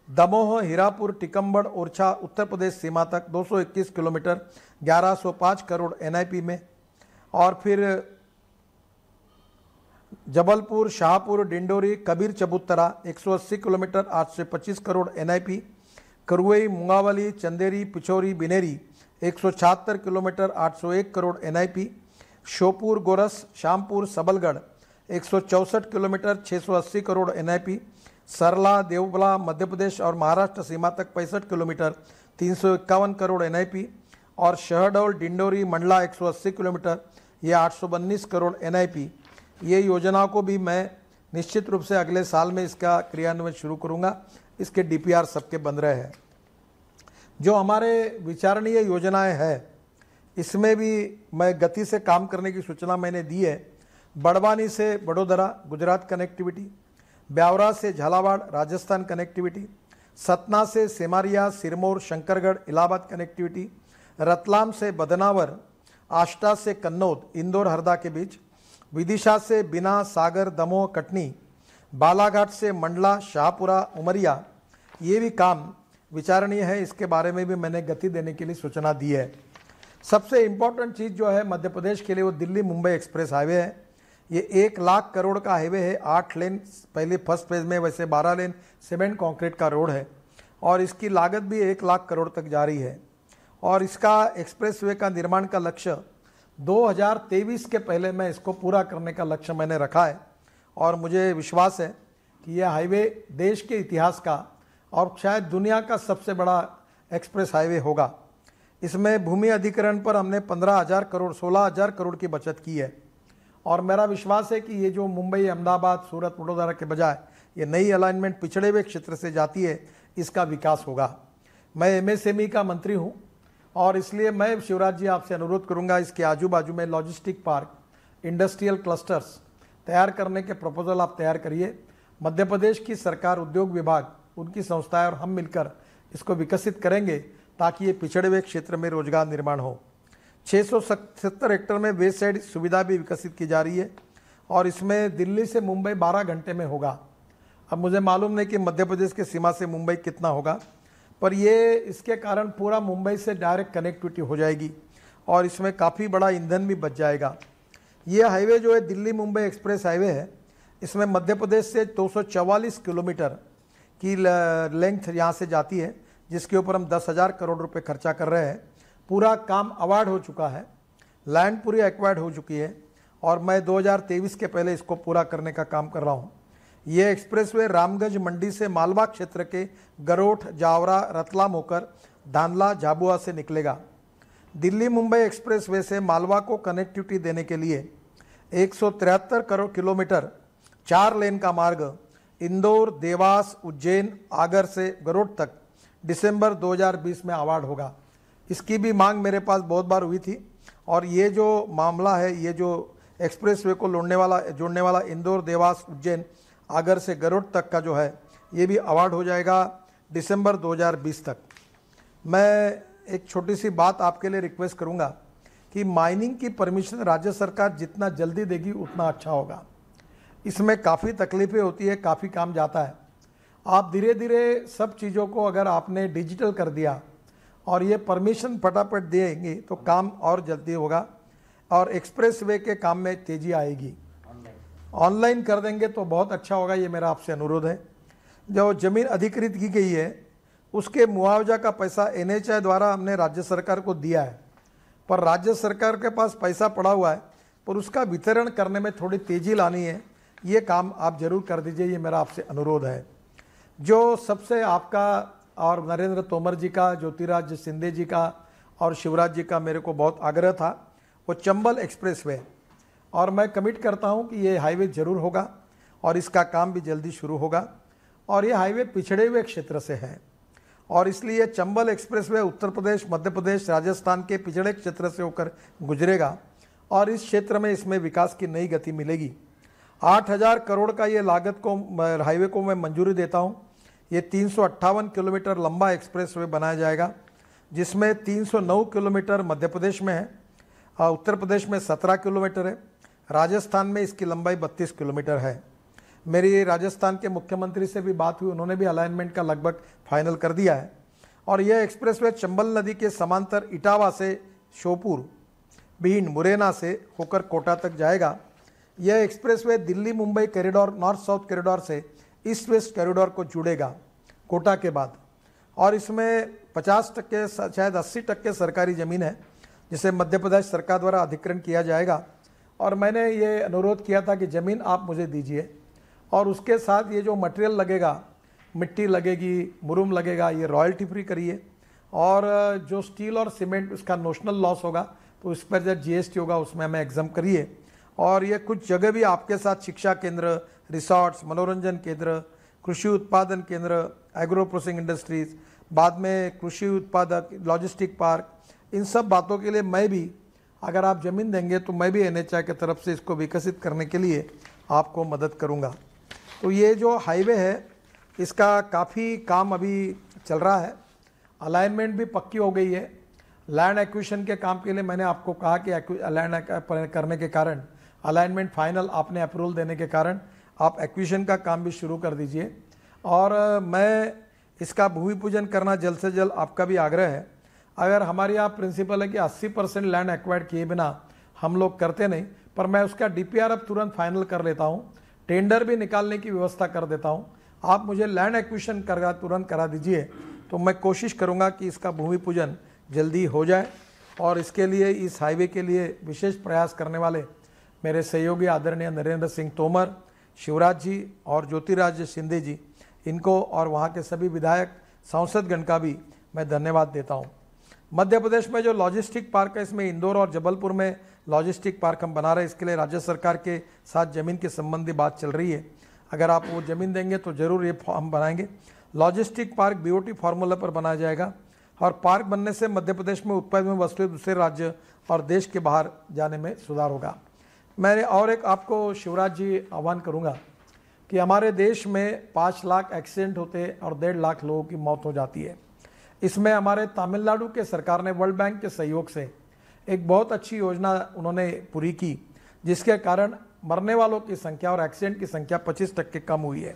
दमोह हीरापुर टिकम्बड़ ओरछा उत्तर प्रदेश सीमा तक 221 किलोमीटर 1105 करोड़ NIP में। और फिर Jabalpur Shahpur Dindori Kabir Chabutra 180 kilometre 825 crore NIP। Karui Mungaoli Chanderi Pichhori Bineri 176 kilometre 801 crore NIP। Sheopur Goras Shampur Sabalgarh 164 kilometre 680 crore NIP। Sarla Deobala Madhya Pradesh और महाराष्ट्र सीमा तक 65 किलोमीटर 351 करोड़ NIP। और शहडोल डिंडोरी मंडला 180 किलोमीटर ये 819 करोड़ NIP। ये योजनाओं को भी मैं निश्चित रूप से अगले साल में इसका क्रियान्वयन शुरू करूंगा। इसके DPR सबके बन रहे हैं। जो हमारे विचारणीय योजनाएं हैं इसमें भी मैं गति से काम करने की सूचना मैंने दी है। बड़वानी से बड़ोदरा गुजरात कनेक्टिविटी, ब्यावरा से झालावाड़ राजस्थान कनेक्टिविटी, सतना से सेमारिया सिरमौर शंकरगढ़ इलाहाबाद कनेक्टिविटी, रतलाम से बदनावर, आष्टा से कन्नौद इंदौर हरदा के बीच, विदिशा से बिना सागर दमोह कटनी, बालाघाट से मंडला शाहपुरा उमरिया, ये भी काम विचारणीय है। इसके बारे में भी मैंने गति देने के लिए सूचना दी है। सबसे इम्पोर्टेंट चीज़ जो है मध्य प्रदेश के लिए वो दिल्ली मुंबई एक्सप्रेस हाईवे है। ये 1 लाख करोड़ का हाईवे है, 8 लेन पहले फर्स्ट फेज में, वैसे 12 लेन सीमेंट कंक्रीट का रोड है और इसकी लागत भी 1 लाख करोड़ तक जा रही है। और इसका एक्सप्रेसवे का निर्माण का लक्ष्य 2023 के पहले मैं इसको पूरा करने का लक्ष्य मैंने रखा है। और मुझे विश्वास है कि यह हाईवे देश के इतिहास का और शायद दुनिया का सबसे बड़ा एक्सप्रेस हाईवे होगा। इसमें भूमि अधिग्रहण पर हमने 15,000 करोड़ 16,000 करोड़ की बचत की है। और मेरा विश्वास है कि ये जो मुंबई अहमदाबाद सूरत वडोदरा के बजाय ये नई अलाइनमेंट पिछड़े हुए क्षेत्र से जाती है, इसका विकास होगा। मैं MSME का मंत्री हूँ और इसलिए मैं शिवराज जी आपसे अनुरोध करूंगा इसके आजू बाजू में लॉजिस्टिक पार्क, इंडस्ट्रियल क्लस्टर्स तैयार करने के प्रपोजल आप तैयार करिए। मध्य प्रदेश की सरकार, उद्योग विभाग, उनकी संस्थाएं और हम मिलकर इसको विकसित करेंगे ताकि ये पिछड़े हुए क्षेत्र में रोजगार निर्माण हो। 670 हेक्टेयर में वेस्ट साइड सुविधा भी विकसित की जा रही है और इसमें दिल्ली से मुंबई 12 घंटे में होगा। अब मुझे मालूम नहीं कि मध्य प्रदेश के सीमा से मुंबई कितना होगा, पर ये इसके कारण पूरा मुंबई से डायरेक्ट कनेक्टिविटी हो जाएगी और इसमें काफ़ी बड़ा ईंधन भी बच जाएगा। ये हाईवे जो है दिल्ली मुंबई एक्सप्रेस हाईवे है, इसमें मध्य प्रदेश से 244 किलोमीटर की लेंथ यहाँ से जाती है, जिसके ऊपर हम 10,000 करोड़ रुपए खर्चा कर रहे हैं। पूरा काम अवार्ड हो चुका है, लैंड पूरी एक्वायर्ड हो चुकी है और मैं 2023 के पहले इसको पूरा करने का काम कर रहा हूँ। ये एक्सप्रेसवे रामगंज मंडी से मालवा क्षेत्र के गरोठ जावरा रतलाम होकर धानला झाबुआ से निकलेगा। दिल्ली मुंबई एक्सप्रेसवे से मालवा को कनेक्टिविटी देने के लिए 173 किलोमीटर 4 लेन का मार्ग इंदौर देवास उज्जैन आगर से गरोठ तक दिसंबर 2020 में अवार्ड होगा। इसकी भी मांग मेरे पास बहुत बार हुई थी और ये जो मामला है, ये जो एक्सप्रेसवे को जोड़ने वाला इंदौर देवास उज्जैन आगर से गरुड़ तक का जो है, ये भी अवार्ड हो जाएगा दिसंबर 2020 तक। मैं एक छोटी सी बात आपके लिए रिक्वेस्ट करूंगा कि माइनिंग की परमिशन राज्य सरकार जितना जल्दी देगी उतना अच्छा होगा। इसमें काफ़ी तकलीफ़ें होती है, काफ़ी काम जाता है। आप धीरे धीरे सब चीज़ों को अगर आपने डिजिटल कर दिया और ये परमिशन फटाफट देंगे तो काम और जल्दी होगा और एक्सप्रेस वे के काम में तेज़ी आएगी। ऑनलाइन कर देंगे तो बहुत अच्छा होगा, ये मेरा आपसे अनुरोध है। जो ज़मीन अधिकृत की गई है उसके मुआवजा का पैसा NHAI द्वारा हमने राज्य सरकार को दिया है, पर राज्य सरकार के पास पैसा पड़ा हुआ है, पर उसका वितरण करने में थोड़ी तेज़ी लानी है। ये काम आप जरूर कर दीजिए, ये मेरा आपसे अनुरोध है। जो सबसे आपका और नरेंद्र तोमर जी का, ज्योतिरादित्य सिंधिया जी का और शिवराज जी का मेरे को बहुत आग्रह था, वो चंबल एक्सप्रेसवे, और मैं कमिट करता हूँ कि ये हाईवे ज़रूर होगा और इसका काम भी जल्दी शुरू होगा। और ये हाईवे पिछड़े हुए क्षेत्र से है और इसलिए चंबल एक्सप्रेसवे उत्तर प्रदेश, मध्य प्रदेश, राजस्थान के पिछड़े क्षेत्र से होकर गुजरेगा और इस क्षेत्र में इसमें विकास की नई गति मिलेगी। 8,000 करोड़ का ये लागत को हाईवे को मैं मंजूरी देता हूँ। ये 358 किलोमीटर लंबा एक्सप्रेसवे बनाया जाएगा, जिसमें 309 किलोमीटर मध्य प्रदेश में है, उत्तर प्रदेश में 17 किलोमीटर है, राजस्थान में इसकी लंबाई 32 किलोमीटर है। मेरी राजस्थान के मुख्यमंत्री से भी बात हुई, उन्होंने भी अलाइनमेंट का लगभग फाइनल कर दिया है। और यह एक्सप्रेसवे चंबल नदी के समांतर इटावा से श्योपुर, भिंड, मुरैना से होकर कोटा तक जाएगा। यह expressway Delhi Mumbai corridor, north south corridor से ईस्ट वेस्ट कॉरिडोर को जुड़ेगा कोटा के बाद, और इसमें 50% शायद 80% सरकारी ज़मीन है जिसे मध्य प्रदेश सरकार द्वारा अधिग्रहण किया जाएगा। और मैंने ये अनुरोध किया था कि ज़मीन आप मुझे दीजिए और उसके साथ ये जो मटेरियल लगेगा, मिट्टी लगेगी, मुरुम लगेगा, ये रॉयल्टी फ्री करिए। और जो स्टील और सीमेंट उसका नोशनल लॉस होगा तो इस पर जो GST होगा उसमें हमें एग्जाम करिए। और ये कुछ जगह भी आपके साथ शिक्षा केंद्र, रिसोर्ट्स, मनोरंजन केंद्र, कृषि उत्पादन केंद्र, एग्रो प्रोसेसिंग इंडस्ट्रीज, बाद में कृषि उत्पादक, लॉजिस्टिक पार्क, इन सब बातों के लिए मैं भी, अगर आप ज़मीन देंगे तो मैं भी NHAI की तरफ से इसको विकसित करने के लिए आपको मदद करूंगा। तो ये जो हाईवे है इसका काफ़ी काम अभी चल रहा है, अलाइनमेंट भी पक्की हो गई है। लैंड एक्विजिशन के काम के लिए मैंने आपको कहा कि लैंड करने के कारण, अलाइनमेंट फाइनल आपने अप्रूवल देने के कारण आप एक्विजिशन का काम भी शुरू कर दीजिए। और मैं इसका भूमि पूजन करना जल्द से जल्द, आपका भी आग्रह है। अगर हमारे यहाँ प्रिंसिपल है कि 80% लैंड एक्वायर्ड किए बिना हम लोग करते नहीं, पर मैं उसका DPR अब तुरंत फाइनल कर लेता हूँ, टेंडर भी निकालने की व्यवस्था कर देता हूँ। आप मुझे लैंड एक्विजिशन तुरंत करा दीजिए तो मैं कोशिश करूँगा कि इसका भूमि पूजन जल्दी हो जाए। और इसके लिए, इस हाईवे के लिए विशेष प्रयास करने वाले मेरे सहयोगी आदरणीय नरेंद्र सिंह तोमर, शिवराज जी और ज्योतिरादित्य सिंधिया जी, इनको और वहाँ के सभी विधायक, सांसदगण का भी मैं धन्यवाद देता हूँ। मध्य प्रदेश में जो लॉजिस्टिक पार्क है, इसमें इंदौर और जबलपुर में लॉजिस्टिक पार्क हम बना रहे हैं। इसके लिए राज्य सरकार के साथ ज़मीन के संबंधी बात चल रही है। अगर आप वो ज़मीन देंगे तो ज़रूर ये हम बनाएंगे। लॉजिस्टिक पार्क BOT फार्मूला पर बनाया जाएगा और पार्क बनने से मध्य प्रदेश में उत्पाद में वस्तुएं दूसरे राज्य और देश के बाहर जाने में सुधार होगा। मैं और एक आपको शिवराज जी आह्वान करूँगा कि हमारे देश में 5 लाख एक्सीडेंट होते हैं और 1.5 लाख लोगों की मौत हो जाती है। इसमें हमारे तमिलनाडु के सरकार ने वर्ल्ड बैंक के सहयोग से एक बहुत अच्छी योजना उन्होंने पूरी की, जिसके कारण मरने वालों की संख्या और एक्सीडेंट की संख्या 25% कम हुई है।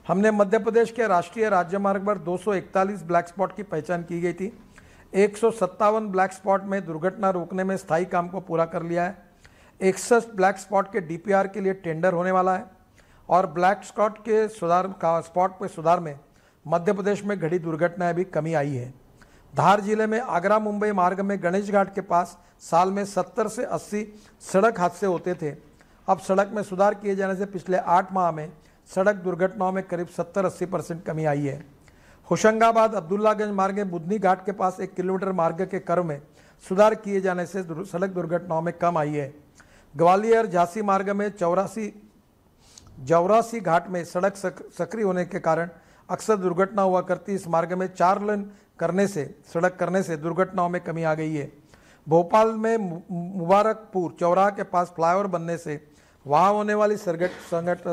हमने मध्य प्रदेश के राष्ट्रीय राजमार्ग पर 241 ब्लैक स्पॉट की पहचान की गई थी। 157 ब्लैक स्पॉट में दुर्घटना रोकने में स्थायी काम को पूरा कर लिया है। 61 ब्लैक स्पॉट के DPR के लिए टेंडर होने वाला है और ब्लैक स्पॉट के सुधार में मध्य प्रदेश में घड़ी दुर्घटनाएं भी कमी आई है। धार जिले में आगरा मुंबई मार्ग में गणेश घाट के पास साल में 70 से 80 सड़क हादसे होते थे। अब सड़क में सुधार किए जाने से पिछले 8 माह में सड़क दुर्घटनाओं में करीब 70-80% कमी आई है। होशंगाबाद अब्दुल्लागंज मार्ग में बुधनी घाट के पास 1 किलोमीटर मार्ग के कर्व में सुधार किए जाने से सड़क दुर्घटनाओं में कम आई है। ग्वालियर झांसी मार्ग में जौरासी घाट में सड़क सक्रिय होने के कारण अक्सर दुर्घटना हुआ करती। इस मार्ग में 4 लेन सड़क करने से दुर्घटनाओं में कमी आ गई है। भोपाल में मुबारकपुर चौराहा के पास फ्लाईओवर बनने से वहाँ होने वाली संकट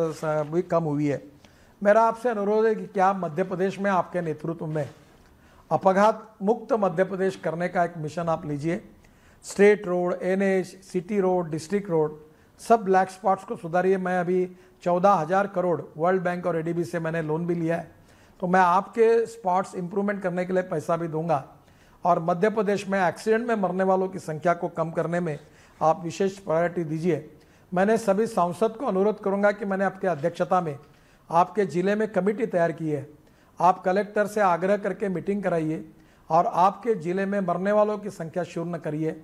भी कम हुई है। मेरा आपसे अनुरोध है कि क्या मध्य प्रदेश में आपके नेतृत्व में अपघात मुक्त मध्य प्रदेश करने का एक मिशन आप लीजिए। State road, NH, city road, district road, सब ब्लैक स्पॉट्स को सुधारिए। मैं अभी 14,000 करोड़ वर्ल्ड बैंक और ADB से मैंने लोन भी लिया है तो मैं आपके स्पॉट्स इंप्रूवमेंट करने के लिए पैसा भी दूंगा। और मध्य प्रदेश में एक्सीडेंट में मरने वालों की संख्या को कम करने में आप विशेष प्रायोरिटी दीजिए। मैंने सभी सांसद को अनुरोध करूंगा कि मैंने आपके अध्यक्षता में आपके ज़िले में कमेटी तैयार की है, आप कलेक्टर से आग्रह करके मीटिंग कराइए और आपके ज़िले में मरने वालों की संख्या शून्य करिए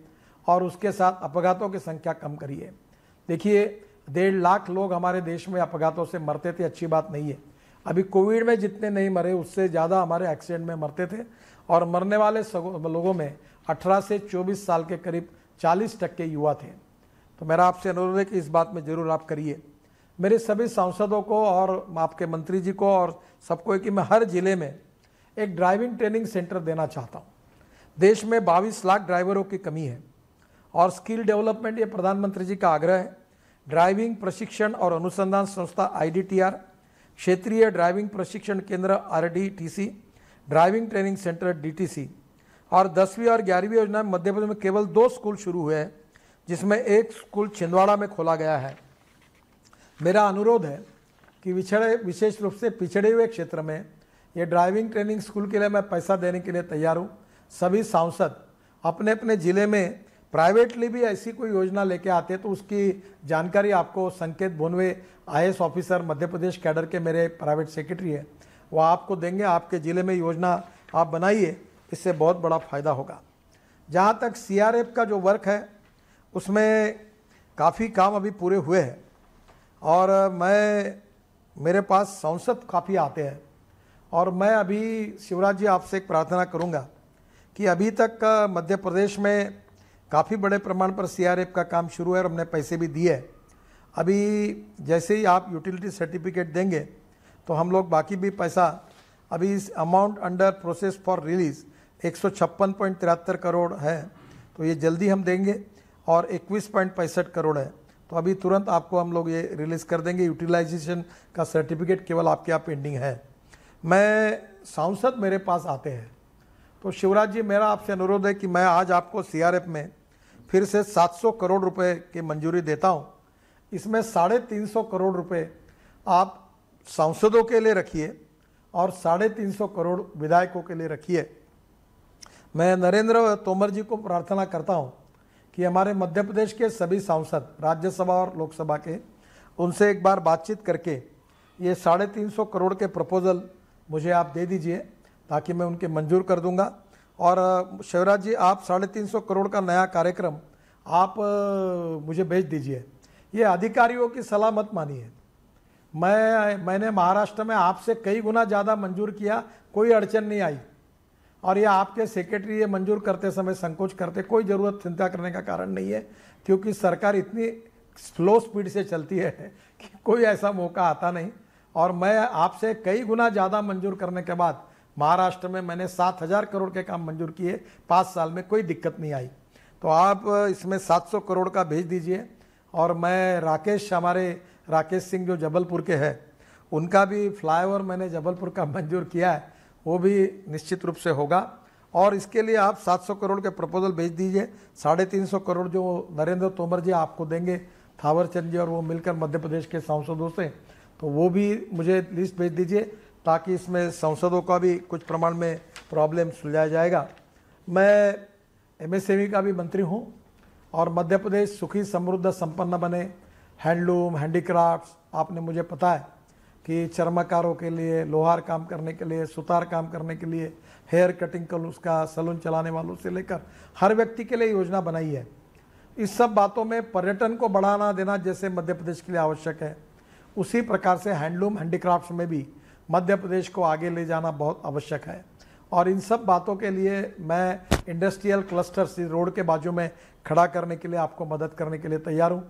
और उसके साथ अपघातों की संख्या कम करिए। देखिए 1.5 लाख लोग हमारे देश में अपघातों से मरते थे, अच्छी बात नहीं है। अभी कोविड में जितने नहीं मरे उससे ज़्यादा हमारे एक्सीडेंट में मरते थे और मरने वाले लोगों में 18 से 24 साल के करीब 40% युवा थे। तो मेरा आपसे अनुरोध है कि इस बात में ज़रूर आप करिए। मेरे सभी सांसदों को और आपके मंत्री जी को और सबको कि मैं हर जिले में एक ड्राइविंग ट्रेनिंग सेंटर देना चाहता हूँ। देश में 22 लाख ड्राइवरों की कमी है और स्किल डेवलपमेंट ये प्रधानमंत्री जी का आग्रह है। ड्राइविंग प्रशिक्षण और अनुसंधान संस्था IDTR, क्षेत्रीय ड्राइविंग प्रशिक्षण केंद्र RDTC, driving training centre DTC और 10वीं और 11वीं योजना में मध्य प्रदेश में केवल 2 स्कूल शुरू हुए हैं, जिसमें एक स्कूल छिंदवाड़ा में खोला गया है। मेरा अनुरोध है कि विशेष रूप से पिछड़े हुए क्षेत्र में ये ड्राइविंग ट्रेनिंग स्कूल के लिए मैं पैसा देने के लिए तैयार हूँ। सभी सांसद अपने अपने ज़िले में प्राइवेटली भी ऐसी कोई योजना लेके आते हैं तो उसकी जानकारी आपको संकेत भोनवे IAS officer Madhya Pradesh cadre के मेरे प्राइवेट सेक्रेटरी है, वो आपको देंगे। आपके ज़िले में योजना आप बनाइए, इससे बहुत बड़ा फ़ायदा होगा। जहाँ तक CRF का जो वर्क है उसमें काफ़ी काम अभी पूरे हुए हैं और मेरे पास सांसद काफ़ी आते हैं और मैं अभी शिवराज जी आपसे एक प्रार्थना करूंगा कि अभी तक मध्य प्रदेश में काफ़ी बड़े प्रमाण पर CRF का काम शुरू है और हमने पैसे भी दिए। अभी जैसे ही आप यूटिलिटी सर्टिफिकेट देंगे तो हम लोग बाकी भी पैसा, अभी इस amount under process for release 156.73 crore है, तो ये जल्दी हम देंगे और 21.65 करोड़ है, तो अभी तुरंत आपको हम लोग ये रिलीज़ कर देंगे। यूटिलाइजेशन का सर्टिफिकेट केवल आपके यहाँ पेंडिंग है। मैं सांसद मेरे पास आते हैं तो शिवराज जी मेरा आपसे अनुरोध है कि मैं आज आपको CRF में फिर से 700 करोड़ रुपए की मंजूरी देता हूँ। इसमें 350 करोड़ रुपए आप सांसदों के लिए रखिए और 350 करोड़ विधायकों के लिए रखिए। मैं नरेंद्र तोमर जी को प्रार्थना करता हूँ कि हमारे मध्य प्रदेश के सभी सांसद राज्यसभा और लोकसभा के, उनसे एक बार बातचीत करके ये 350 करोड़ के प्रपोजल मुझे आप दे दीजिए ताकि मैं उनके मंजूर कर दूंगा। और शिवराज जी आप 350 करोड़ का नया कार्यक्रम आप मुझे भेज दीजिए। ये अधिकारियों की सलाह मत मानिए। मैंने महाराष्ट्र में आपसे कई गुना ज़्यादा मंजूर किया, कोई अड़चन नहीं आई और ये आपके सेक्रेटरी ये मंजूर करते समय संकोच करते, कोई ज़रूरत चिंता करने का कारण नहीं है क्योंकि सरकार इतनी स्लो स्पीड से चलती है कि कोई ऐसा मौका आता नहीं। और मैं आपसे कई गुना ज़्यादा मंजूर करने के बाद महाराष्ट्र में मैंने 7,000 करोड़ के काम मंजूर किए 5 साल में, कोई दिक्कत नहीं आई। तो आप इसमें 700 करोड़ का भेज दीजिए। और मैं हमारे राकेश सिंह जो जबलपुर के हैं, उनका भी फ्लाईओवर मैंने जबलपुर का मंजूर किया है, वो भी निश्चित रूप से होगा। और इसके लिए आप 700 करोड़ के प्रपोजल भेज दीजिए। 350 करोड़ जो नरेंद्र तोमर जी आपको देंगे, थावरचंद जी और वो मिलकर मध्य प्रदेश के सांसदों से, तो वो भी मुझे लिस्ट भेज दीजिए ताकि इसमें सांसदों का भी कुछ प्रमाण में प्रॉब्लम सुलझाया जाएगा। मैं MSME का भी मंत्री हूँ और मध्य प्रदेश सुखी समृद्ध संपन्न बने। हैंडलूम, हैंडीक्राफ्ट्स, आपने मुझे पता है कि चर्मकारों के लिए, लोहार काम करने के लिए, सुतार काम करने के लिए, हेयर कटिंग का उसका सलून चलाने वालों से लेकर हर व्यक्ति के लिए योजना बनाई है। इस सब बातों में पर्यटन को बढ़ाना देना जैसे मध्य प्रदेश के लिए आवश्यक है, उसी प्रकार से हैंडलूम, हैंडीक्राफ्ट्स में भी मध्य प्रदेश को आगे ले जाना बहुत आवश्यक है। और इन सब बातों के लिए मैं इंडस्ट्रियल क्लस्टर्स रोड के बाजू में खड़ा करने के लिए आपको मदद करने के लिए तैयार हूँ।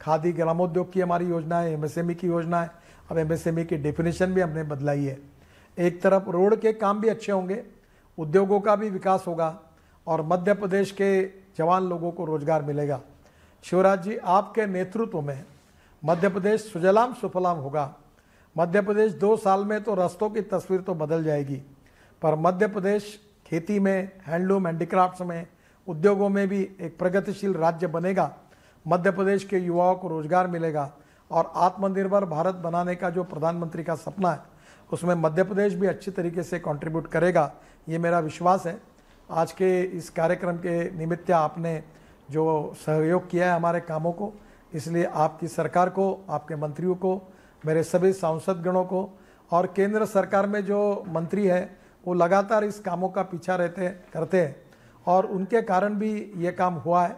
खादी ग्रामोद्योग की हमारी योजना है, MSME की योजना है। अब MSME की डेफिनेशन भी हमने बदलाई है। एक तरफ रोड के काम भी अच्छे होंगे, उद्योगों का भी विकास होगा और मध्य प्रदेश के जवान लोगों को रोजगार मिलेगा। शिवराज जी आपके नेतृत्व में मध्य प्रदेश सुजलाम सुफलाम होगा। मध्य प्रदेश 2 साल में तो रास्तों की तस्वीर तो बदल जाएगी, पर मध्य प्रदेश खेती में, हैंडलूम, हैंडीक्राफ्ट्स में, उद्योगों में भी एक प्रगतिशील राज्य बनेगा। मध्य प्रदेश के युवाओं को रोजगार मिलेगा और आत्मनिर्भर भारत बनाने का जो प्रधानमंत्री का सपना है उसमें मध्य प्रदेश भी अच्छी तरीके से कंट्रीब्यूट करेगा, ये मेरा विश्वास है। आज के इस कार्यक्रम के निमित्त आपने जो सहयोग किया है हमारे कामों को, इसलिए आपकी सरकार को, आपके मंत्रियों को, मेरे सभी सांसदगणों को और केंद्र सरकार में जो मंत्री हैं वो लगातार इस कामों का पीछा करते हैं और उनके कारण भी ये काम हुआ है।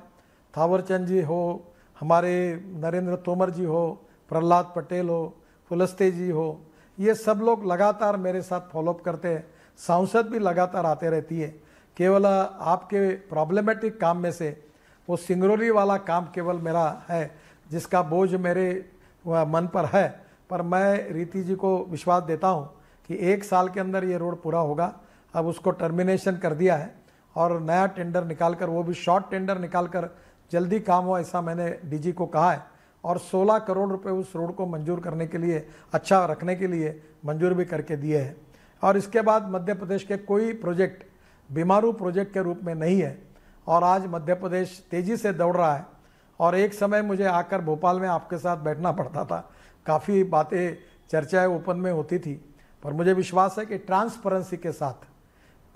थावरचंद जी हो, हमारे नरेंद्र तोमर जी हो, प्रहलाद पटेल हो, कुलस्ते जी हो, ये सब लोग लगातार मेरे साथ फॉलोअप करते हैं। सांसद भी लगातार आते रहती है। केवल आपके प्रॉब्लमेटिक काम में से वो सिंगरौली वाला काम केवल मेरा है जिसका बोझ मेरे मन पर है, पर मैं रीति जी को विश्वास देता हूँ कि 1 साल के अंदर ये रोड पूरा होगा। अब उसको टर्मिनेशन कर दिया है और नया टेंडर निकालकर, वो भी शॉर्ट टेंडर निकालकर जल्दी काम हो, ऐसा मैंने डीजी को कहा है। और 16 करोड़ रुपए उस रोड को मंजूर करने के लिए, अच्छा रखने के लिए मंजूर भी करके दिए हैं। और इसके बाद मध्य प्रदेश के कोई प्रोजेक्ट बीमारू प्रोजेक्ट के रूप में नहीं है और आज मध्य प्रदेश तेज़ी से दौड़ रहा है। और एक समय मुझे आकर भोपाल में आपके साथ बैठना पड़ता था, काफ़ी बातें चर्चाएं ओपन में होती थी, पर मुझे विश्वास है कि ट्रांसपेरेंसी के साथ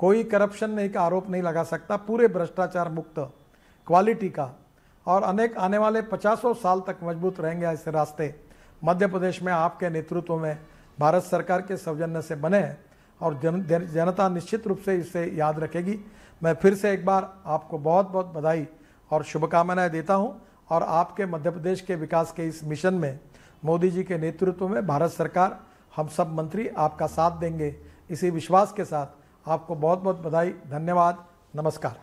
कोई करप्शन नहीं का आरोप नहीं लगा सकता, पूरे भ्रष्टाचार मुक्त क्वालिटी का, और अनेक आने वाले 50 साल तक मजबूत रहेंगे ऐसे रास्ते मध्य प्रदेश में आपके नेतृत्व में भारत सरकार के सौजन्य से बने हैं और जनता निश्चित रूप से इसे याद रखेगी। मैं फिर से एक बार आपको बहुत बहुत बधाई और शुभकामनाएं देता हूं और आपके मध्य प्रदेश के विकास के इस मिशन में मोदी जी के नेतृत्व में भारत सरकार, हम सब मंत्री आपका साथ देंगे, इसी विश्वास के साथ आपको बहुत बहुत बधाई, धन्यवाद, नमस्कार।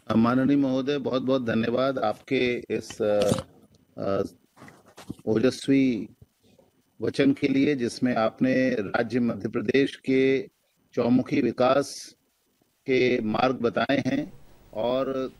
माननीय महोदय, बहुत बहुत धन्यवाद आपके इस ओजस्वी वचन के लिए, जिसमें आपने राज्य मध्य प्रदेश के चौमुखी विकास के मार्ग बताए हैं और